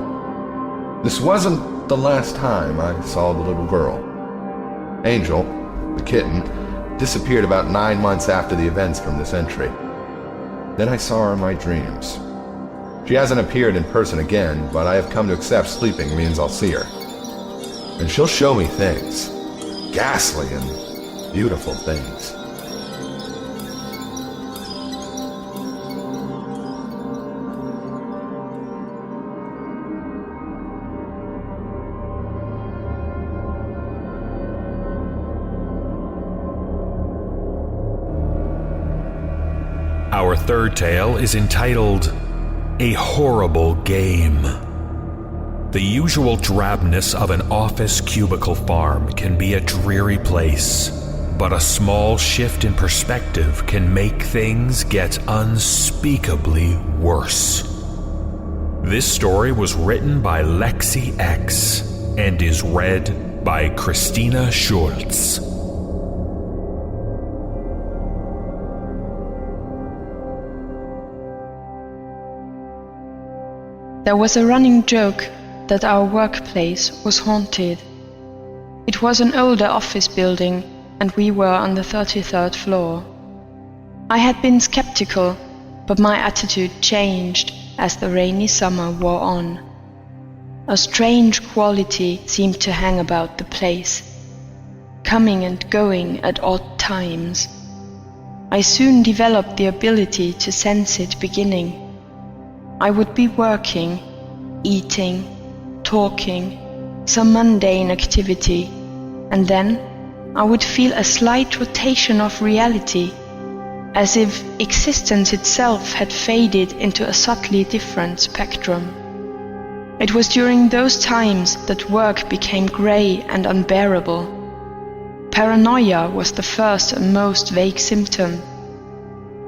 This wasn't the last time I saw the little girl. Angel, the kitten, disappeared about 9 months after the events from this entry. Then I saw her in my dreams. She hasn't appeared in person again, but I have come to accept sleeping means I'll see her. And she'll show me things. Ghastly and beautiful things. Our third tale is entitled A Horrible Game. The usual drabness of an office cubicle farm can be a dreary place, but a small shift in perspective can make things get unspeakably worse. This story was written by Lexi X and is read by Christina Schultz. There was a running joke that our workplace was haunted. It was an older office building, and we were on the 33rd floor. I had been skeptical, but my attitude changed as the rainy summer wore on. A strange quality seemed to hang about the place, coming and going at odd times. I soon developed the ability to sense it beginning. I would be working, eating, talking, some mundane activity, and then I would feel a slight rotation of reality, as if existence itself had faded into a subtly different spectrum. It was during those times that work became grey and unbearable. Paranoia was the first and most vague symptom.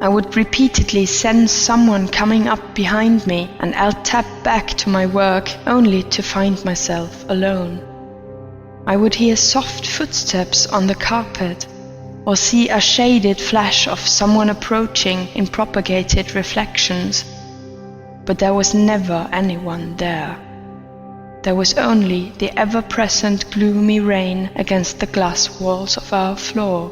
I would repeatedly sense someone coming up behind me, and I'll tap back to my work only to find myself alone. I would hear soft footsteps on the carpet, or see a shaded flash of someone approaching in propagated reflections. But there was never anyone there. There was only the ever-present gloomy rain against the glass walls of our floor.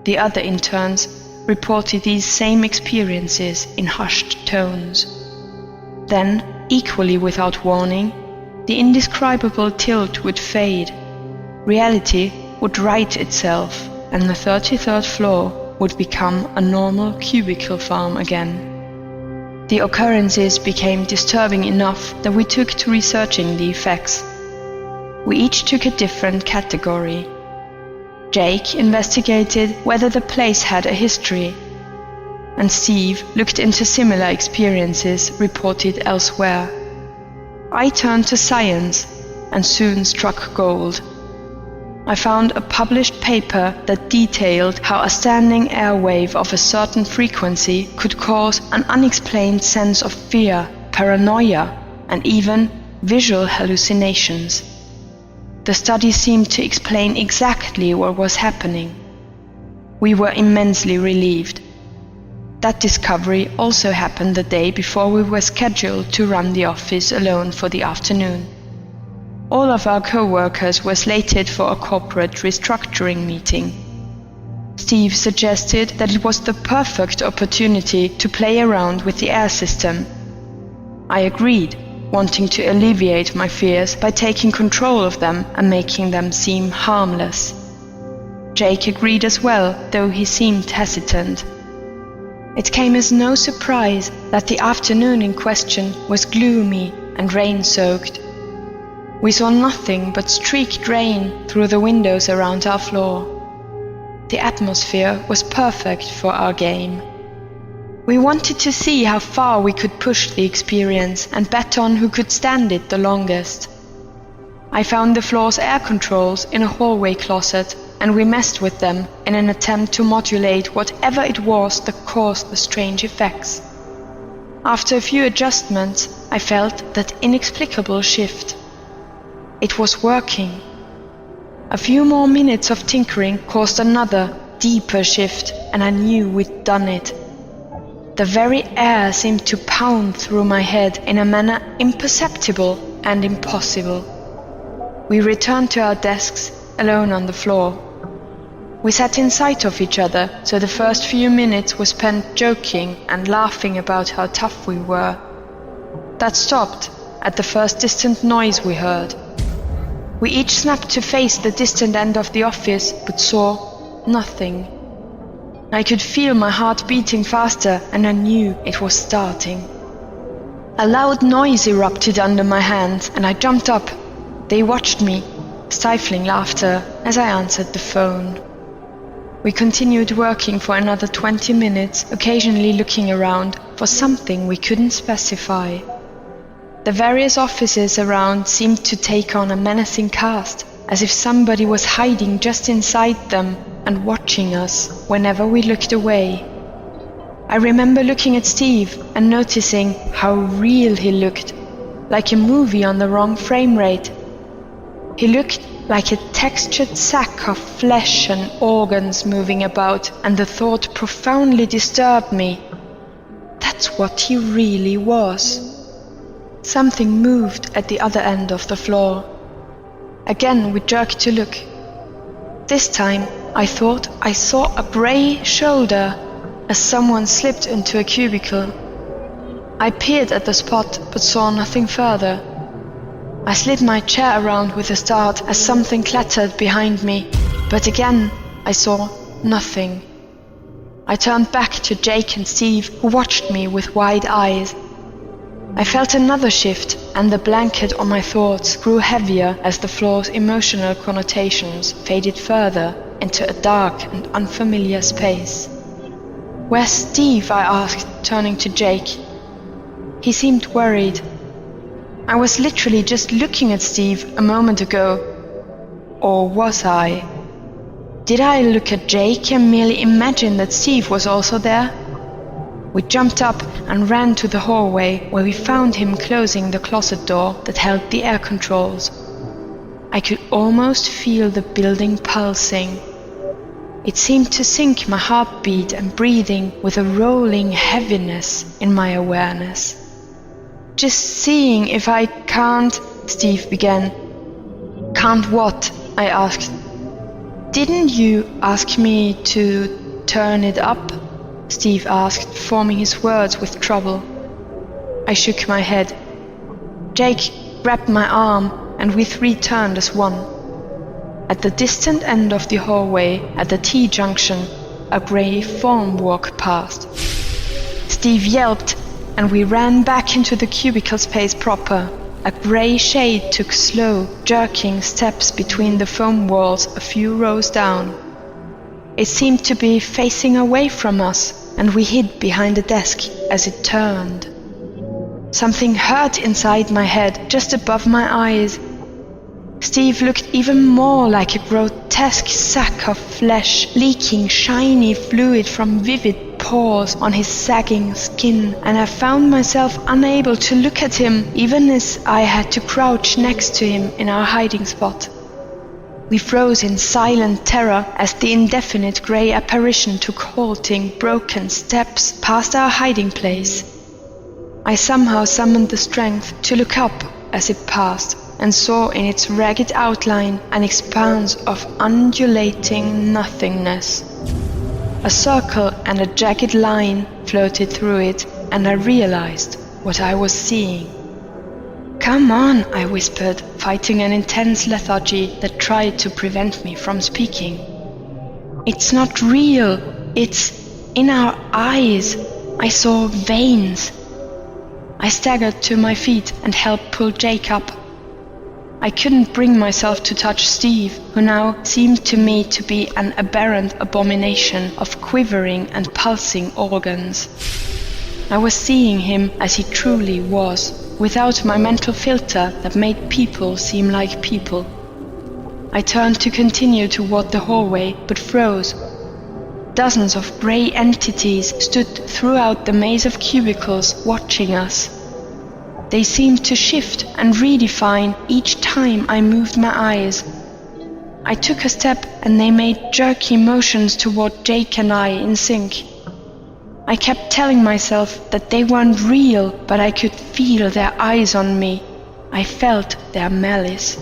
The other interns reported these same experiences in hushed tones. Then, equally without warning, the indescribable tilt would fade. Reality would right itself, and the 33rd floor would become a normal cubicle farm again. The occurrences became disturbing enough that we took to researching the effects. We each took a different category. Jake investigated whether the place had a history, and Steve looked into similar experiences reported elsewhere. I turned to science and soon struck gold. I found a published paper that detailed how a standing airwave of a certain frequency could cause an unexplained sense of fear, paranoia, and even visual hallucinations. The study seemed to explain exactly what was happening. We were immensely relieved. That discovery also happened the day before we were scheduled to run the office alone for the afternoon. All of our co-workers were slated for a corporate restructuring meeting. Steve suggested that it was the perfect opportunity to play around with the air system. I agreed, wanting to alleviate my fears by taking control of them and making them seem harmless. Jake agreed as well, though he seemed hesitant. It came as no surprise that the afternoon in question was gloomy and rain-soaked. We saw nothing but streaked rain through the windows around our floor. The atmosphere was perfect for our game. We wanted to see how far we could push the experience and bet on who could stand it the longest. I found the floor's air controls in a hallway closet, and we messed with them in an attempt to modulate whatever it was that caused the strange effects. After a few adjustments, I felt that inexplicable shift. It was working. A few more minutes of tinkering caused another, deeper shift, and I knew we'd done it. The very air seemed to pound through my head in a manner imperceptible and impossible. We returned to our desks, alone on the floor. We sat in sight of each other, so the first few minutes were spent joking and laughing about how tough we were. That stopped at the first distant noise we heard. We each snapped to face the distant end of the office, but saw nothing. I could feel my heart beating faster, and I knew it was starting. A loud noise erupted under my hands, and I jumped up. They watched me, stifling laughter, as I answered the phone. We continued working for another 20 minutes, occasionally looking around for something we couldn't specify. The various offices around seemed to take on a menacing cast, as if somebody was hiding just inside them and watching us whenever we looked away. I remember looking at Steve and noticing how real he looked, like a movie on the wrong frame rate. He looked like a textured sack of flesh and organs moving about, and the thought profoundly disturbed me. That's what he really was. Something moved at the other end of the floor. Again we jerked to look. This time I thought I saw a grey shoulder as someone slipped into a cubicle. I peered at the spot but saw nothing further. I slid my chair around with a start as something clattered behind me, but again I saw nothing. I turned back to Jake and Steve, who watched me with wide eyes. I felt another shift, and the blanket on my thoughts grew heavier as the floor's emotional connotations faded further into a dark and unfamiliar space. "Where's Steve?" I asked, turning to Jake. He seemed worried. I was literally just looking at Steve a moment ago. Or was I? Did I look at Jake and merely imagine that Steve was also there? We jumped up and ran to the hallway, where we found him closing the closet door that held the air controls. I could almost feel the building pulsing. It seemed to sync my heartbeat and breathing with a rolling heaviness in my awareness. "Just seeing if I can't," Steve began. "Can't what?" I asked. "Didn't you ask me to turn it up?" Steve asked, forming his words with trouble. I shook my head. Jake grabbed my arm, and we three turned as one. At the distant end of the hallway, at the T-junction, a grey form walked past. Steve yelped, and we ran back into the cubicle space proper. A grey shade took slow, jerking steps between the foam walls a few rows down. It seemed to be facing away from us, and we hid behind a desk as it turned. Something hurt inside my head, just above my eyes. Steve looked even more like a grotesque sack of flesh, leaking shiny fluid from vivid pores on his sagging skin, and I found myself unable to look at him, even as I had to crouch next to him in our hiding spot. We froze in silent terror as the indefinite grey apparition took halting, broken steps past our hiding place. I somehow summoned the strength to look up as it passed, and saw in its ragged outline an expanse of undulating nothingness. A circle and a jagged line floated through it, and I realized what I was seeing. "Come on," I whispered, fighting an intense lethargy that tried to prevent me from speaking. "It's not real. It's in our eyes. I saw veins." I staggered to my feet and helped pull Jake up. I couldn't bring myself to touch Steve, who now seemed to me to be an aberrant abomination of quivering and pulsing organs. I was seeing him as he truly was, without my mental filter that made people seem like people. I turned to continue toward the hallway, but froze. Dozens of grey entities stood throughout the maze of cubicles watching us. They seemed to shift and redefine each time I moved my eyes. I took a step and they made jerky motions toward Jake and I in sync. I kept telling myself that they weren't real, but I could feel their eyes on me. I felt their malice.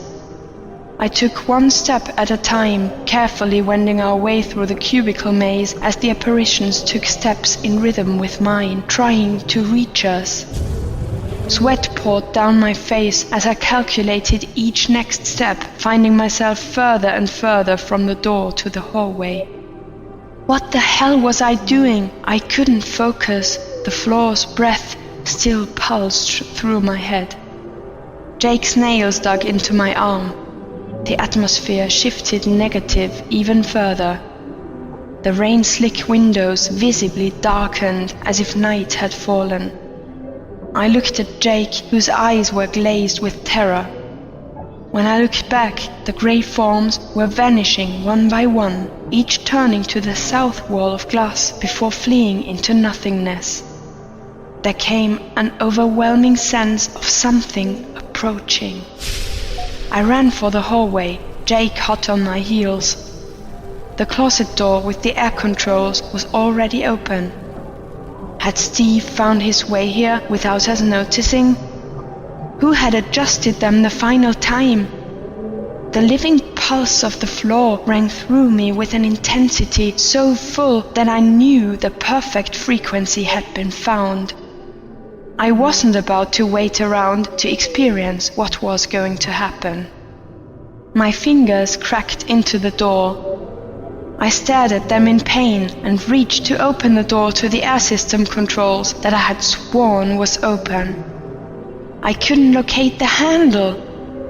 I took one step at a time, carefully wending our way through the cubicle maze as the apparitions took steps in rhythm with mine, trying to reach us. Sweat poured down my face as I calculated each next step, finding myself further and further from the door to the hallway. What the hell was I doing? I couldn't focus. The floor's breath still pulsed through my head. Jake's nails dug into my arm. The atmosphere shifted negative even further. The rain-slick windows visibly darkened as if night had fallen. I looked at Jake, whose eyes were glazed with terror. When I looked back, the grey forms were vanishing one by one, each turning to the south wall of glass before fleeing into nothingness. There came an overwhelming sense of something approaching. I ran for the hallway, Jake hot on my heels. The closet door with the air controls was already open. Had Steve found his way here without us noticing? Who had adjusted them the final time? The living pulse of the floor rang through me with an intensity so full that I knew the perfect frequency had been found. I wasn't about to wait around to experience what was going to happen. My fingers cracked into the door. I stared at them in pain and reached to open the door to the air system controls that I had sworn was open. I couldn't locate the handle.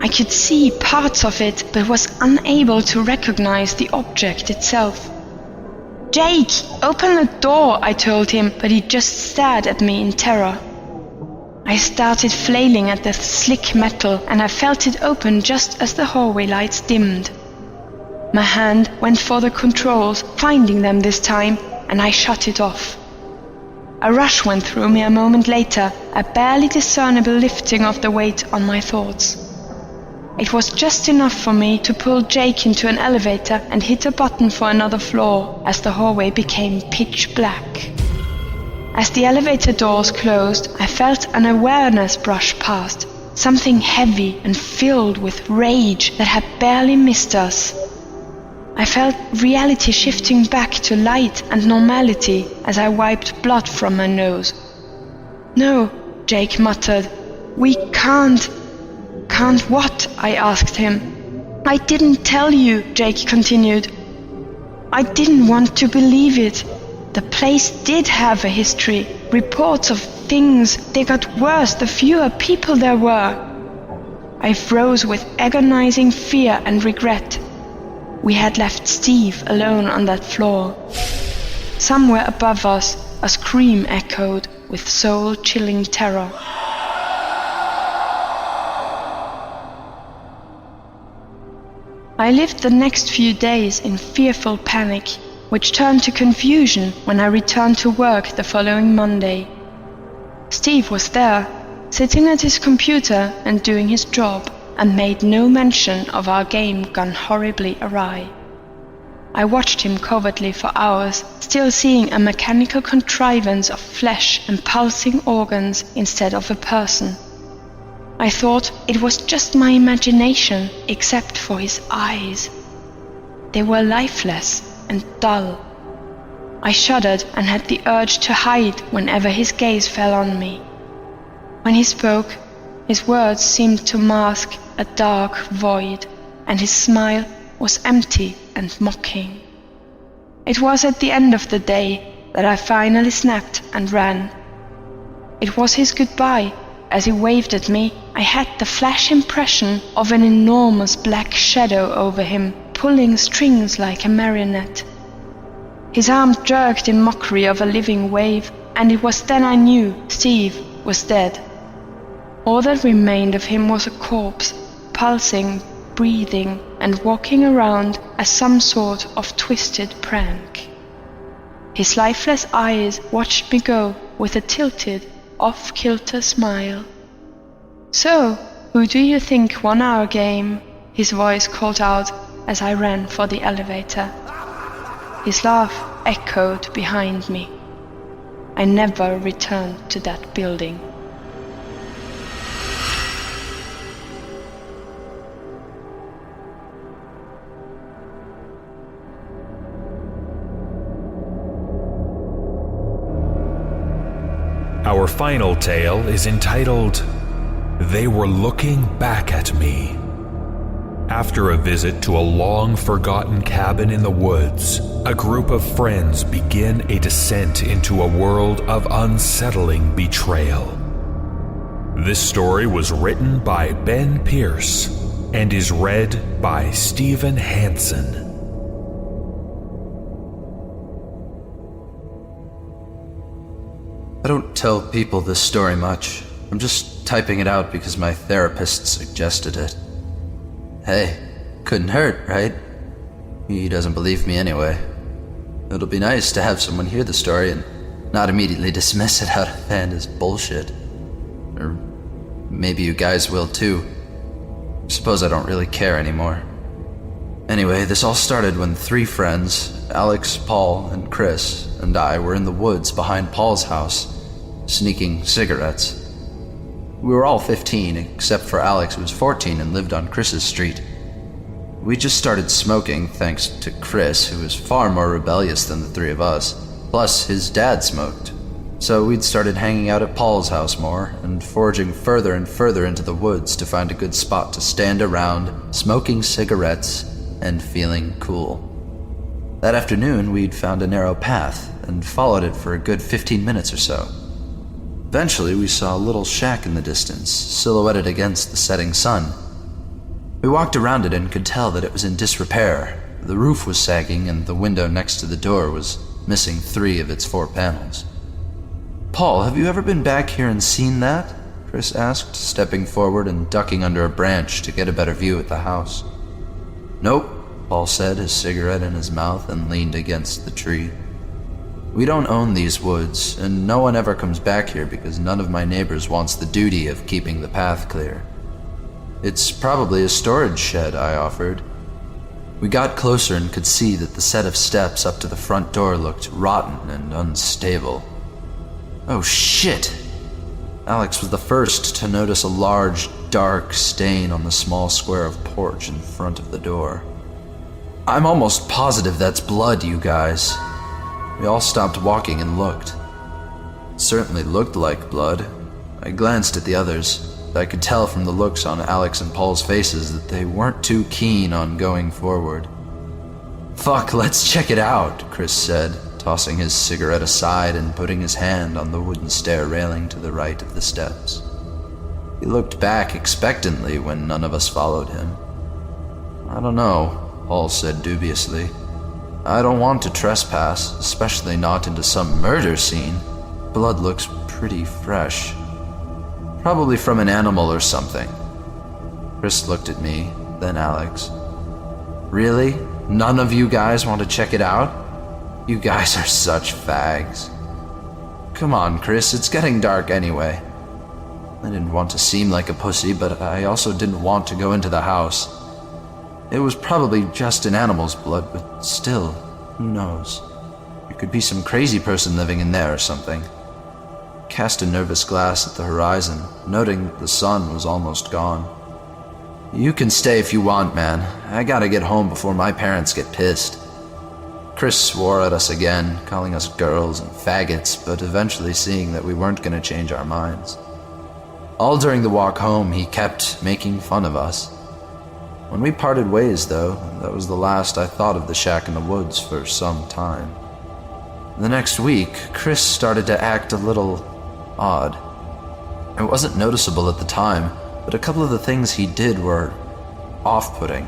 I could see parts of it, but was unable to recognize the object itself. "Jake, open the door," I told him, but he just stared at me in terror. I started flailing at the slick metal, and I felt it open just as the hallway lights dimmed. My hand went for the controls, finding them this time, and I shut it off. A rush went through me a moment later, a barely discernible lifting of the weight on my thoughts. It was just enough for me to pull Jake into an elevator and hit a button for another floor as the hallway became pitch black. As the elevator doors closed, I felt an awareness brush past, something heavy and filled with rage that had barely missed us. I felt reality shifting back to light and normality as I wiped blood from my nose. "No," Jake muttered. "We can't." "Can't what?" I asked him. "I didn't tell you," Jake continued. "I didn't want to believe it. The place did have a history, reports of things. They got worse the fewer people there were." I froze with agonizing fear and regret. We had left Steve alone on that floor. Somewhere above us, a scream echoed with soul-chilling terror. I lived the next few days in fearful panic, which turned to confusion when I returned to work the following Monday. Steve was there, sitting at his computer and doing his job, and made no mention of our game gone horribly awry. I watched him covertly for hours, still seeing a mechanical contrivance of flesh and pulsing organs instead of a person. I thought it was just my imagination, except for his eyes. They were lifeless and dull. I shuddered and had the urge to hide whenever his gaze fell on me. When he spoke, his words seemed to mask a dark void, and his smile was empty and mocking. It was at the end of the day that I finally snapped and ran. It was his goodbye. As he waved at me, I had the flash impression of an enormous black shadow over him, pulling strings like a marionette. His arm jerked in mockery of a living wave, and it was then I knew Steve was dead. All that remained of him was a corpse, pulsing, breathing, and walking around as some sort of twisted prank. His lifeless eyes watched me go with a tilted, off-kilter smile. "So, who do you think won our game?" his voice called out as I ran for the elevator. His laugh echoed behind me. I never returned to that building. Our final tale is entitled, They Were Looking Back at Me. After a visit to a long-forgotten cabin in the woods, a group of friends begin a descent into a world of unsettling betrayal. This story was written by Ben Pierce and is read by Stephen Hansen. I don't tell people this story much. I'm just typing it out because my therapist suggested it. Hey, couldn't hurt, right? He doesn't believe me anyway. It'll be nice to have someone hear the story and not immediately dismiss it out of hand as bullshit. Or maybe you guys will too. Suppose I don't really care anymore. Anyway, this all started when 3 friends, Alex, Paul, and Chris, and I were in the woods behind Paul's house, sneaking cigarettes. We were all 15, except for Alex, who was 14 and lived on Chris's street. We just started smoking thanks to Chris, who was far more rebellious than the 3 of us. Plus, his dad smoked. So we'd started hanging out at Paul's house more, and foraging further and further into the woods to find a good spot to stand around, smoking cigarettes, and feeling cool. That afternoon, we'd found a narrow path, and followed it for a good 15 minutes or so. Eventually, we saw a little shack in the distance, silhouetted against the setting sun. We walked around it and could tell that it was in disrepair. The roof was sagging, and the window next to the door was missing 3 of its 4 panels. "Paul, have you ever been back here and seen that?" Chris asked, stepping forward and ducking under a branch to get a better view at the house. "Nope," Paul said, his cigarette in his mouth, and leaned against the tree. "We don't own these woods, and no one ever comes back here because none of my neighbors wants the duty of keeping the path clear." "It's probably a storage shed," I offered. We got closer and could see that the set of steps up to the front door looked rotten and unstable. "Oh shit!" Alex was the first to notice a large, dark stain on the small square of porch in front of the door. "I'm almost positive that's blood, you guys." We all stopped walking and looked. It certainly looked like blood. I glanced at the others. I could tell from the looks on Alex and Paul's faces that they weren't too keen on going forward. "Fuck, let's check it out," Chris said, tossing his cigarette aside and putting his hand on the wooden stair railing to the right of the steps. He looked back expectantly when none of us followed him. "I don't know," Paul said dubiously. "I don't want to trespass, especially not into some murder scene. Blood looks pretty fresh. Probably from an animal or something." Chris looked at me, then Alex. "Really? None of you guys want to check it out? You guys are such fags." "Come on, Chris, it's getting dark anyway." I didn't want to seem like a pussy, but I also didn't want to go into the house. It was probably just an animal's blood, but still, who knows? There could be some crazy person living in there or something. Cast a nervous glance at the horizon, noting the sun was almost gone. "You can stay if you want, man. I gotta get home before my parents get pissed." Chris swore at us again, calling us girls and faggots, but eventually seeing that we weren't going to change our minds. All during the walk home, he kept making fun of us. When we parted ways, though, that was the last I thought of the shack in the woods for some time. The next week, Chris started to act a little odd. It wasn't noticeable at the time, but a couple of the things he did were off-putting.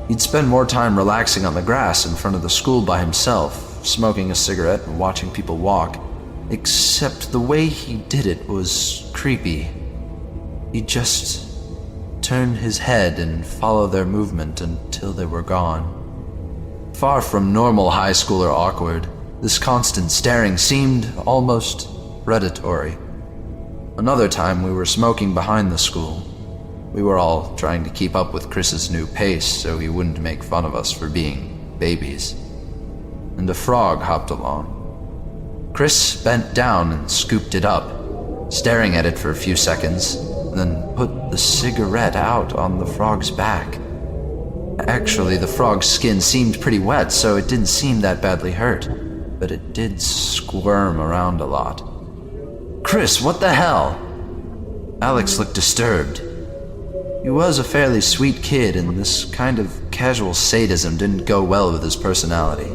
He'd spend more time relaxing on the grass in front of the school by himself, smoking a cigarette and watching people walk, except the way he did it was creepy. He'd just turn his head and follow their movement until they were gone. Far from normal high schooler awkward, this constant staring seemed almost predatory. Another time we were smoking behind the school. We were all trying to keep up with Chris's new pace so he wouldn't make fun of us for being babies. And a frog hopped along. Chris bent down and scooped it up, staring at it for a few seconds, then put the cigarette out on the frog's back. Actually, the frog's skin seemed pretty wet, so it didn't seem that badly hurt, but it did squirm around a lot. "Chris, what the hell?" Alex looked disturbed. He was a fairly sweet kid, and this kind of casual sadism didn't go well with his personality.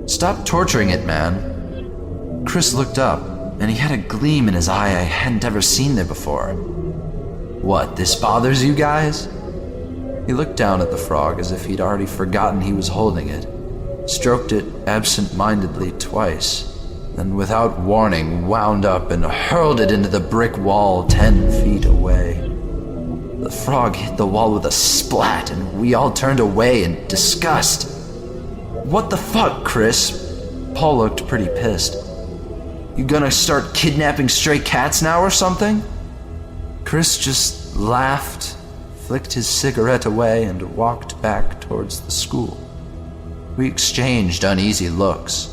"Stop torturing it, man." Chris looked up, and he had a gleam in his eye I hadn't ever seen there before. "What, this bothers you guys?" He looked down at the frog as if he'd already forgotten he was holding it, stroked it absent-mindedly twice, then without warning wound up and hurled it into the brick wall 10 feet away. The frog hit the wall with a splat, and we all turned away in disgust. "What the fuck, Chris?" Paul looked pretty pissed. "You gonna start kidnapping stray cats now or something?" Chris just laughed, flicked his cigarette away, and walked back towards the school. We exchanged uneasy looks.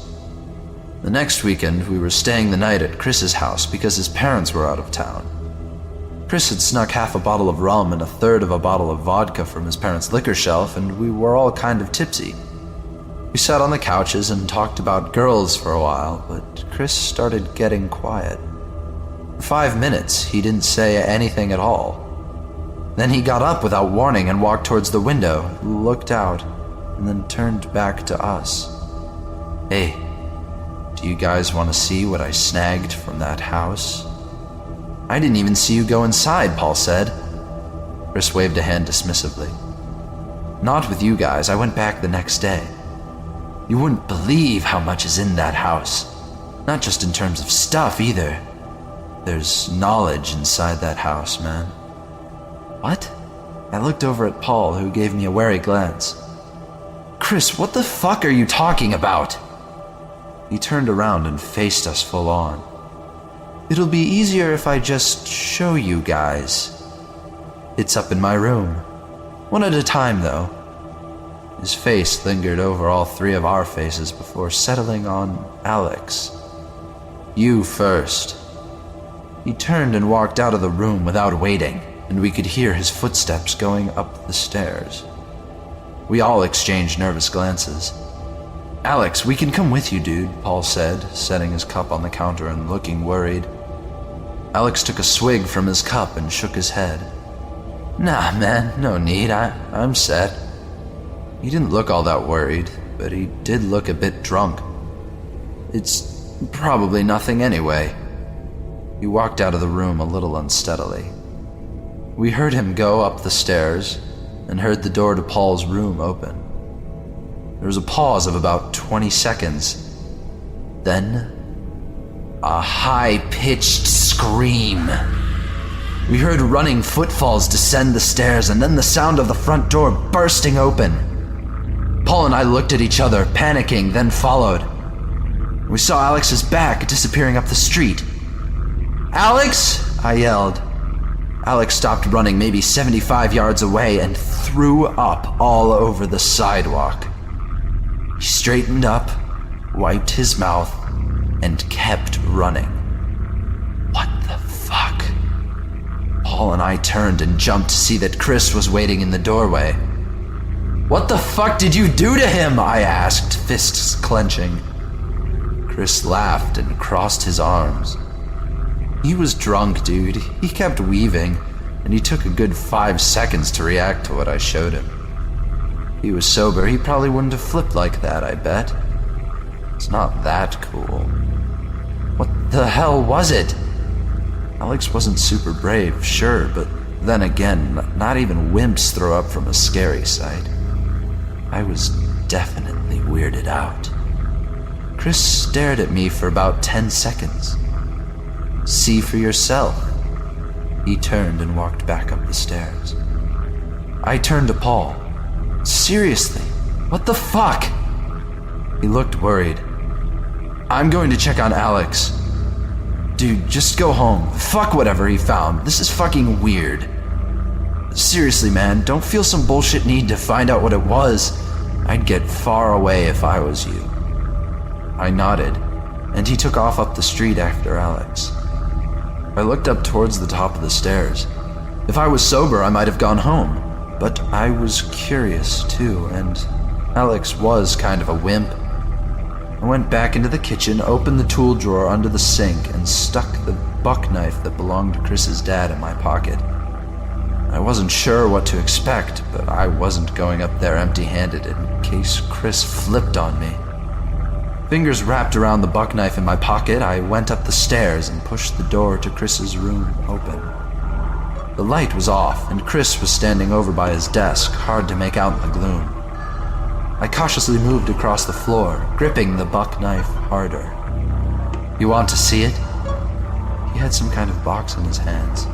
The next weekend, we were staying the night at Chris's house because his parents were out of town. Chris had snuck half a bottle of rum and a third of a bottle of vodka from his parents' liquor shelf, and we were all kind of tipsy. We sat on the couches and talked about girls for a while, but Chris started getting quiet. For 5 minutes, he didn't say anything at all. Then he got up without warning and walked towards the window, looked out, and then turned back to us. "Hey, do you guys want to see what I snagged from that house?" "I didn't even see you go inside," Paul said. Chris waved a hand dismissively. "Not with you guys. I went back the next day. You wouldn't believe how much is in that house. Not just in terms of stuff, either. There's knowledge inside that house, man." "What?" I looked over at Paul, who gave me a wary glance. "Chris, what the fuck are you talking about?" He turned around and faced us full on. "It'll be easier if I just show you guys. It's up in my room. One at a time, though." His face lingered over all three of our faces before settling on Alex. "You first." He turned and walked out of the room without waiting, and we could hear his footsteps going up the stairs. We all exchanged nervous glances. "Alex, we can come with you, dude," Paul said, setting his cup on the counter and looking worried. Alex took a swig from his cup and shook his head. "Nah, man, no need. I'm set." He didn't look all that worried, but he did look a bit drunk. "It's probably nothing anyway." He walked out of the room a little unsteadily. We heard him go up the stairs and heard the door to Paul's room open. There was a pause of about 20 seconds. Then, a high-pitched scream. We heard running footfalls descend the stairs, and then the sound of the front door bursting open. Paul and I looked at each other, panicking, then followed. We saw Alex's back disappearing up the street. "Alex!" I yelled. Alex stopped running maybe 75 yards away and threw up all over the sidewalk. He straightened up, wiped his mouth, and kept running. What the fuck? Paul and I turned and jumped to see that Chris was waiting in the doorway. What the fuck did you do to him? I asked, fists clenching. Chris laughed and crossed his arms. He was drunk, dude. He kept weaving, and he took a good 5 seconds to react to what I showed him. If he was sober, he probably wouldn't have flipped like that, I bet. It's not that cool. What the hell was it? Alex wasn't super brave, sure, but then again, not even wimps throw up from a scary sight. I was definitely weirded out. Chris stared at me for about 10 seconds. See for yourself. He turned and walked back up the stairs. I turned to Paul. Seriously, what the fuck? He looked worried. I'm going to check on Alex. Dude, just go home. Fuck whatever he found. This is fucking weird. Seriously, man, don't feel some bullshit need to find out what it was. I'd get far away if I was you. I nodded, and he took off up the street after Alex. I looked up towards the top of the stairs. If I was sober, I might have gone home, but I was curious too, and Alex was kind of a wimp. I went back into the kitchen, opened the tool drawer under the sink, and stuck the buck knife that belonged to Chris's dad in my pocket. I wasn't sure what to expect, but I wasn't going up there empty-handed in case Chris flipped on me. Fingers wrapped around the buck knife in my pocket, I went up the stairs and pushed the door to Chris's room open. The light was off, and Chris was standing over by his desk, hard to make out in the gloom. I cautiously moved across the floor, gripping the buck knife harder. You want to see it? He had some kind of box in his hands.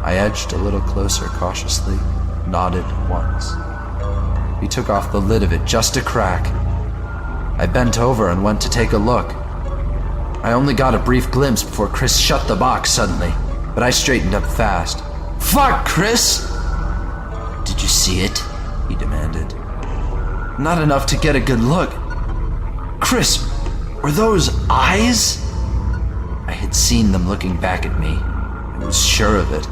I edged a little closer cautiously, nodded once. He took off the lid of it just a crack. I bent over and went to take a look. I only got a brief glimpse before Chris shut the box suddenly, but I straightened up fast. Fuck, Chris! Did you see it? He demanded. Not enough to get a good look. Chris, were those eyes? I had seen them looking back at me. I was sure of it.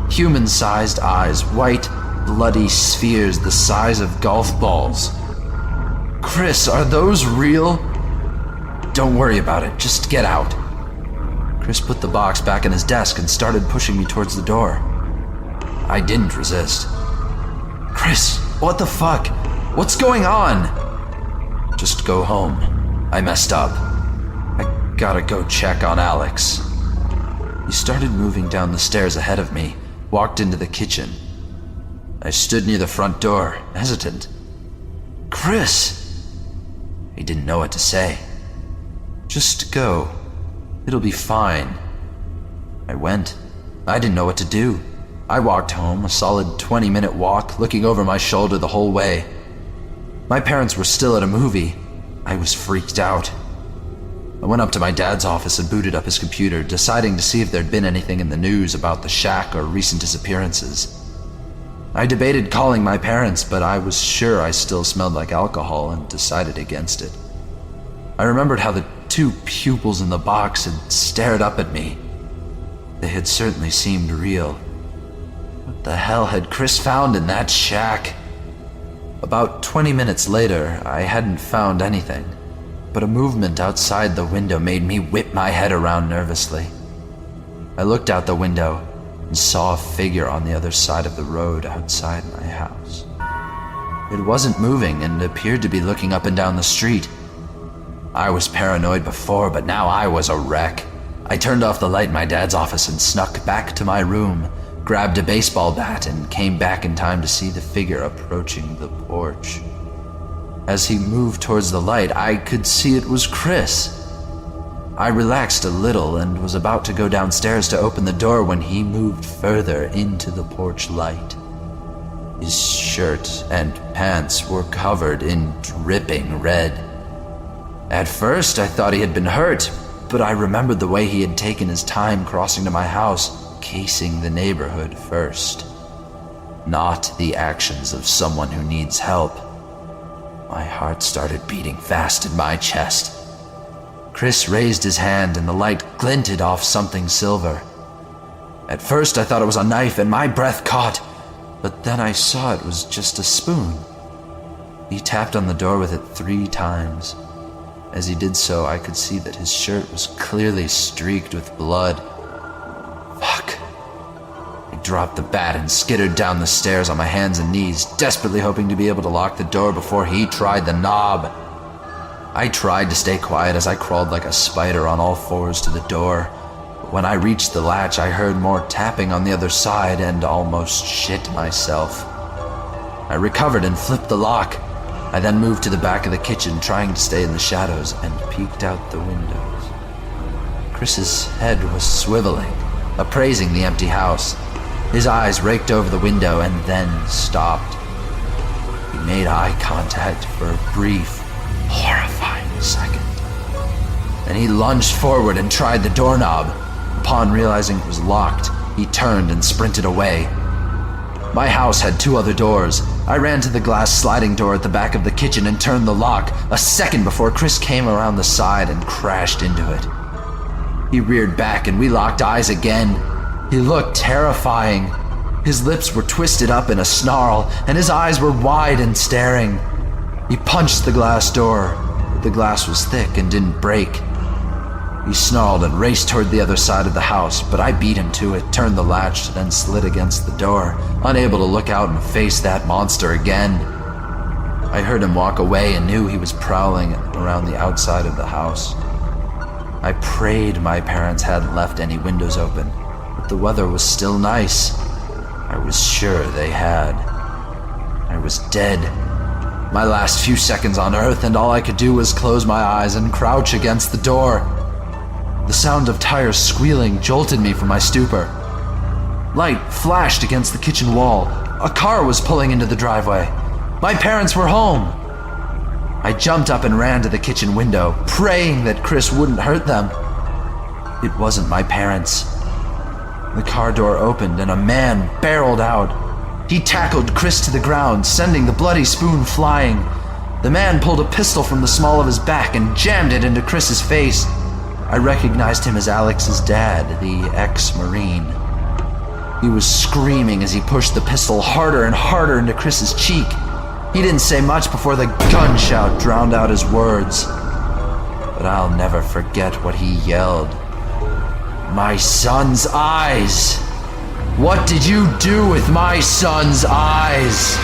Human-sized eyes, white, bloody spheres the size of golf balls. Chris, are those real? Don't worry about it, just get out. Chris put the box back in his desk and started pushing me towards the door. I didn't resist. Chris, what the fuck? What's going on? Just go home. I messed up. I gotta go check on Alex. He started moving down the stairs ahead of me, walked into the kitchen. I stood near the front door, hesitant. Chris! He didn't know what to say. Just go. It'll be fine. I went. I didn't know what to do. I walked home, a solid 20-minute walk, looking over my shoulder the whole way. My parents were still at a movie. I was freaked out. I went up to my dad's office and booted up his computer, deciding to see if there'd been anything in the news about the shack or recent disappearances. I debated calling my parents, but I was sure I still smelled like alcohol and decided against it. I remembered how the two pupils in the box had stared up at me. They had certainly seemed real. What the hell had Chris found in that shack? About 20 minutes later, I hadn't found anything, but a movement outside the window made me whip my head around nervously. I looked out the window and saw a figure on the other side of the road outside my house. It wasn't moving and appeared to be looking up and down the street. I was paranoid before, but now I was a wreck. I turned off the light in my dad's office and snuck back to my room, grabbed a baseball bat, and came back in time to see the figure approaching the porch. As he moved towards the light, I could see it was Chris. I relaxed a little and was about to go downstairs to open the door when he moved further into the porch light. His shirt and pants were covered in dripping red. At first, I thought he had been hurt, but I remembered the way he had taken his time crossing to my house, casing the neighborhood first. Not the actions of someone who needs help. My heart started beating fast in my chest. Chris raised his hand and the light glinted off something silver. At first I thought it was a knife and my breath caught, but then I saw it was just a spoon. He tapped on the door with it 3 times. As he did so, I could see that his shirt was clearly streaked with blood. Fuck. I dropped the bat and skittered down the stairs on my hands and knees, desperately hoping to be able to lock the door before he tried the knob. I tried to stay quiet as I crawled like a spider on all fours to the door. But when I reached the latch, I heard more tapping on the other side and almost shit myself. I recovered and flipped the lock. I then moved to the back of the kitchen, trying to stay in the shadows, and peeked out the windows. Chris's head was swiveling, appraising the empty house. His eyes raked over the window and then stopped. He made eye contact for a brief, horrifying second. Then he lunged forward and tried the doorknob. Upon realizing it was locked, he turned and sprinted away. My house had 2 other doors. I ran to the glass sliding door at the back of the kitchen and turned the lock a second before Chris came around the side and crashed into it. He reared back and we locked eyes again. He looked terrifying. His lips were twisted up in a snarl and his eyes were wide and staring. He punched the glass door, but the glass was thick and didn't break. He snarled and raced toward the other side of the house, but I beat him to it, turned the latch, then slid against the door, unable to look out and face that monster again. I heard him walk away and knew he was prowling around the outside of the house. I prayed my parents hadn't left any windows open, but the weather was still nice. I was sure they had. I was dead. My last few seconds on Earth, and all I could do was close my eyes and crouch against the door. The sound of tires squealing jolted me from my stupor. Light flashed against the kitchen wall. A car was pulling into the driveway. My parents were home. I jumped up and ran to the kitchen window, praying that Chris wouldn't hurt them. It wasn't my parents. The car door opened and a man barreled out. He tackled Chris to the ground, sending the bloody spoon flying. The man pulled a pistol from the small of his back and jammed it into Chris's face. I recognized him as Alex's dad, the ex-Marine. He was screaming as he pushed the pistol harder and harder into Chris's cheek. He didn't say much before the gunshot drowned out his words. But I'll never forget what he yelled. My son's eyes! What did you do with my son's eyes?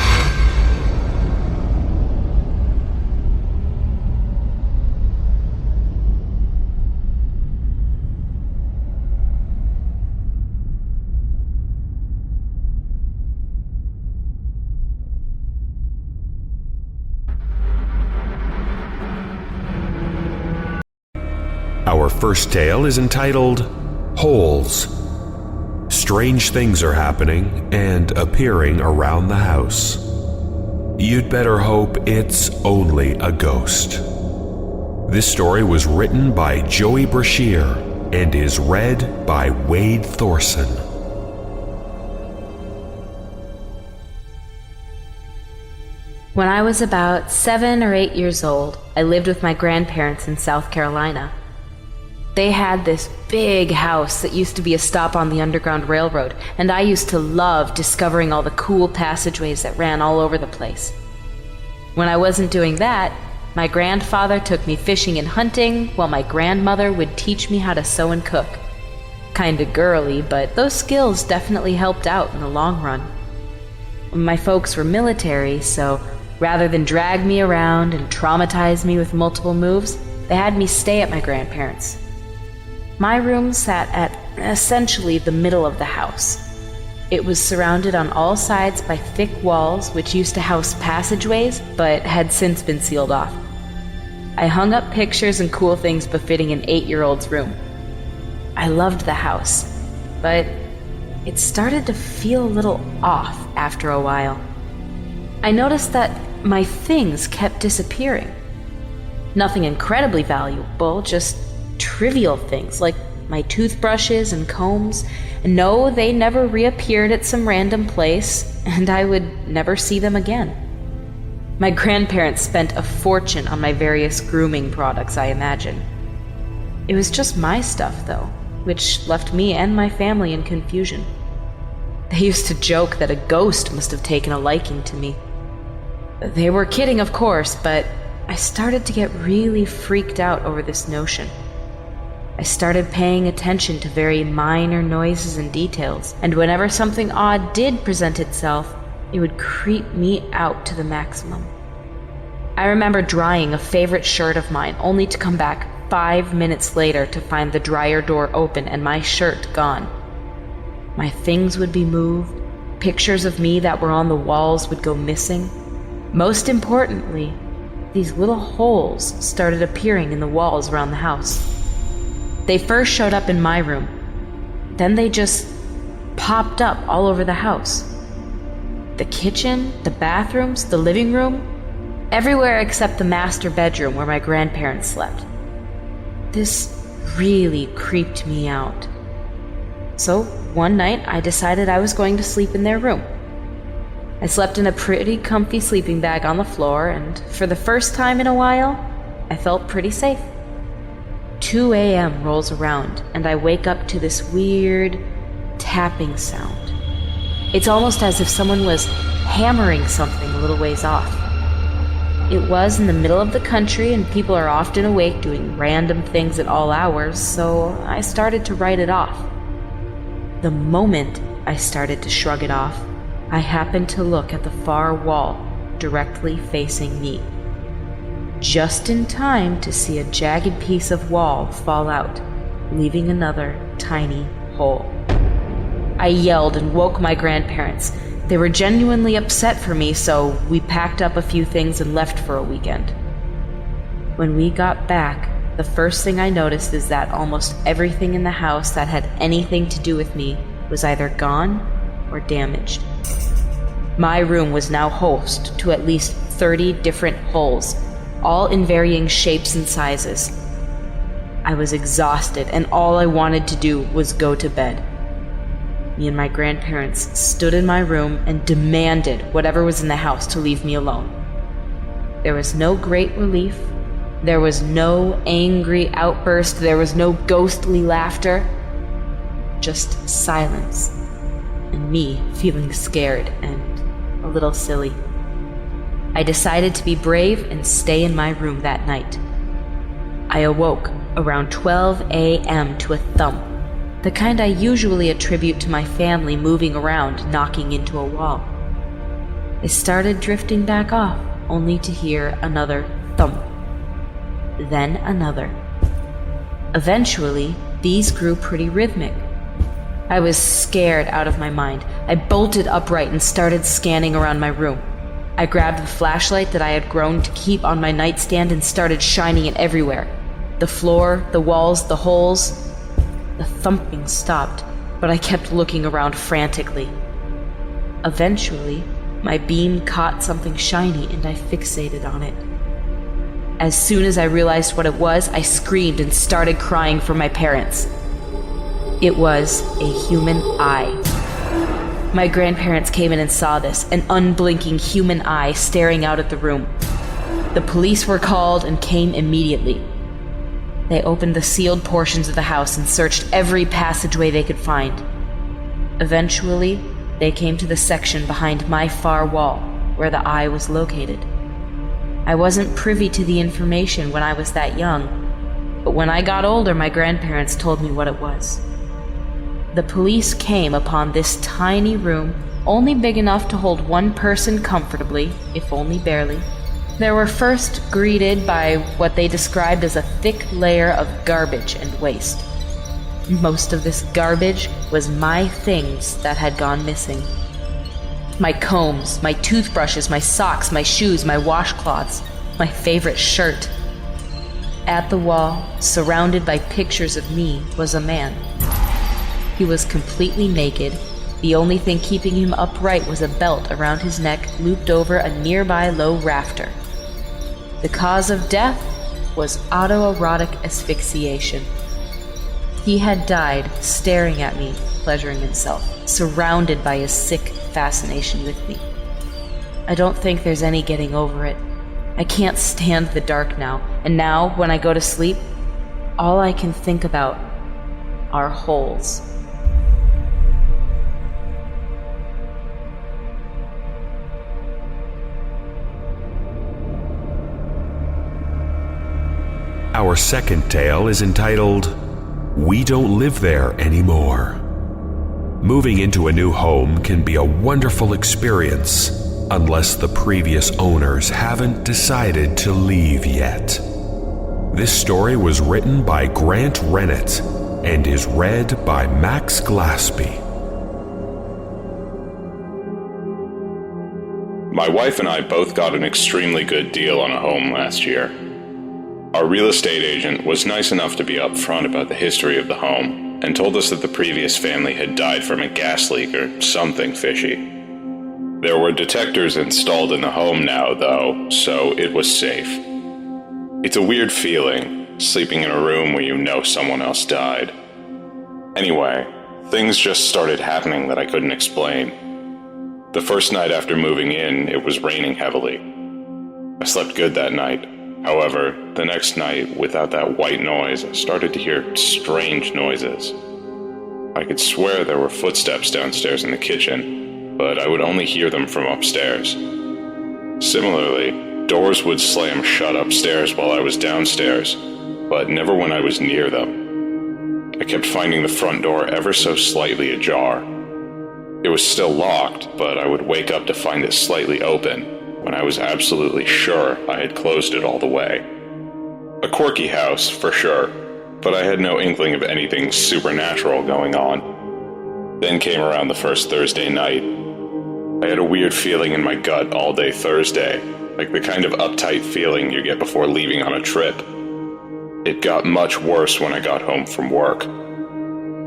Our first tale is entitled Holes. Strange things are happening and appearing around the house. You'd better hope it's only a ghost. This story was written by Joey Brashear and is read by Wade Thorson. When I was about 7 or 8 years old, I lived with my grandparents in South Carolina. They had this big house that used to be a stop on the Underground Railroad, and I used to love discovering all the cool passageways that ran all over the place. When I wasn't doing that, my grandfather took me fishing and hunting, while my grandmother would teach me how to sew and cook. Kinda girly, but those skills definitely helped out in the long run. My folks were military, so rather than drag me around and traumatize me with multiple moves, they had me stay at my grandparents'. My room sat at essentially the middle of the house. It was surrounded on all sides by thick walls, which used to house passageways, but had since been sealed off. I hung up pictures and cool things befitting an 8-year-old's room. I loved the house, but it started to feel a little off after a while. I noticed that my things kept disappearing. Nothing incredibly valuable, just trivial things like my toothbrushes and combs. No, they never reappeared at some random place, and I would never see them again. My grandparents spent a fortune on my various grooming products, I imagine. It was just my stuff, though, which left me and my family in confusion. They used to joke that a ghost must have taken a liking to me. They were kidding, of course, but I started to get really freaked out over this notion. I started paying attention to very minor noises and details, and whenever something odd did present itself, it would creep me out to the maximum. I remember drying a favorite shirt of mine, only to come back 5 minutes later to find the dryer door open and my shirt gone. My things would be moved, pictures of me that were on the walls would go missing. Most importantly, these little holes started appearing in the walls around the house. They first showed up in my room, then they just popped up all over the house. The kitchen, the bathrooms, the living room, everywhere except the master bedroom where my grandparents slept. This really creeped me out. So one night I decided I was going to sleep in their room. I slept in a pretty comfy sleeping bag on the floor, and for the first time in a while, I felt pretty safe. 2 a.m. rolls around, and I wake up to this weird tapping sound. It's almost as if someone was hammering something a little ways off. It was in the middle of the country, and people are often awake doing random things at all hours, so I started to write it off. The moment I started to shrug it off, I happened to look at the far wall directly facing me, just in time to see a jagged piece of wall fall out, leaving another tiny hole. I yelled and woke my grandparents. They were genuinely upset for me, so we packed up a few things and left for a weekend. When we got back, the first thing I noticed is that almost everything in the house that had anything to do with me was either gone or damaged. My room was now host to at least 30 different holes, all in varying shapes and sizes. I was exhausted, and all I wanted to do was go to bed. Me and my grandparents stood in my room and demanded whatever was in the house to leave me alone. There was no great relief. There was no angry outburst. There was no ghostly laughter. Just silence, and me feeling scared and a little silly. I decided to be brave and stay in my room that night. I awoke around 12 a.m. to a thump, the kind I usually attribute to my family moving around, knocking into a wall. I started drifting back off, only to hear another thump, then another. Eventually, these grew pretty rhythmic. I was scared out of my mind. I bolted upright and started scanning around my room. I grabbed the flashlight that I had grown to keep on my nightstand and started shining it everywhere. The floor, the walls, the holes. The thumping stopped, but I kept looking around frantically. Eventually, my beam caught something shiny and I fixated on it. As soon as I realized what it was, I screamed and started crying for my parents. It was a human eye. My grandparents came in and saw this, an unblinking human eye staring out at the room. The police were called and came immediately. They opened the sealed portions of the house and searched every passageway they could find. Eventually, they came to the section behind my far wall, where the eye was located. I wasn't privy to the information when I was that young, but when I got older, my grandparents told me what it was. The police came upon this tiny room, only big enough to hold one person comfortably, if only barely. They were first greeted by what they described as a thick layer of garbage and waste. Most of this garbage was my things that had gone missing. My combs, my toothbrushes, my socks, my shoes, my washcloths, my favorite shirt. At the wall, surrounded by pictures of me, was a man. He was completely naked. The only thing keeping him upright was a belt around his neck looped over a nearby low rafter. The cause of death was autoerotic asphyxiation. He had died staring at me, pleasuring himself, surrounded by his sick fascination with me. I don't think there's any getting over it. I can't stand the dark now, and now, when I go to sleep, all I can think about are holes. Our second tale is entitled, We Don't Live There Anymore. Moving into a new home can be a wonderful experience unless the previous owners haven't decided to leave yet. This story was written by Grant Rennett and is read by Max Glaspie. My wife and I both got an extremely good deal on a home last year. Our real estate agent was nice enough to be upfront about the history of the home and told us that the previous family had died from a gas leak or something fishy. There were detectors installed in the home now, though, so it was safe. It's a weird feeling, sleeping in a room where you know someone else died. Anyway, things just started happening that I couldn't explain. The first night after moving in, it was raining heavily. I slept good that night. However, the next night, without that white noise, I started to hear strange noises. I could swear there were footsteps downstairs in the kitchen, but I would only hear them from upstairs. Similarly, doors would slam shut upstairs while I was downstairs, but never when I was near them. I kept finding the front door ever so slightly ajar. It was still locked, but I would wake up to find it slightly open, when I was absolutely sure I had closed it all the way. A quirky house, for sure, but I had no inkling of anything supernatural going on. Then came around the first Thursday night. I had a weird feeling in my gut all day Thursday, like the kind of uptight feeling you get before leaving on a trip. It got much worse when I got home from work.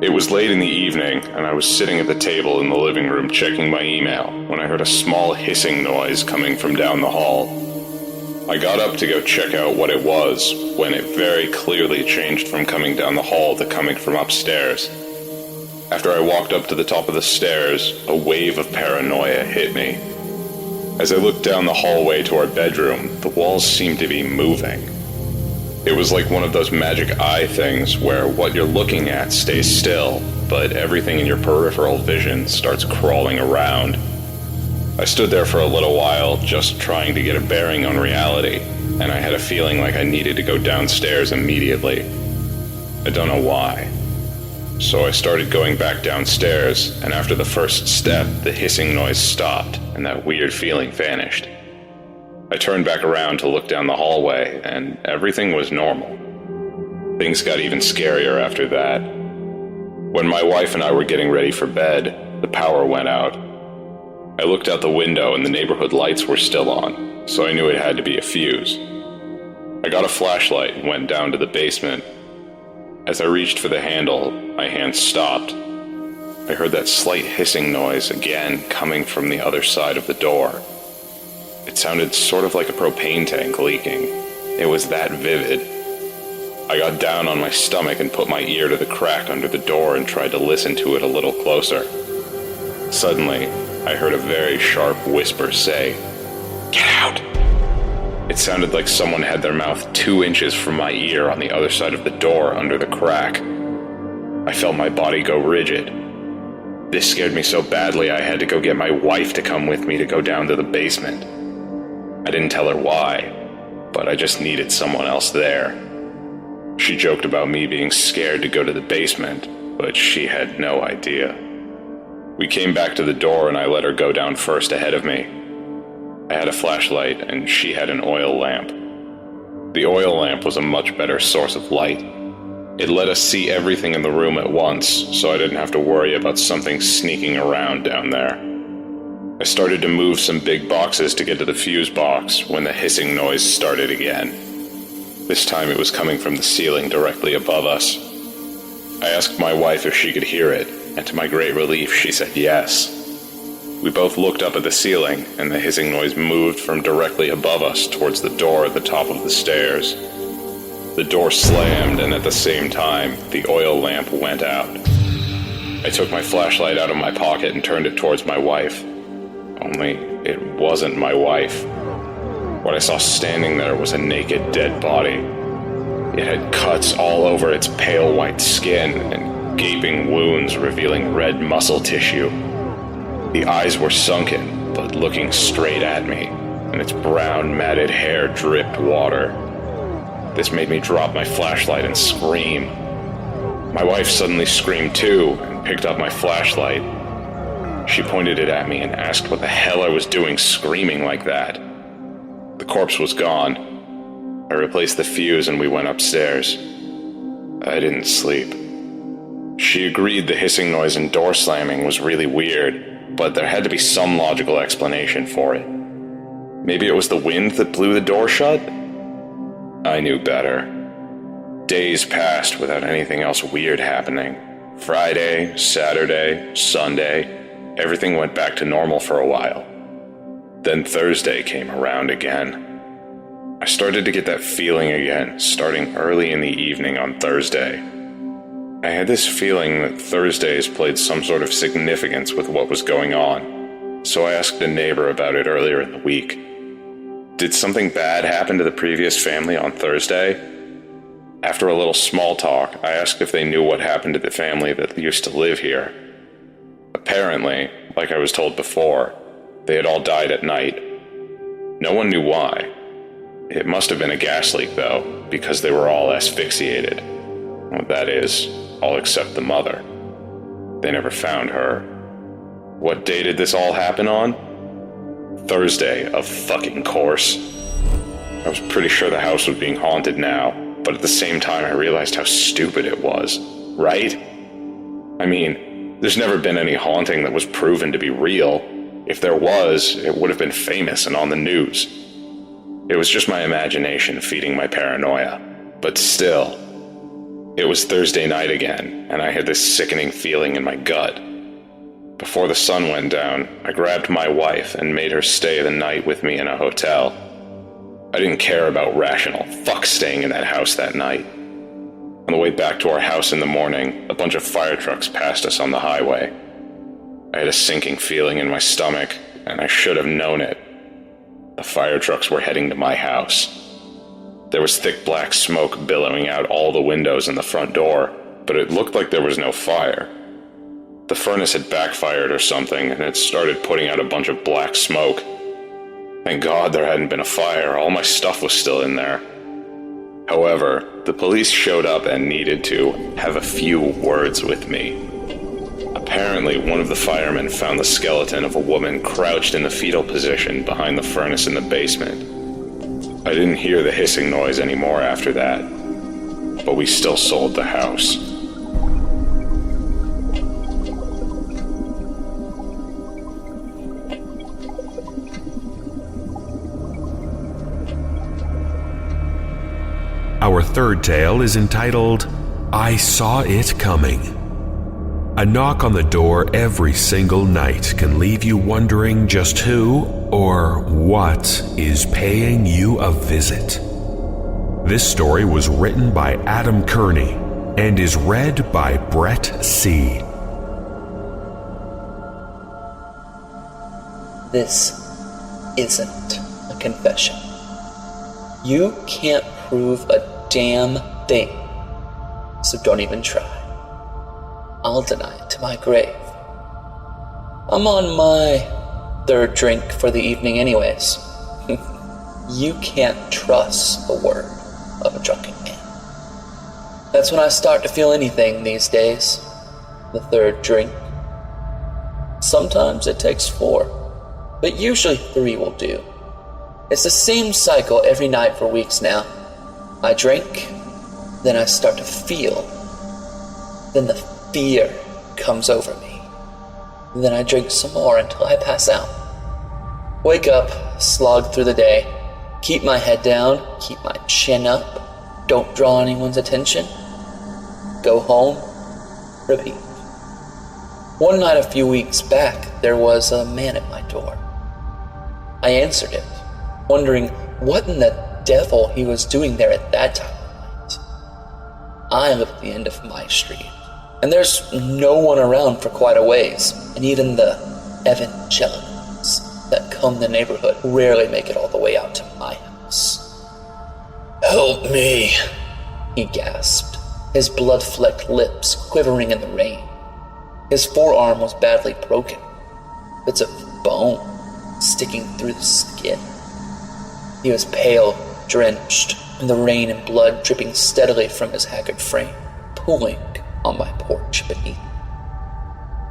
It was late in the evening, and I was sitting at the table in the living room checking my email when I heard a small hissing noise coming from down the hall. I got up to go check out what it was, when it very clearly changed from coming down the hall to coming from upstairs. After I walked up to the top of the stairs, a wave of paranoia hit me. As I looked down the hallway to our bedroom, the walls seemed to be moving. It was like one of those magic eye things where what you're looking at stays still, but everything in your peripheral vision starts crawling around. I stood there for a little while, just trying to get a bearing on reality, and I had a feeling like I needed to go downstairs immediately. I don't know why. So I started going back downstairs, and after the first step, the hissing noise stopped, and that weird feeling vanished. I turned back around to look down the hallway, and everything was normal. Things got even scarier after that. When my wife and I were getting ready for bed, the power went out. I looked out the window and the neighborhood lights were still on, so I knew it had to be a fuse. I got a flashlight and went down to the basement. As I reached for the handle, my hand stopped. I heard that slight hissing noise again coming from the other side of the door. It sounded sort of like a propane tank leaking. It was that vivid. I got down on my stomach and put my ear to the crack under the door and tried to listen to it a little closer. Suddenly, I heard a very sharp whisper say, "Get out!" It sounded like someone had their mouth 2 inches from my ear on the other side of the door under the crack. I felt my body go rigid. This scared me so badly I had to go get my wife to come with me to go down to the basement. I didn't tell her why, but I just needed someone else there. She joked about me being scared to go to the basement, but she had no idea. We came back to the door and I let her go down first ahead of me. I had a flashlight and she had an oil lamp. The oil lamp was a much better source of light. It let us see everything in the room at once, so I didn't have to worry about something sneaking around down there. I started to move some big boxes to get to the fuse box when the hissing noise started again. This time it was coming from the ceiling directly above us. I asked my wife if she could hear it, and to my great relief, she said yes. We both looked up at the ceiling, and the hissing noise moved from directly above us towards the door at the top of the stairs. The door slammed, and at the same time, the oil lamp went out. I took my flashlight out of my pocket and turned it towards my wife. Only, it wasn't my wife. What I saw standing there was a naked, dead body. It had cuts all over its pale white skin and gaping wounds revealing red muscle tissue. The eyes were sunken, but looking straight at me, and its brown, matted hair dripped water. This made me drop my flashlight and scream. My wife suddenly screamed too and picked up my flashlight. She pointed it at me and asked what the hell I was doing screaming like that. The corpse was gone. I replaced the fuse and we went upstairs. I didn't sleep. She agreed the hissing noise and door slamming was really weird, but there had to be some logical explanation for it. Maybe it was the wind that blew the door shut? I knew better. Days passed without anything else weird happening. Friday, Saturday, Sunday, everything went back to normal for a while. Then Thursday came around again. I started to get that feeling again, starting early in the evening on Thursday. I had this feeling that Thursdays played some sort of significance with what was going on, so I asked a neighbor about it earlier in the week. Did something bad happen to the previous family on Thursday? After a little small talk, I asked if they knew what happened to the family that used to live here. Apparently, like I was told before, they had all died at night. No one knew why. It must have been a gas leak, though, because they were all asphyxiated. Well, that is, all except the mother. They never found her. What day did this all happen on? Thursday, of fucking course. I was pretty sure the house was being haunted now, but at the same time I realized how stupid it was, right? I mean, there's never been any haunting that was proven to be real. If there was, it would have been famous and on the news. It was just my imagination feeding my paranoia. But still, it was Thursday night again, and I had this sickening feeling in my gut. Before the sun went down, I grabbed my wife and made her stay the night with me in a hotel. I didn't care about rational. Fuck staying in that house that night. On the way back to our house in the morning, a bunch of fire trucks passed us on the highway. I had a sinking feeling in my stomach, and I should have known it. The fire trucks were heading to my house. There was thick black smoke billowing out all the windows and the front door, but it looked like there was no fire. The furnace had backfired or something, and it started putting out a bunch of black smoke. Thank God there hadn't been a fire. All my stuff was still in there. However, the police showed up and needed to have a few words with me. Apparently, one of the firemen found the skeleton of a woman crouched in the fetal position behind the furnace in the basement. I didn't hear the hissing noise anymore after that, but we still sold the house. Our third tale is entitled, I Saw It Coming. A knock on the door every single night can leave you wondering just who or what is paying you a visit. This story was written by Adam Kearney and is read by Brett C. This isn't a confession. You can't prove a damn thing, so don't even try. I'll deny it to my grave. I'm on my third drink for the evening anyways. You can't trust the word of a drunken man. That's when I start to feel anything these days. The third drink. Sometimes it takes 4, but usually 3 will do. It's the same cycle every night for weeks now. I drink, then I start to feel. Then the fear comes over me. Then I drink some more until I pass out. Wake up, slog through the day, keep my head down, keep my chin up, don't draw anyone's attention, go home, repeat. One night a few weeks back, there was a man at my door. I answered it, wondering what in the devil he was doing there at that time of night. I live at the end of my street, and there's no one around for quite a ways, and even the evangelicals that come the neighborhood rarely make it all the way out to my house. "Help me," he gasped, his blood-flecked lips quivering in the rain. His forearm was badly broken, bits of bone sticking through the skin. He was pale, drenched, and the rain and blood dripping steadily from his haggard frame, pooling on my porch beneath.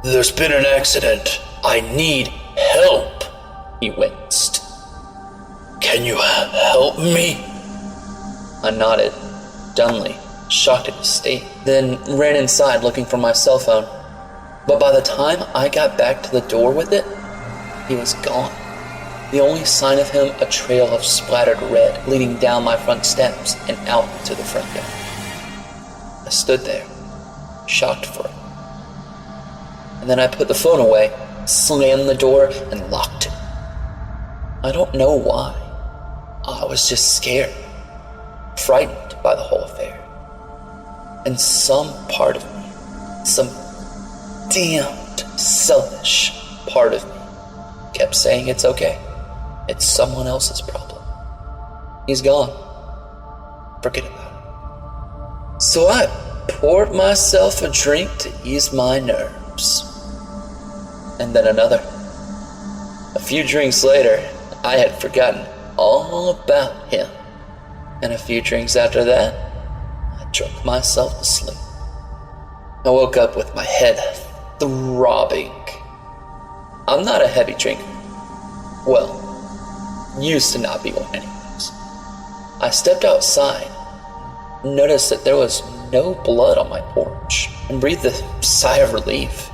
"There's been an accident. I need help," he winced. "Can you help me?" I nodded, dumbly, shocked at his state, then ran inside looking for my cell phone. But by the time I got back to the door with it, he was gone. The only sign of him, a trail of splattered red leading down my front steps and out to the front yard. I stood there, shocked for it. And then I put the phone away, slammed the door, and locked it. I don't know why. I was just scared, frightened by the whole affair. And some part of me, some damned selfish part of me, kept saying it's okay. It's someone else's problem. He's gone. Forget about it. So I poured myself a drink to ease my nerves. And then another. A few drinks later, I had forgotten all about him. And a few drinks after that, I drunk myself to sleep. I woke up with my head throbbing. I'm not a heavy drinker. Well, used to not be one anyways. I stepped outside, noticed that there was no blood on my porch, and breathed a sigh of relief.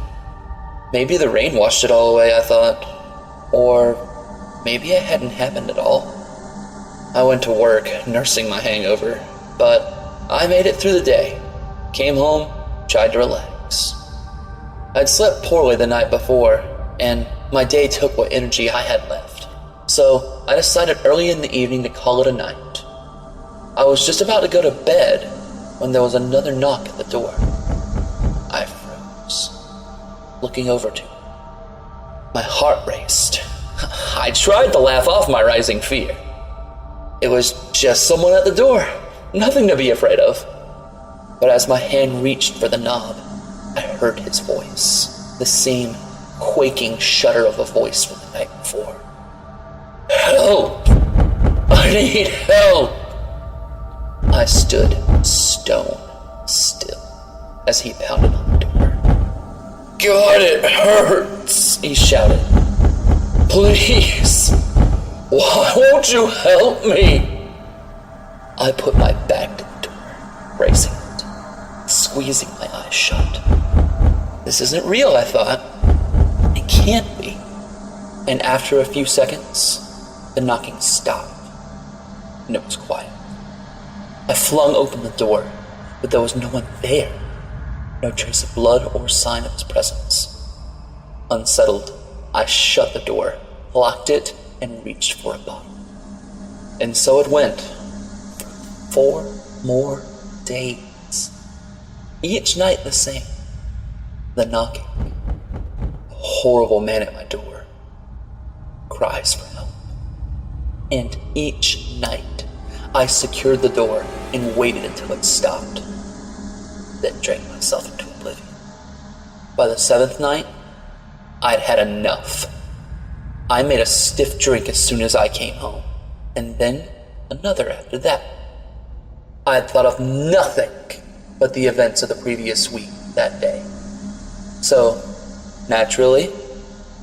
Maybe the rain washed it all away, I thought. Or maybe it hadn't happened at all. I went to work, nursing my hangover, but I made it through the day. Came home, tried to relax. I'd slept poorly the night before, and my day took what energy I had left. So I decided early in the evening to call it a night. I was just about to go to bed when there was another knock at the door. I froze, looking over to him. My heart raced. I tried to laugh off my rising fear. It was just someone at the door, nothing to be afraid of. But as my hand reached for the knob, I heard his voice, the same quaking shudder of a voice from the night before. "Help! I need help!" I stood stone still as he pounded on the door. "God, it hurts!" he shouted. "Please, why won't you help me?" I put my back to the door, bracing it, squeezing my eyes shut. This isn't real, I thought. It can't be. And after a few seconds, the knocking stopped, and it was quiet. I flung open the door, but there was no one there. No trace of blood or sign of his presence. Unsettled, I shut the door, locked it, and reached for a bottle. And so it went. 4 more days. Each night the same. The knocking. A horrible man at my door. Cries for help. And each night, I secured the door and waited until it stopped. Then drank myself into oblivion. By the 7th night, I'd had enough. I made a stiff drink as soon as I came home, and then another after that. I had thought of nothing but the events of the previous week that day. So, naturally,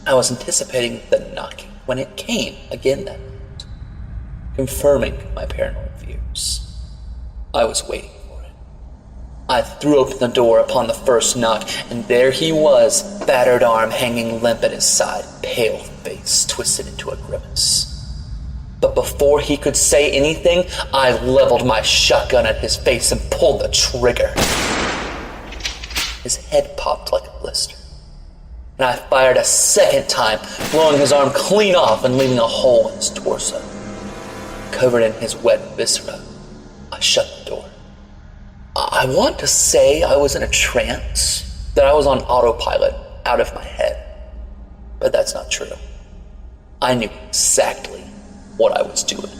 I was anticipating the knocking when it came again that night, confirming my paranoid fears. I was waiting for it. I threw open the door upon the first knock, and there he was, battered arm hanging limp at his side, pale face twisted into a grimace. But before he could say anything, I leveled my shotgun at his face and pulled the trigger. His head popped like a blister, and I fired a second time, blowing his arm clean off and leaving a hole in his torso. Covered in his wet viscera, I shut the door. I want to say I was in a trance, that I was on autopilot, out of my head. But that's not true. I knew exactly what I was doing.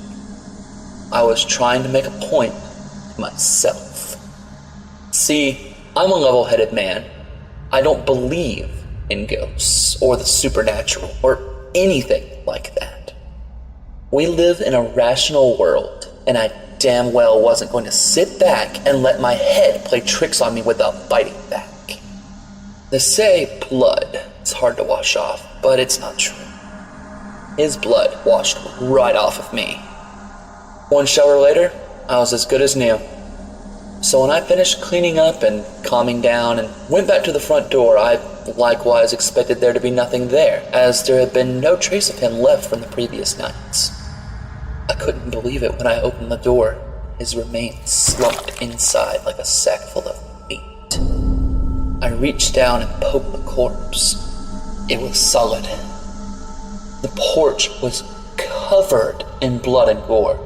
I was trying to make a point to myself. See, I'm a level-headed man. I don't believe in ghosts or the supernatural or anything like that. We live in a rational world, and I damn well wasn't going to sit back and let my head play tricks on me without biting back. They say blood is hard to wash off, but it's not true. His blood washed right off of me. One shower later, I was as good as new. So when I finished cleaning up and calming down and went back to the front door, I likewise expected there to be nothing there, as there had been no trace of him left from the previous nights. I couldn't believe it when I opened the door. His remains slumped inside like a sack full of meat. I reached down and poked the corpse. It was solid. The porch was covered in blood and gore.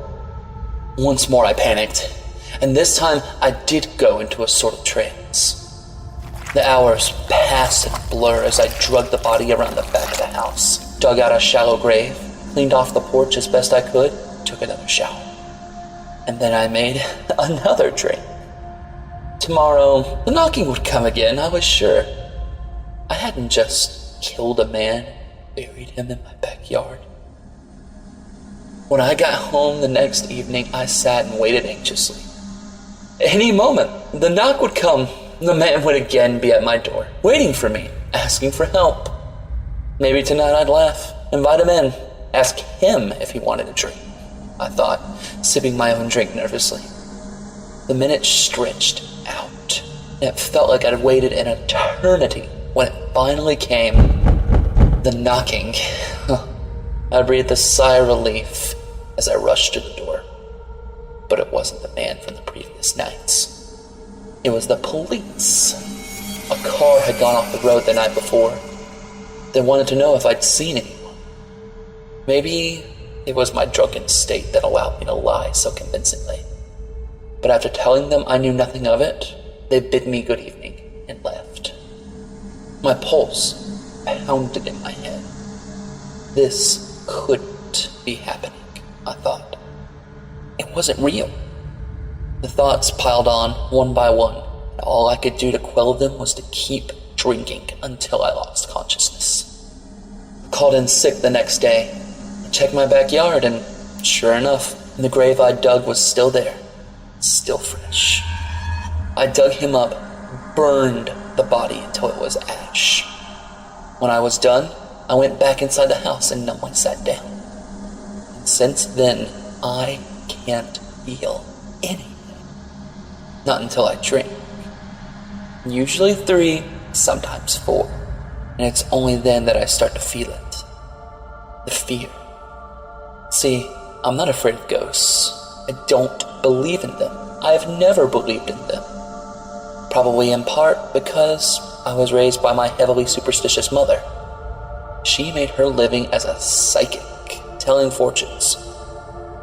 Once more I panicked, and this time I did go into a sort of trance. The hours passed in a blur as I dragged the body around the back of the house, dug out a shallow grave, cleaned off the porch as best I could, took another shower. And then I made another drink. Tomorrow, the knocking would come again, I was sure. I hadn't just killed a man and buried him in my backyard. When I got home the next evening, I sat and waited anxiously. Any moment, the knock would come. The man would again be at my door, waiting for me, asking for help. Maybe tonight I'd laugh, invite him in, ask him if he wanted a drink, I thought, sipping my own drink nervously. The minutes stretched out, and it felt like I'd waited an eternity when it finally came. The knocking. I breathed a sigh of relief as I rushed to the door. But it wasn't the man from the previous nights. It was the police. A car had gone off the road the night before. They wanted to know if I'd seen anyone. Maybe it was my drunken state that allowed me to lie so convincingly. But after telling them I knew nothing of it, they bid me good evening and left. My pulse pounded in my head. This couldn't be happening, I thought. It wasn't real. The thoughts piled on, one by one, and all I could do to quell them was to keep drinking until I lost consciousness. I called in sick the next day. I checked my backyard, and sure enough, the grave I dug was still there, still fresh. I dug him up, burned the body until it was ash. When I was done, I went back inside the house and numbly sat down. And since then, I can't feel anything. Not until I drink. Usually 3, sometimes 4. And it's only then that I start to feel it. The fear. See, I'm not afraid of ghosts. I don't believe in them. I've never believed in them. Probably in part because I was raised by my heavily superstitious mother. She made her living as a psychic, telling fortunes.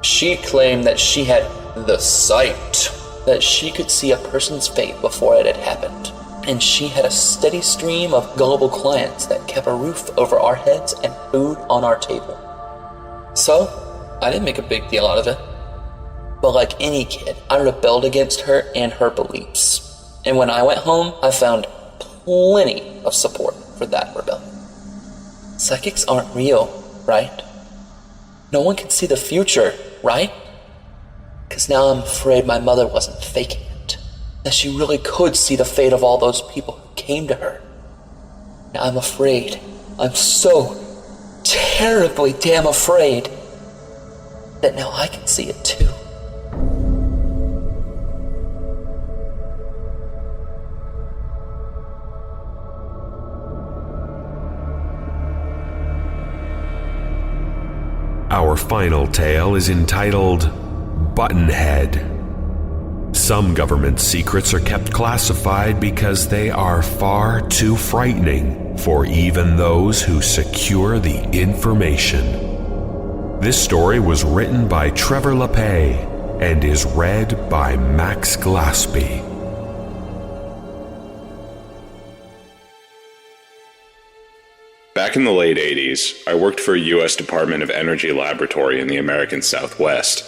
She claimed that she had the sight, that she could see a person's fate before it had happened, and she had a steady stream of gullible clients that kept a roof over our heads and food on our table. So, I didn't make a big deal out of it. But like any kid, I rebelled against her and her beliefs. And when I went home, I found plenty of support for that rebellion. Psychics aren't real, right? No one can see the future, right? Because now I'm afraid my mother wasn't faking it. That she really could see the fate of all those people who came to her. Now I'm afraid. I'm so terribly damn afraid that now I can see it too. Our final tale is entitled Buttonhead. Some government secrets are kept classified because they are far too frightening for even those who secure the information. This story was written by Trevor LePay and is read by Max Glaspie. Back in the late 80s, I worked for a U.S. Department of Energy laboratory in the American Southwest.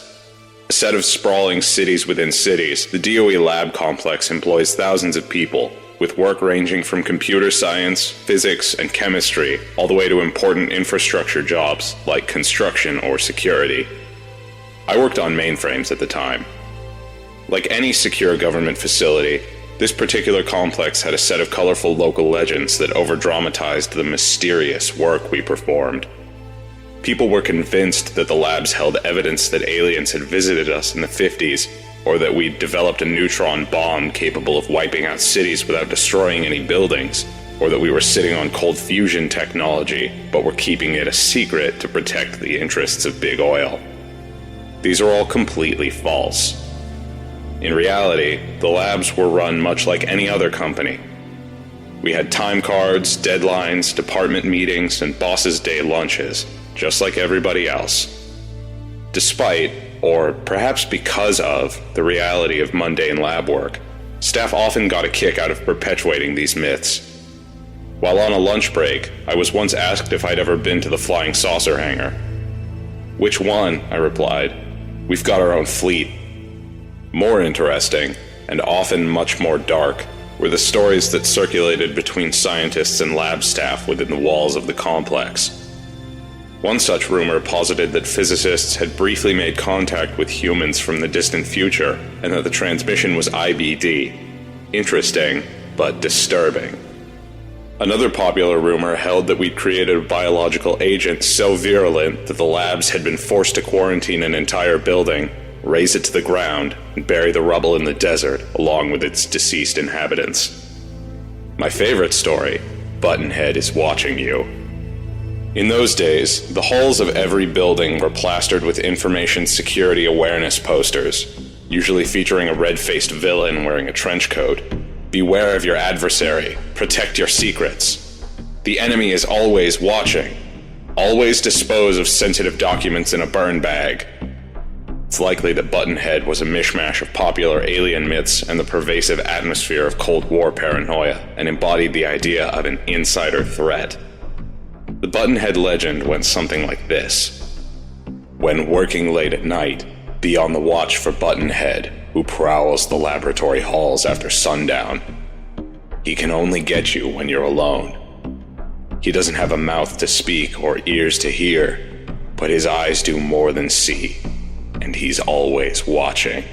A set of sprawling cities within cities, the DOE lab complex employs thousands of people, with work ranging from computer science, physics, and chemistry, all the way to important infrastructure jobs like construction or security. I worked on mainframes at the time. Like any secure government facility, this particular complex had a set of colorful local legends that over-dramatized the mysterious work we performed. People were convinced that the labs held evidence that aliens had visited us in the 50s, or that we'd developed a neutron bomb capable of wiping out cities without destroying any buildings, or that we were sitting on cold fusion technology, but were keeping it a secret to protect the interests of big oil. These are all completely false. In reality, the labs were run much like any other company. We had time cards, deadlines, department meetings, and bosses' day lunches, just like everybody else. Despite, or perhaps because of, the reality of mundane lab work, staff often got a kick out of perpetuating these myths. While on a lunch break, I was once asked if I'd ever been to the flying saucer hangar. "Which one?" I replied. "We've got our own fleet." More interesting, and often much more dark, were the stories that circulated between scientists and lab staff within the walls of the complex. One such rumor posited that physicists had briefly made contact with humans from the distant future, and that the transmission was IBD. Interesting, but disturbing. Another popular rumor held that we'd created a biological agent so virulent that the labs had been forced to quarantine an entire building, raze it to the ground, and bury the rubble in the desert along with its deceased inhabitants. My favorite story, Buttonhead is watching you. In those days, the halls of every building were plastered with information security awareness posters, usually featuring a red-faced villain wearing a trench coat. "Beware of your adversary. Protect your secrets. The enemy is always watching. Always dispose of sensitive documents in a burn bag." It's likely that Buttonhead was a mishmash of popular alien myths and the pervasive atmosphere of Cold War paranoia, and embodied the idea of an insider threat. The Buttonhead legend went something like this. "When working late at night, be on the watch for Buttonhead, who prowls the laboratory halls after sundown. He can only get you when you're alone. He doesn't have a mouth to speak or ears to hear, but his eyes do more than see, and he's always watching."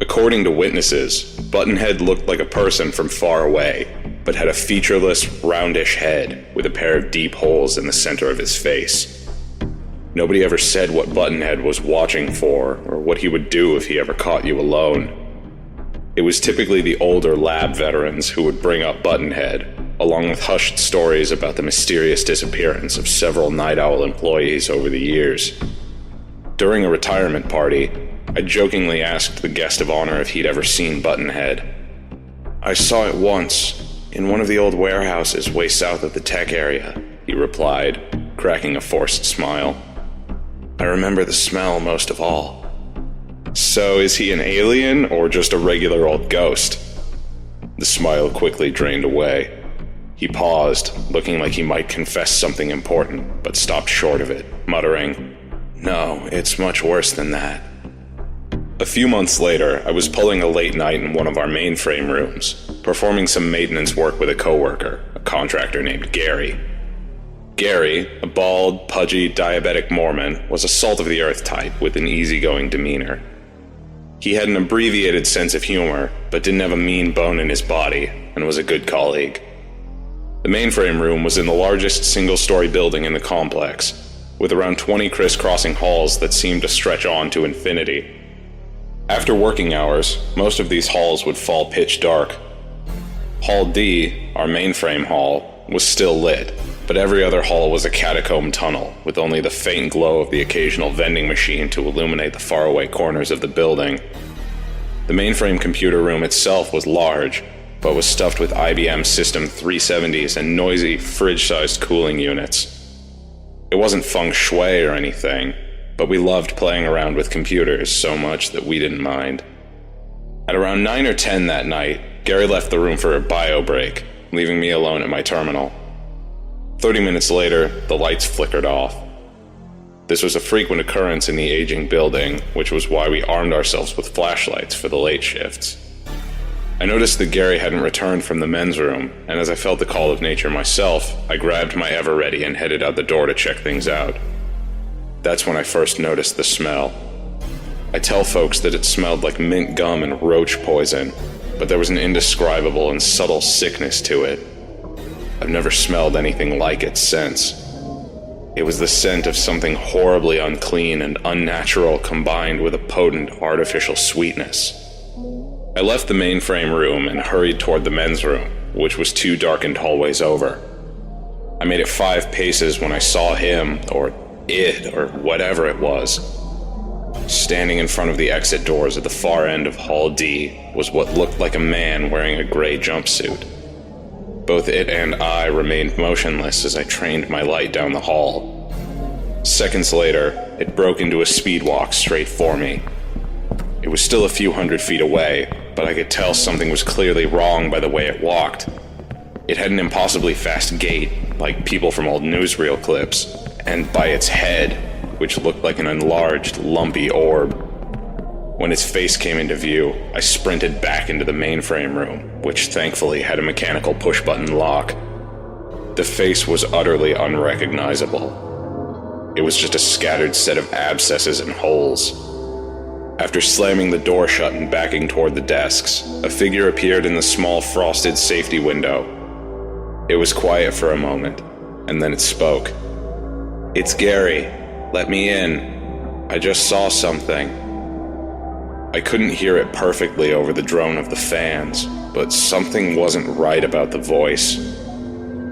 According to witnesses, Buttonhead looked like a person from far away, but had a featureless, roundish head with a pair of deep holes in the center of his face. Nobody ever said what Buttonhead was watching for, or what he would do if he ever caught you alone. It was typically the older lab veterans who would bring up Buttonhead, along with hushed stories about the mysterious disappearance of several Night Owl employees over the years. During a retirement party, I jokingly asked the guest of honor if he'd ever seen Buttonhead. "I saw it once, in one of the old warehouses way south of the tech area," he replied, cracking a forced smile. "I remember the smell most of all." "So is he an alien or just a regular old ghost?" The smile quickly drained away. He paused, looking like he might confess something important, but stopped short of it, muttering, "No, it's much worse than that." A few months later, I was pulling a late night in one of our mainframe rooms, performing some maintenance work with a coworker, a contractor named Gary. Gary, a bald, pudgy, diabetic Mormon, was a salt-of-the-earth type with an easygoing demeanor. He had an abbreviated sense of humor, but didn't have a mean bone in his body, and was a good colleague. The mainframe room was in the largest single-story building in the complex, with around 20 crisscrossing halls that seemed to stretch on to infinity. After working hours, most of these halls would fall pitch dark. Hall D, our mainframe hall, was still lit, but every other hall was a catacomb tunnel, with only the faint glow of the occasional vending machine to illuminate the faraway corners of the building. The mainframe computer room itself was large, but was stuffed with IBM System 370s and noisy, fridge-sized cooling units. It wasn't feng shui or anything, but we loved playing around with computers so much that we didn't mind. At around 9 or 10 that night, Gary left the room for a bio break, leaving me alone at my terminal. 30 minutes later, the lights flickered off. This was a frequent occurrence in the aging building, which was why we armed ourselves with flashlights for the late shifts. I noticed that Gary hadn't returned from the men's room, and as I felt the call of nature myself, I grabbed my Ever-Ready and headed out the door to check things out. That's when I first noticed the smell. I tell folks that it smelled like mint gum and roach poison, but there was an indescribable and subtle sickness to it. I've never smelled anything like it since. It was the scent of something horribly unclean and unnatural combined with a potent artificial sweetness. I left the mainframe room and hurried toward the men's room, which was 2 darkened hallways over. I made it 5 paces when I saw him, or it, or whatever it was. Standing in front of the exit doors at the far end of Hall D was what looked like a man wearing a gray jumpsuit. Both it and I remained motionless as I trained my light down the hall. Seconds later, it broke into a speed walk straight for me. It was still a few hundred feet away, but I could tell something was clearly wrong by the way it walked. It had an impossibly fast gait, like people from old newsreel clips, and by its head, which looked like an enlarged, lumpy orb. When its face came into view, I sprinted back into the mainframe room, which thankfully had a mechanical push-button lock. The face was utterly unrecognizable. It was just a scattered set of abscesses and holes. After slamming the door shut and backing toward the desks, a figure appeared in the small frosted safety window. It was quiet for a moment, and then it spoke. "It's Gary. Let me in. I just saw something." I couldn't hear it perfectly over the drone of the fans, but something wasn't right about the voice.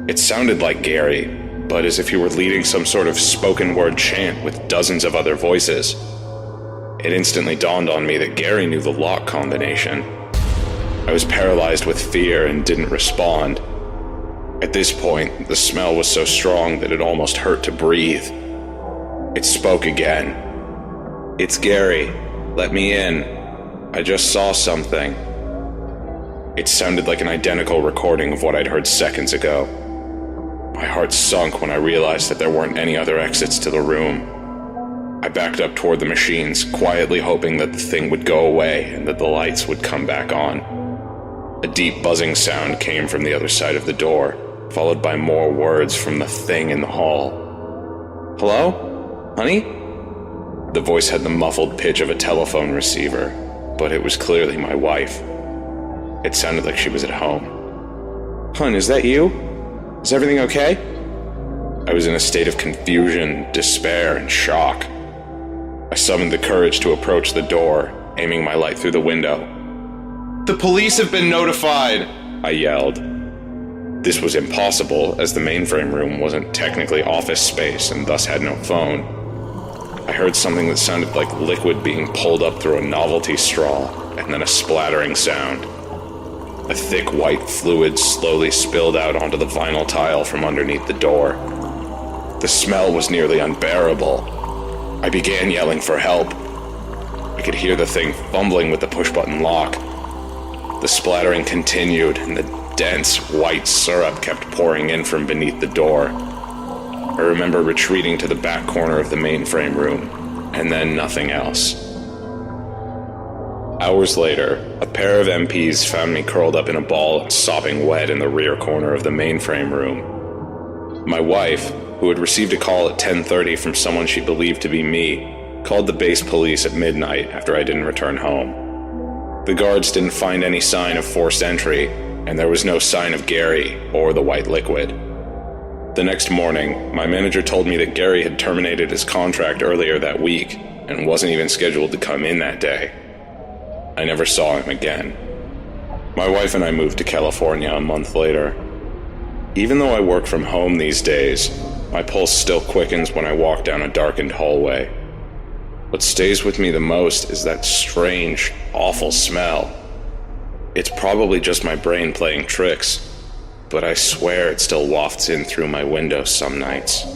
It sounded like Gary, but as if he were leading some sort of spoken word chant with dozens of other voices. It instantly dawned on me that Gary knew the lock combination. I was paralyzed with fear and didn't respond. At this point, the smell was so strong that it almost hurt to breathe. It spoke again. "It's Gary. Let me in. I just saw something." It sounded like an identical recording of what I'd heard seconds ago. My heart sunk when I realized that there weren't any other exits to the room. I backed up toward the machines, quietly hoping that the thing would go away and that the lights would come back on. A deep buzzing sound came from the other side of the door, followed by more words from the thing in the hall. "Hello? Honey?" The voice had the muffled pitch of a telephone receiver, but it was clearly my wife. It sounded like she was at home. "Hun, is that you? Is everything okay?" I was in a state of confusion, despair, and shock. I summoned the courage to approach the door, aiming my light through the window. "The police have been notified!" I yelled. This was impossible, as the mainframe room wasn't technically office space and thus had no phone. I heard something that sounded like liquid being pulled up through a novelty straw, and then a splattering sound. A thick white fluid slowly spilled out onto the vinyl tile from underneath the door. The smell was nearly unbearable. I began yelling for help. I could hear the thing fumbling with the push-button lock. The splattering continued, and the dense white syrup kept pouring in from beneath the door. I remember retreating to the back corner of the mainframe room, and then nothing else. Hours later, a pair of MPs found me curled up in a ball and sopping wet in the rear corner of the mainframe room. My wife, who had received a call at 10:30 from someone she believed to be me, called the base police at midnight after I didn't return home. The guards didn't find any sign of forced entry, and there was no sign of Gary or the white liquid. The next morning, my manager told me that Gary had terminated his contract earlier that week and wasn't even scheduled to come in that day. I never saw him again. My wife and I moved to California a month later. Even though I work from home these days, my pulse still quickens when I walk down a darkened hallway. What stays with me the most is that strange, awful smell. It's probably just my brain playing tricks, but I swear it still wafts in through my window some nights.